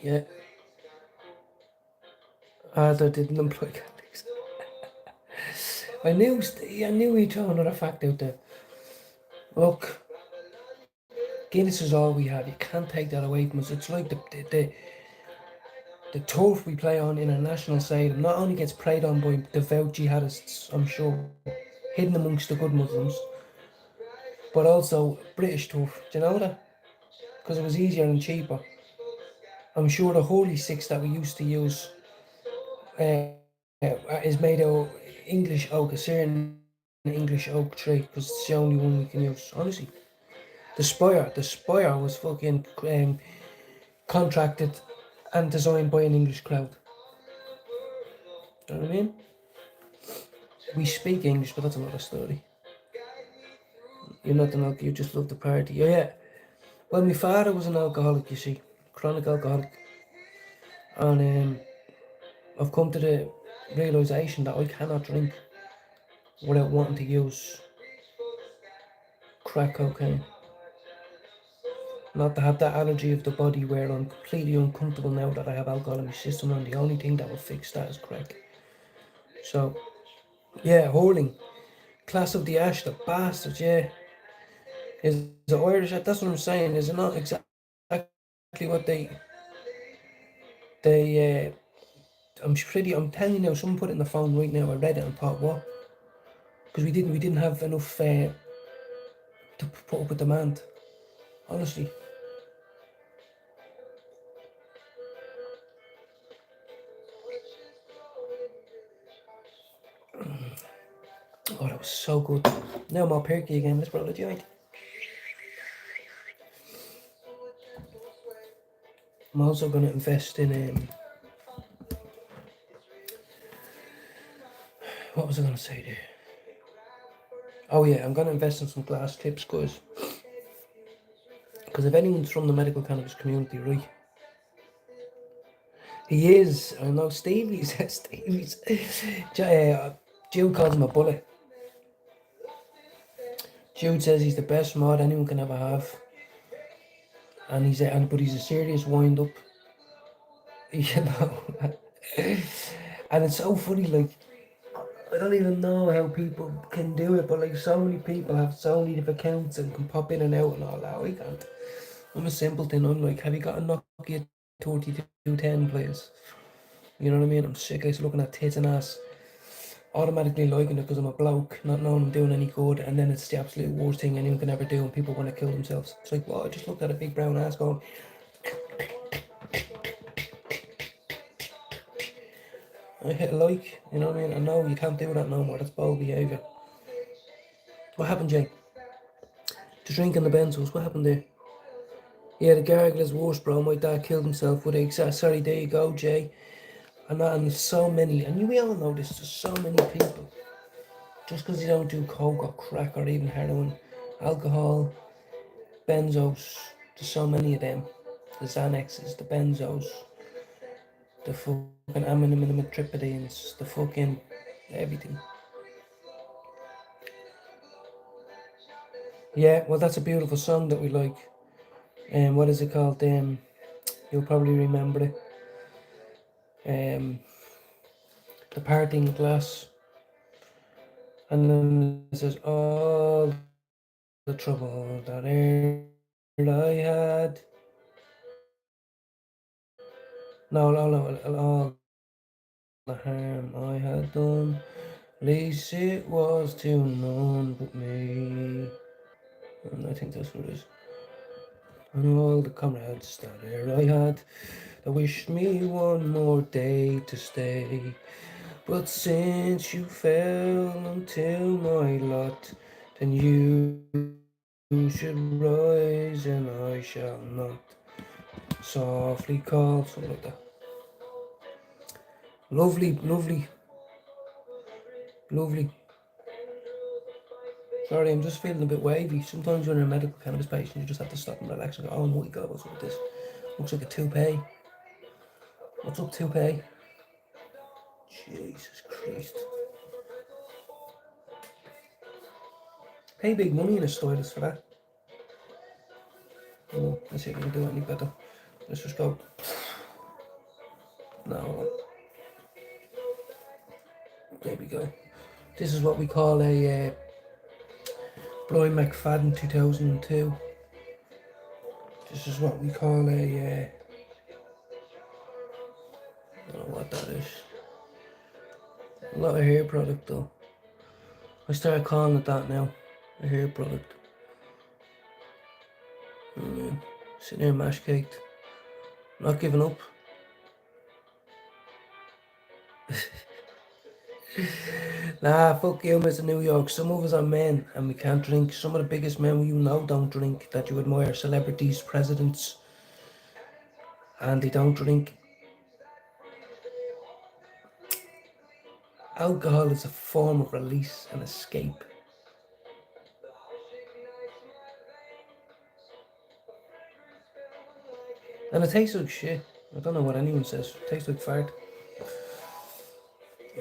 [SPEAKER 1] Yeah. I didn't employ Catholics. I knew he'd throw another fact out there. Look, Guinness is all we have. You can't take that away from us. It's like the turf we play on in our national stadium not only gets played on by devout jihadists, I'm sure, hidden amongst the good Muslims, but also British turf. Do you know that? Because it was easier and cheaper. I'm sure the Holy Six that we used to use is made of English oak, a certain English oak tree, because it's the only one we can use. Honestly, the spire was fucking contracted and designed by an English crowd. You know what I mean? We speak English, but that's another story. You're not an alcoholic, you just love the party. Yeah. Well, my father was an alcoholic, you see. chronic alcoholic, and I've come to the realization that I cannot drink without wanting to use crack cocaine. Not to have that allergy of the body where I'm completely uncomfortable now that I have alcohol in my system, and the only thing that will fix that is crack. So, yeah, Horling, class of the Ash, the bastards, yeah. Is it Irish? That's what I'm saying. Is it not exactly what they I'm telling you now, someone put it in the phone right now, I read it and thought, what? Because we didn't have enough to put up with demand. Honestly. Oh, that was so good. Now I'm all perky again. Let's roll a joint. I'm also going to invest in what was I going to say there? Oh yeah, I'm going to invest in some glass tips, guys. Because if anyone's from the medical cannabis community, right? He is. I know Stevie's. Stevie's. Jude calls him a bullet. Jude says he's the best mod anyone can ever have. And but he's a serious wind up. You know. And it's so funny, like, I don't even know how people can do it, but like so many people have so many different accounts and can pop in and out and all that. I can't. I'm a simpleton. I'm like, have you got a Nokia 3210, please? You know what I mean? I'm sick of looking at tits and ass, automatically liking it because I'm a bloke, not knowing I'm doing any good, and then it's the absolute worst thing anyone can ever do, and people want to kill themselves. It's like, well, I just looked at a big brown ass going. I hit a like, you know what I mean? I know you can't do that no more. That's bold behaviour. What happened, Jay? The drink and the benzos, what happened there? Yeah, the gargle is worse, bro. My dad killed himself with it. Sorry, there you go, Jay. And there's so many, and we all know this, there's so many people. Just because they don't do coke or crack or even heroin, alcohol, benzos, there's so many of them. The Xanaxes, the benzos, the fucking aminimidimidriptidines, the fucking everything. Yeah, well, that's a beautiful song that we like. What is it called? You'll probably remember it. The Parting Glass. And then it says, all the trouble that I had. No, all the harm I had done. At least it was to none but me. And I think that's what it is. And all the comrades that I had, that wished me one more day to stay. But since you fell until my lot, then you should rise and I shall not. Softly call, something like that. Lovely, lovely, lovely. Sorry, I'm just feeling a bit wavy. Sometimes when you're a medical cannabis patient, you just have to stop and relax and go, oh my god, what's up with this? Looks like a toupee. What's up, toupee? Jesus Christ. Pay big money in a stylist for that. Oh, let's see if we can do it any better. Let's just go. No. There we go. This is what we call a Brian McFadden 2002. This is what we call a I don't know what that is. A lot of hair product though. I started calling it that now. A hair product. Sitting there mash caked. Not giving up. Nah, fuck you, Mr. New York. Some of us are men and we can't drink. Some of the biggest men you know don't drink that you admire. Celebrities, presidents. And they don't drink. Alcohol is a form of release and escape. And it tastes like shit. I don't know what anyone says. It tastes like fart.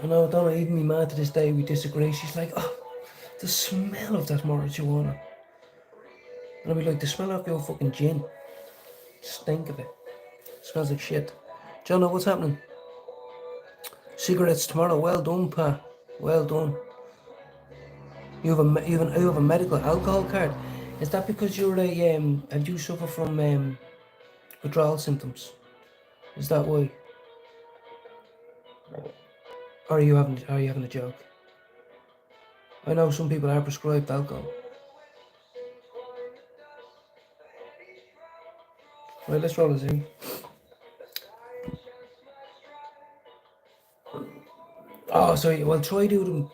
[SPEAKER 1] I know, don't know, even my mad to this day, we disagree. She's like, oh, the smell of that marijuana. And I'll be like, the smell of your fucking gin. Stink of it. Smells like shit. John, what's happening? Cigarettes tomorrow. Well done, Pa. Well done. You have a medical alcohol card. Is that because you're a and you suffer from withdrawal symptoms? Is that why? Or are you having a joke? I know some people are prescribed alcohol. Right, let's roll this in. Oh, sorry. Well, try do them.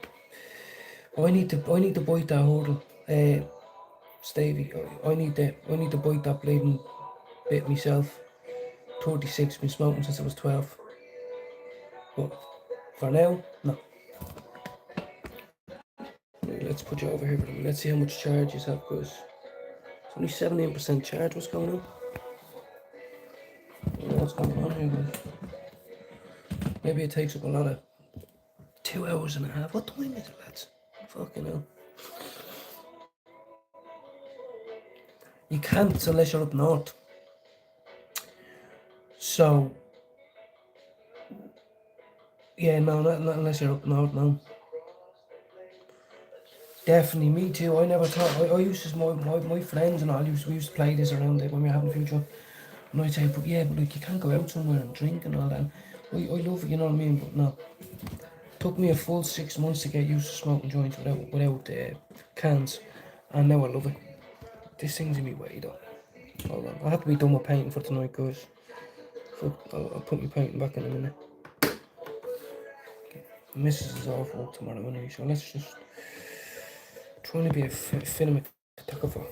[SPEAKER 1] I need to bite that hurdle, Stavey. I need to bite that bleeding bit myself. 36, been smoking since I was 12. But for now, no. Right, let's put you over here. Let's see how much charge you have, because it's only 17% charge. What's going on? I don't know what's going on here, guys. Maybe it takes up a lot of 2 hours and a half. What time is it, lads? Fucking hell. You can't unless you're up north. So, yeah, no, not unless you're up north, no. Definitely, me too. I never thought. I used to, my friends and all, we used to play this around it when we were having future. And I'd say, but like, you can't go out somewhere and drink and all that. I love it, you know what I mean? But no. Took me a full 6 months to get used to smoking joints without cans. And now I love it. This thing's in my way, though. Hold on. I have to be done with painting for tonight, guys. I'll put my painting back in a minute. Okay. Mrs. is off work tomorrow anyway, so let's just trying to be a cinematographer.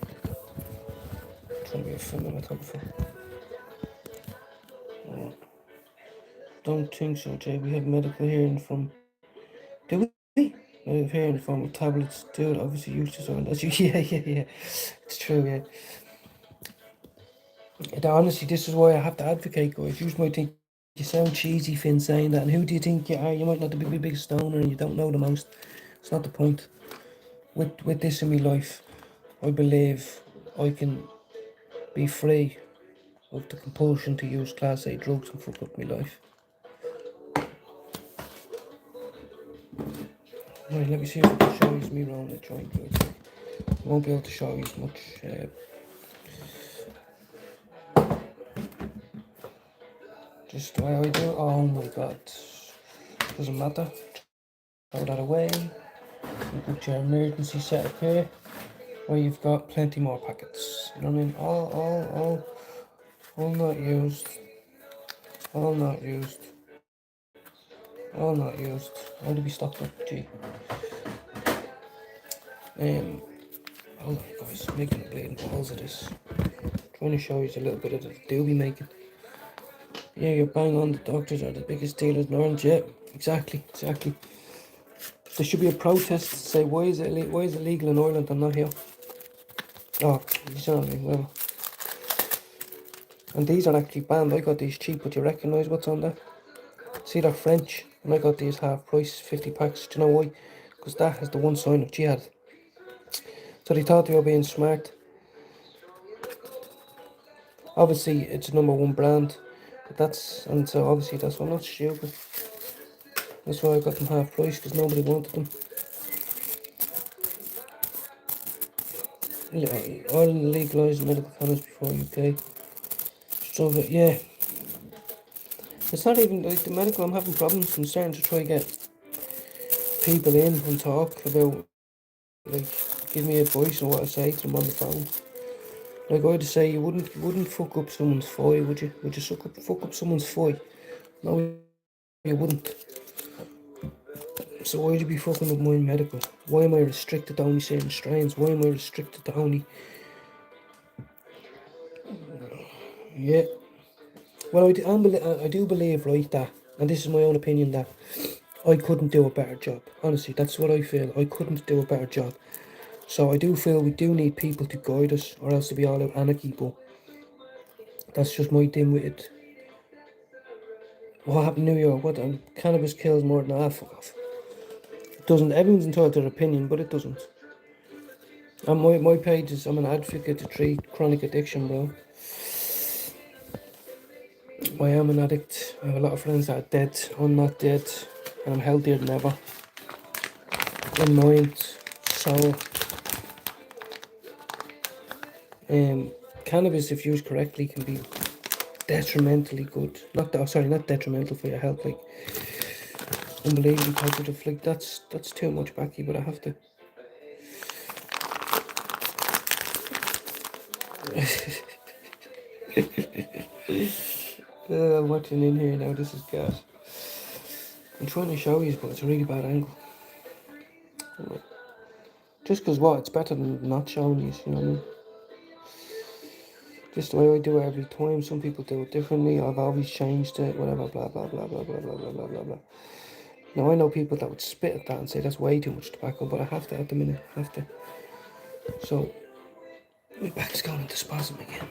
[SPEAKER 1] Don't think so, Jay. We have medical hearing from. Do we? Medical hearing from tablets. Dude, obviously used to something. That's you. Yeah. It's true, yeah. Honestly, this is why I have to advocate, guys. You might think you sound cheesy, Finn, saying that. And who do you think you are? You might not be the big stoner and you don't know the most. It's not the point. With this in my life, I believe I can be free of the compulsion to use Class A drugs and fuck up my life. Right, let me see if I can show you me around the joint. I won't be able to show you as much. Just the way I do it. Oh my god. Doesn't matter. Throw that away. You put your emergency setup here, where you've got plenty more packets. You know what I mean? All not used. All not used. All not used. All to be stocked up, gee. Hold on, guys. Making a bleeding balls of this. Trying to show you a little bit of the doobie making. Yeah, you're bang on. The doctors are the biggest dealers in Orange. Yeah, exactly. There should be a protest to say why is it legal in Ireland and not here? Oh, you see what I mean? Well, and these are actually banned. I got these cheap, but do you recognise what's on there? See, they're French, and I got these half price, 50 packs. Do you know why? Because that has the one sign of jihad. So they thought they were being smart. Obviously, it's a #1 brand, but so obviously that's why I'm not stupid. That's why I got them half price, because nobody wanted them. Yeah, Ireland legalised medical cannabis before UK. So, yeah. It's not even like the medical, I'm having problems. I'm starting to try to get people in and talk about, like, give me advice on what I say to them on the phone. Like I'd say, you wouldn't fuck up someone's foy, would you? Would you fuck up someone's foy? No, you wouldn't. So why'd you be fucking up my medical? Why am I restricted to only certain strains? Why am I restricted to only... Yeah. Well, I do believe, right, that, and this is my own opinion, that I couldn't do a better job. Honestly, that's what I feel. I couldn't do a better job. So I do feel we do need people to guide us, or else to be all out anarchy. But That's just my thing with it. What happened in New York? What? Cannabis kills more than that. Fuck off. It doesn't. Everyone's entitled to their opinion, but it doesn't. And my page is, I'm an advocate to treat chronic addiction, bro. I am an addict. I have a lot of friends that are dead. I'm not dead. And I'm healthier than ever. In mind, soul. Cannabis, if used correctly, can be detrimentally good. Not detrimental for your health. Like, unbelievably positive. Like, that's too much backy, but I have to. I'm watching in here now. This is gas. I'm trying to show you, but it's a really bad angle. Just because what? It's better than not showing you, you know what I mean? Just the way I do it every time. Some people do it differently. I've always changed it, whatever, blah, blah, blah, blah, blah, blah, blah, blah, blah, blah. Now, I know people that would spit at that and say that's way too much tobacco, but I have to at the minute. I have to. So, my back's going into spasm again.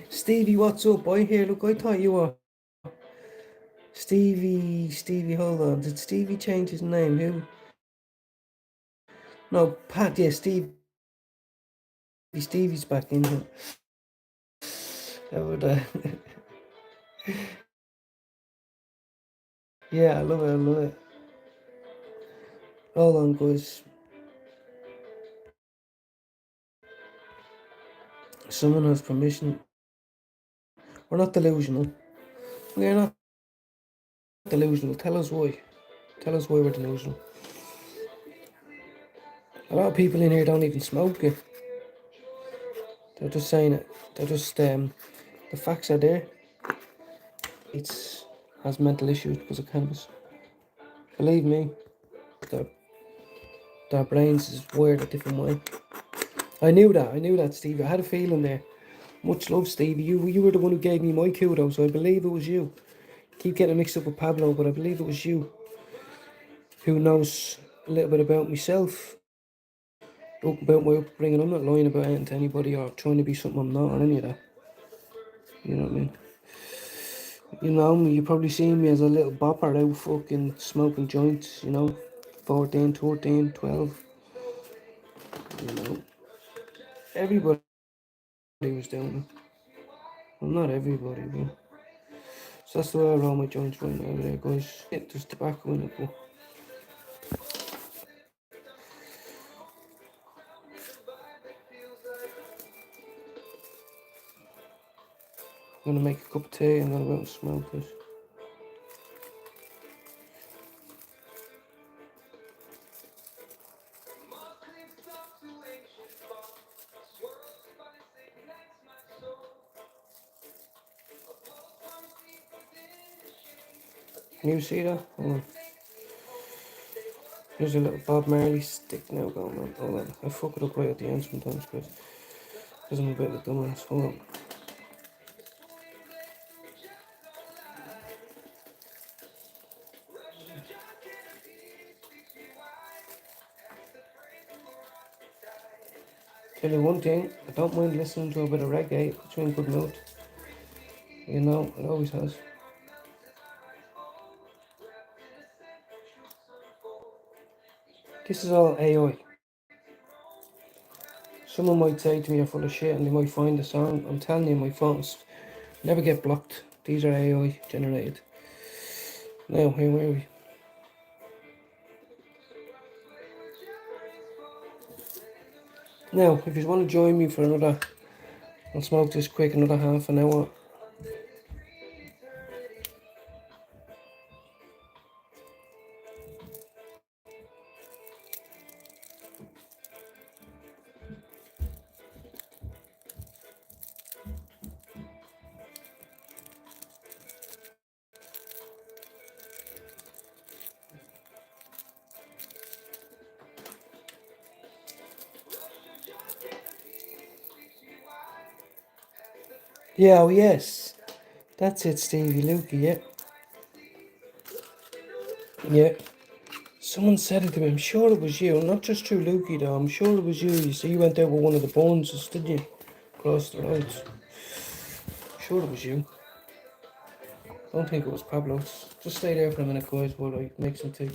[SPEAKER 1] Stevie, what's up? I hear, look, I thought you were Stevie, hold on. Did Stevie change his name? Who? No, Pat, yeah, Stevie's back in here. How would I? Yeah, I love it. Hold on, guys. Someone has permission. We're not delusional. We're not delusional. Tell us why. Tell us why we're delusional. A lot of people in here don't even smoke it. They're just saying it. They're just, the facts are there. It has mental issues because of cannabis. Believe me, their brains is wired a different way. I knew that, Stevie. I had a feeling there. Much love, Stevie. You were the one who gave me my kudos, so I believe it was you. Keep getting mixed up with Pablo, but I believe it was you who knows a little bit about myself, about my upbringing. I'm not lying about anything to anybody or trying to be something I'm not or any of that. You know what I mean? You know me, you probably seen me as a little bopper out fucking smoking joints, you know, 14, 13, 12. You know, everybody was doing it. Well, not everybody, but. So that's the way I roll my joints right now there, guys. Yeah, there's tobacco in it, but I'm gonna make a cup of tea and then I'll go and smoke this. Can you see that? Hold on. There's a little Bob Marley stick now going on. Hold on. I fuck it up right at the end sometimes because I'm a bit of a dumbass. Hold on. Tell you one thing, I don't mind listening to a bit of reggae. It's in good mood. You know, it always has. This is all AI. Someone might say to me you're full of shit and they might find the song. I'm telling you, my phones never get blocked. These are AI generated. Now, here were we? Now, if you want to join me for another, I'll smoke this quick, another half an hour. Yeah, oh yes. That's it, Stevie Lukey, yeah. Yeah. Someone said it to me. I'm sure it was you. Not just through Lukey though. I'm sure it was you. You see, you went out with one of the bones, did you? Across the roads. Sure it was you. Don't think it was Pablo. Just stay there for a minute, guys, while I make some tea.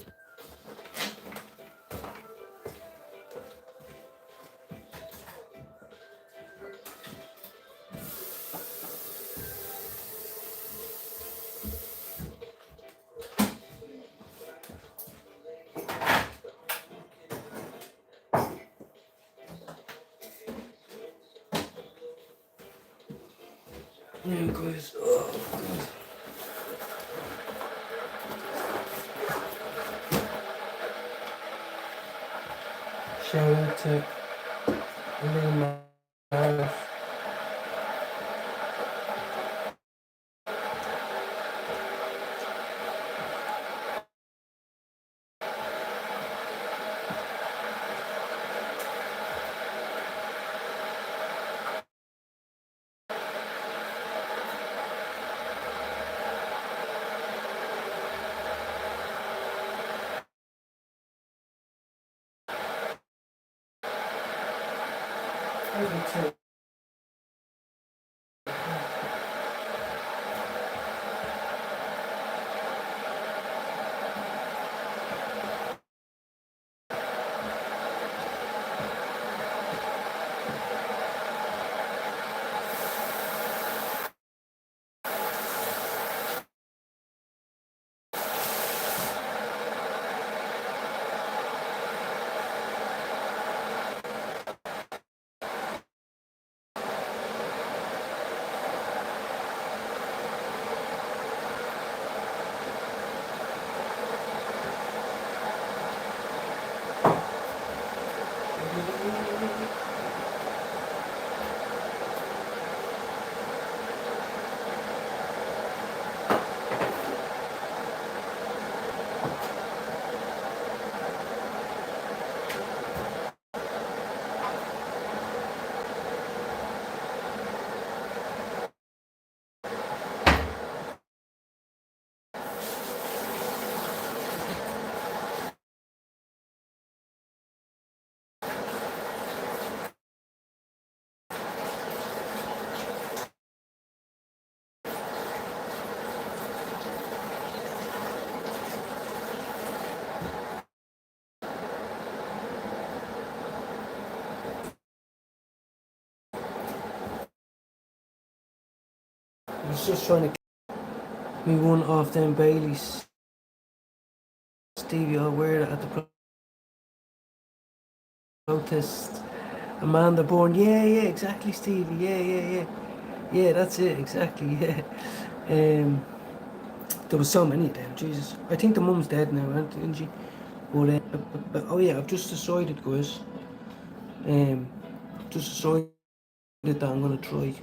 [SPEAKER 1] Yeah, guys. Oh, God. Shout out to Liam Marriott. I was just trying to get me one off them Baileys. Stevie, I'll wear it at the protest. Amanda Bourne, yeah, exactly, Stevie, yeah, that's it, exactly, yeah. There was so many of them, Jesus. I think the mum's dead now, isn't she? But oh yeah, I've just decided, guys. Just decided that I'm gonna try.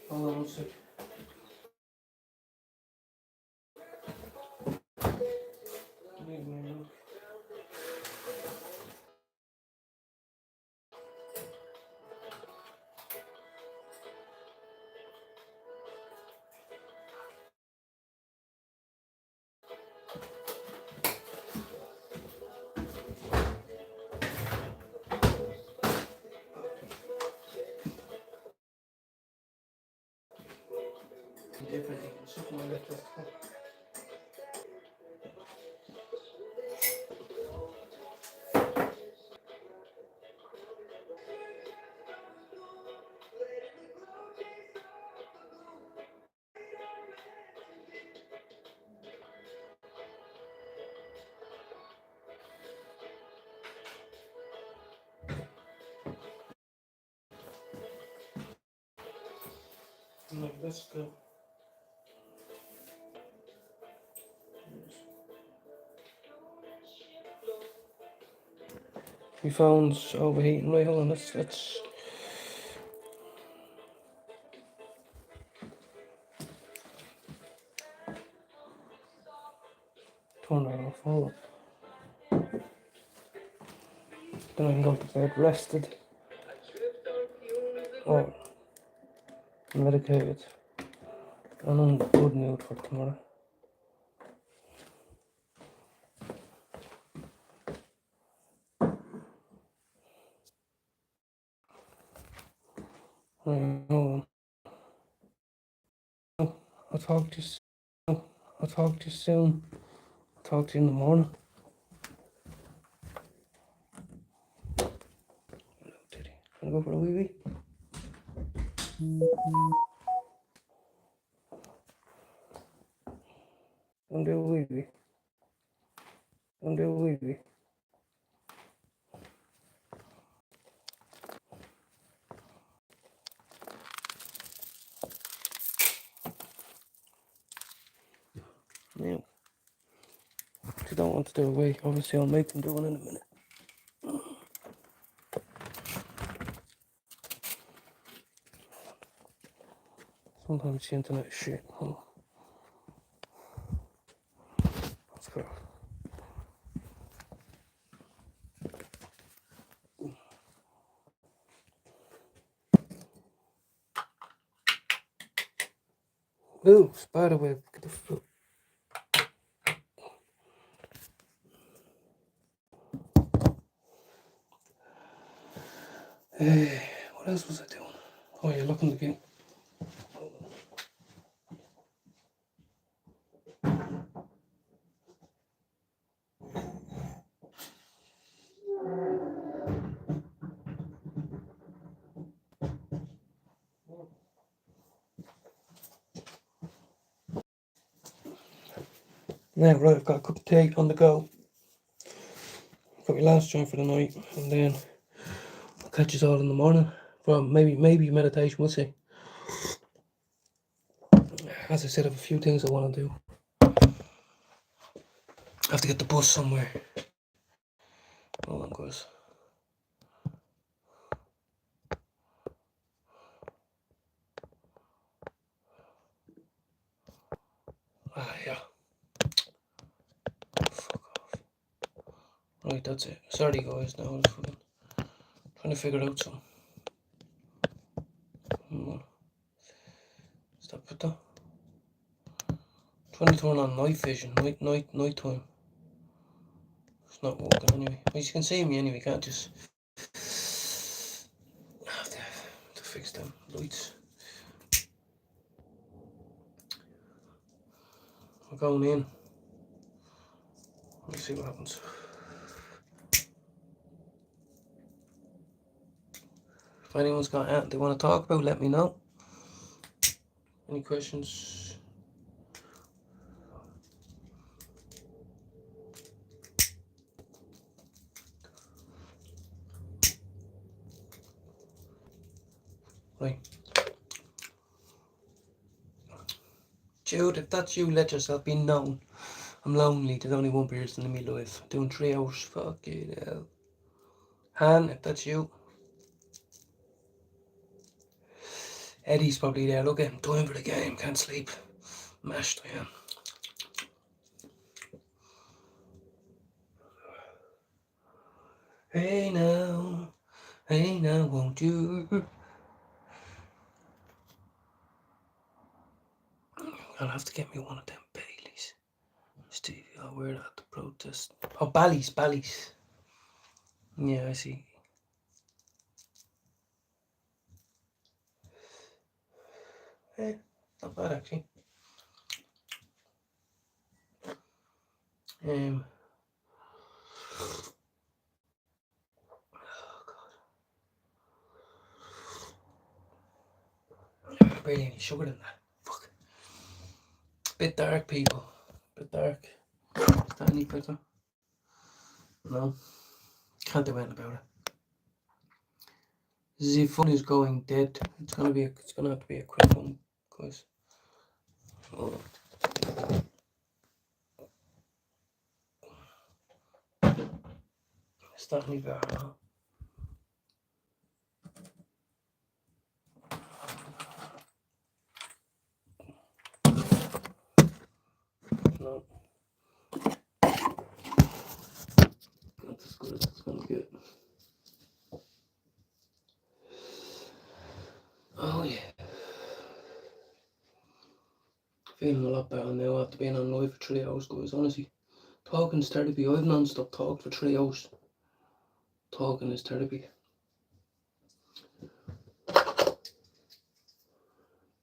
[SPEAKER 1] Hold on one sec. Differently. Something like that. Like, let's go. My phone's overheating. Right, hold on. Let's. phone. Then I can go to bed rested. Oh, medicated. And I'm in a good mood for tomorrow. I know. I'll talk to you soon. I'll talk to you soon. I'll talk to you in the morning. Hello, Teddy. Wanna go for a wee wee? Wanna do a wee wee? Wanna do a wee wee? No. If you don't want to do a wee, obviously I'll make them do one in a minute. Sometimes the internet is shit. Oh. That's cool. Ooh, spider web. Get the fuck. Hey, what else was I doing? Oh, you're looking again. Yeah, right, I've got a cup of tea on the go. Got my last joint for the night, and then I'll catch us all in the morning. Well, maybe meditation, we'll see. As I said, I have a few things I want to do. I have to get the bus somewhere. Hold on, guys. Ah, yeah. Fuck off. Right, that's it. Sorry, guys. Now I'm trying to figure out something. Stop with that. Trying to turn on night vision, night time. It's not working anyway. Well, you can see me anyway, can't just have to fix them lights. We're going in. Let's see what happens. If anyone's got anything they want to talk about, let me know. Any questions? Right. Jude, if that's you, let yourself be known. I'm lonely. There's only one person in my life. Doing 3 hours. Fuck it hell. Han, if that's you. Eddie's probably there. Look at him. Time for the game. Can't sleep. Mashed I am. Hey now, won't you? I'll have to get me one of them Baileys. Steve, I'll wear that at the protest. Oh, Bally's. Yeah, I see. Eh, not bad actually. Oh God. Barely any sugar in that. Fuck. Bit dark, people. Bit dark. Is that any better? No. Can't do anything about it. The phone is going dead. It's gonna have to be a quick one, guys. Oh. Is that any better? No. feeling a lot better now after being on live for 3 hours, guys. Honestly, talking is therapy. I've non-stop talked for 3 hours. Talking is therapy.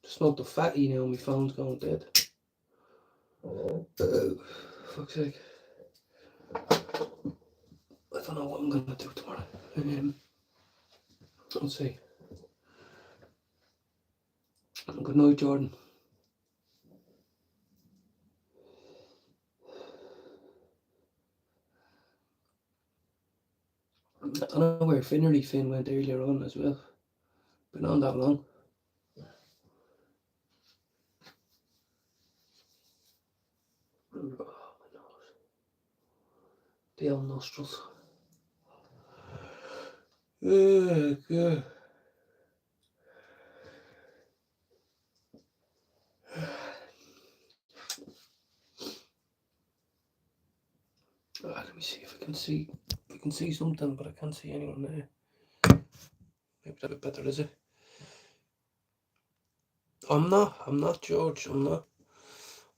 [SPEAKER 1] Smoked a fatty now, my phone's going dead. Fuck's sake. I don't know what I'm gonna do tomorrow. Let's see. Good night, Jordan. I don't know where Finn went earlier on as well. Been on that long. Oh, my nose. The old nostrils. Oh, God. Let me see if I can see. I can see something, but I can't see anyone there. Maybe that a bit better, is it? I'm not, George. I'm not.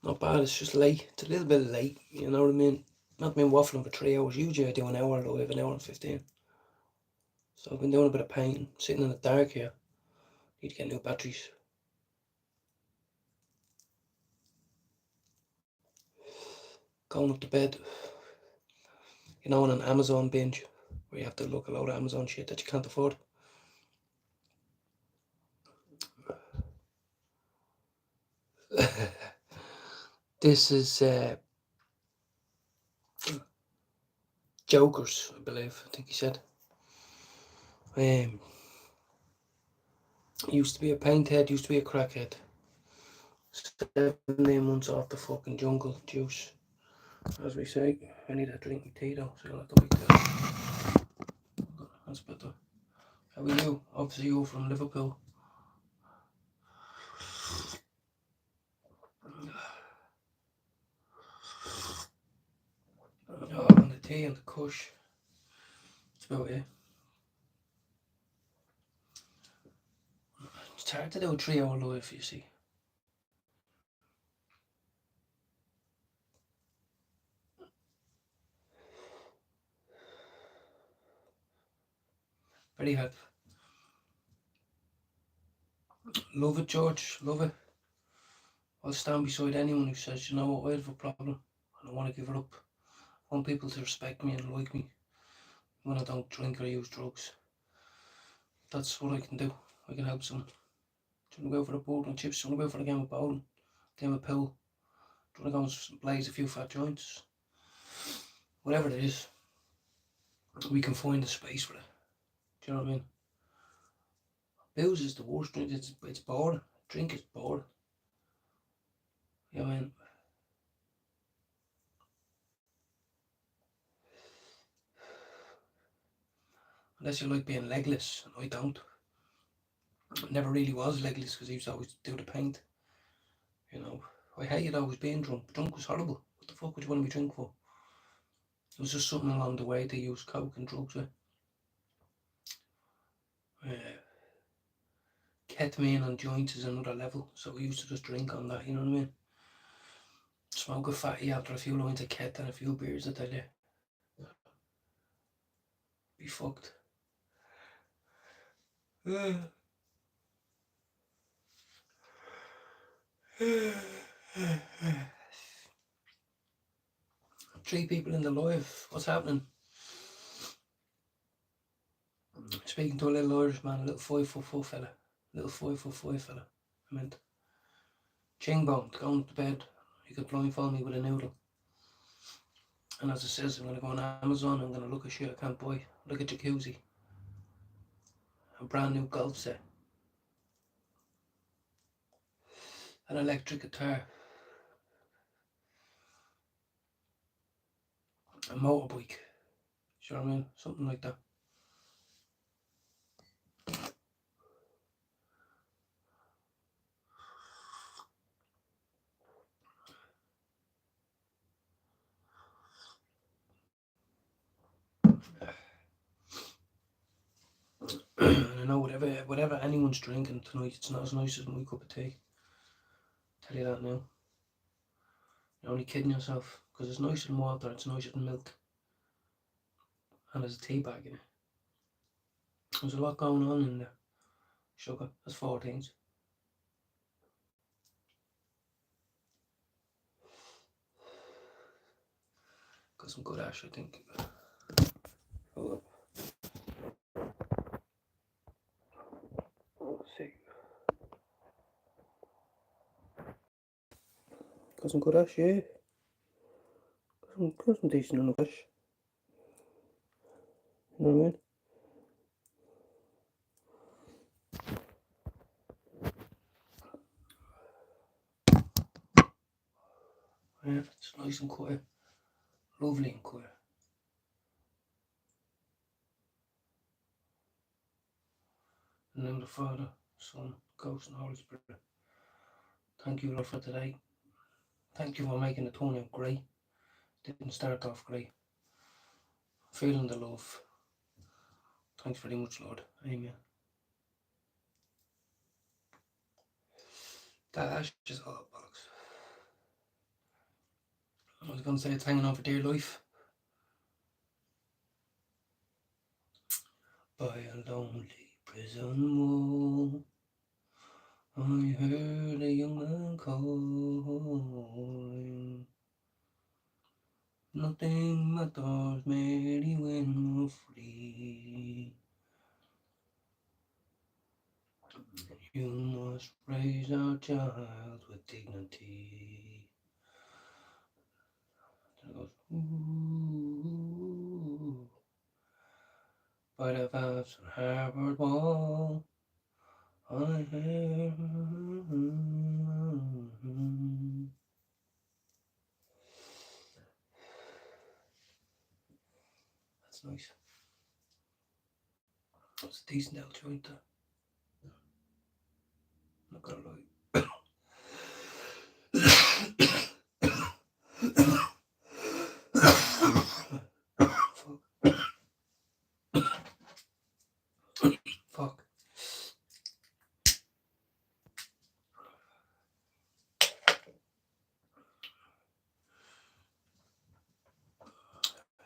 [SPEAKER 1] Not bad. It's just late. It's a little bit late. You know what I mean? Not been waffling for 3 hours. Usually I do an hour live, an hour and 15. So I've been doing a bit of painting, sitting in the dark here. Need to get new batteries. Going up to bed. You know, on an Amazon binge, where you have to look a load of Amazon shit that you can't afford. This is Jokers, I believe. I think he said. Used to be a painthead, used to be a crackhead. 7 months off the fucking jungle juice, as we say. I need to drink my tea though, so you'll have to wait there. That's better. How are you? Obviously you're from Liverpool. Oh, and the tea and the kush. That's about it. It's hard to do a 3 hour live, you see. Very hard. Love it, George. Love it. I'll stand beside anyone who says, you know what, I have a problem. I don't want to give it up. I want people to respect me and like me when I don't drink or use drugs. That's what I can do. I can help someone. Do you want to go for a board and chips? Do you want to go for a game of bowling? Game of pool? Do you want to go and blaze a few fat joints? Whatever it is, we can find a space for it. Do you know what I mean? Booze is the worst drink. It's boring. Drink is boring. You know what I mean? Unless you like being legless, and I don't. I never really was legless because I used to always do the paint. You know, I hated always being drunk. Drunk was horrible. What the fuck would you want to be drunk for? It was just something along the way they used coke and drugs with. Ketamine and joints is another level, so we used to just drink on that, you know what I mean? Smoke a fatty after a few lines of ket and a few beers, I tell you. Be fucked. Three people in the live. What's happening? Speaking to a little Irish man, a little 5'4" fella. Little 5'5" fella. I meant. Chingbone, going to bed. He could blindfold me with a noodle. And as it says, I'm going to go on Amazon. I'm going to look at shit I can't buy. Look at jacuzzi. A brand new golf set. An electric guitar. A motorbike. You know what I mean? Something like that. And I know whatever anyone's drinking tonight, it's not as nice as my cup of tea. Tell you that now. You're only kidding yourself, because it's nicer than water, it's nicer than milk. And there's a tea bag in it. There's a lot going on in there. Sugar, there's 4 things. Got some good ash, I think. Hold up. Let's see. Got some good ash, yeah. Got some decent enough ash. You know what I mean? Yeah, it's nice and clear. Lovely and clear. In the name of the Father, Son, Ghost and Holy Spirit. Thank you, Lord, for today. Thank you for making the turn out great. Didn't start off great. Feeling the love. Thanks very much, Lord. Amen. That ash is all bollocks. I was going to say it's hanging on for dear life. By a lonely prison wall, I heard a young man calling. Nothing matters, Mary, when we're free. You must raise our child with dignity. Then it goes, ooh, by the Vast and Harvard Wall, I heard. That's nice. It's a decent old joint there. Not gonna lie. Fuck.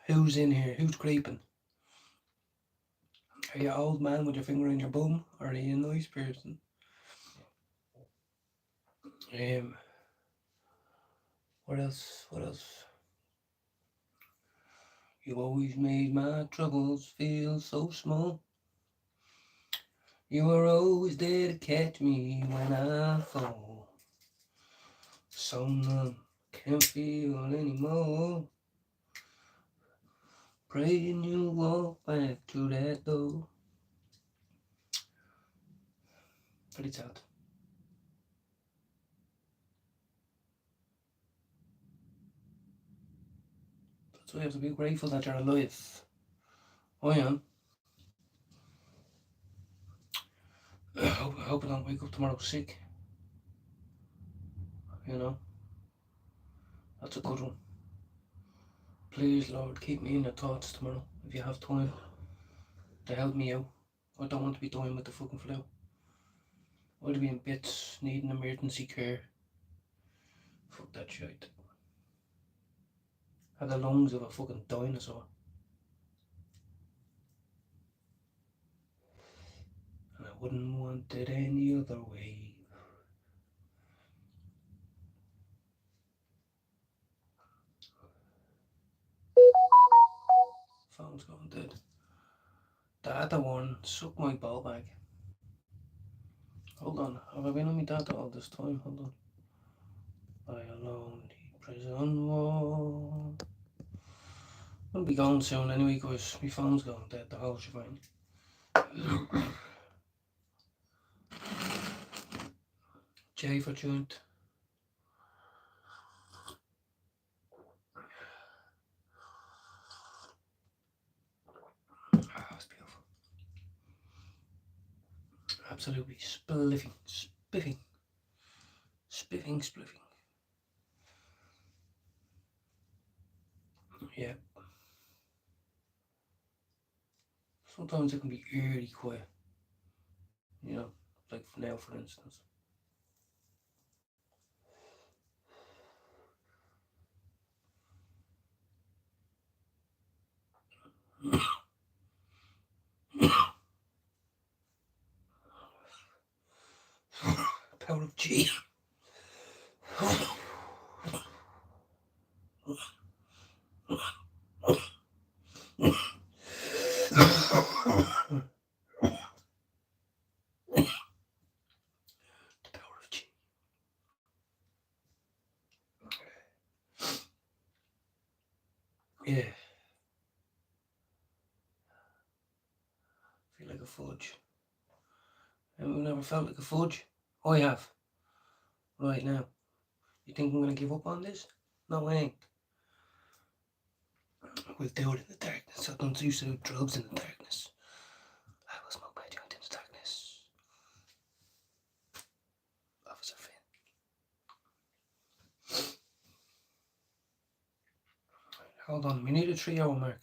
[SPEAKER 1] Who's in here? Who's creeping? Are you an old man with your finger in your bum? Or are you a nice person? What else? What else? You always made my troubles feel so small. You were always there to catch me when I fall. So numb, can't feel anymore. Praying you walk back through that door. Pretty sad. So you have to be grateful that you're alive. I am. I hope I don't wake up tomorrow sick. You know? That's a good one. Please, Lord, keep me in your thoughts tomorrow if you have time to help me out. I don't want to be dying with the fucking flu. I'll be in bits, needing emergency care. Fuck that shit. Have the lungs of a fucking dinosaur. And I wouldn't want it any other way. Phone's gone dead. Data one, suck my ball bag. Hold on, have I been on my data all this time? Hold on. By a lonely prison wall. I'll be gone soon anyway because my phone's gone dead, the whole shebang. J for joint. Ah, that's beautiful. Absolutely spliffing, spiffing, spliffing. Yeah. Sometimes it can be eerily quiet. You know, like now for instance. Power of G. The power of G. Yeah. Feel like a fudge. Anyone ever felt like a fudge? I have. Right now. You think I'm gonna give up on this? No, I ain't. We'll do it in the darkness. I don't used to do drugs in the darkness. I will smoke my joint in the darkness. Officer Finn. Hold on, we need a 3-hour mark.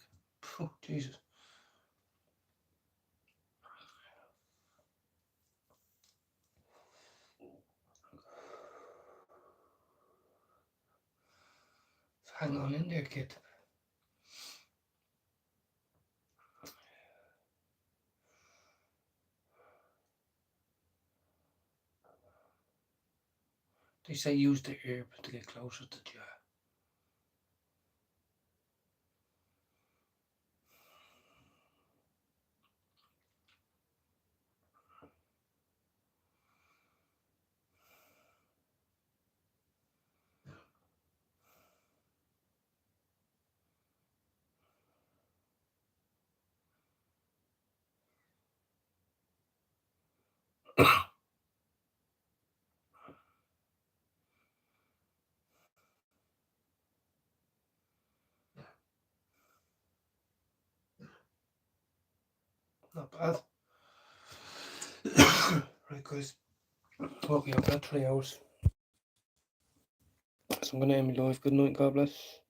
[SPEAKER 1] Oh, Jesus. Hang on in there, kid. They say use the herb to get closer to the jar. Not bad. Right, guys. Well, we have got 3 hours. So I'm going to end my live. Good night. God bless.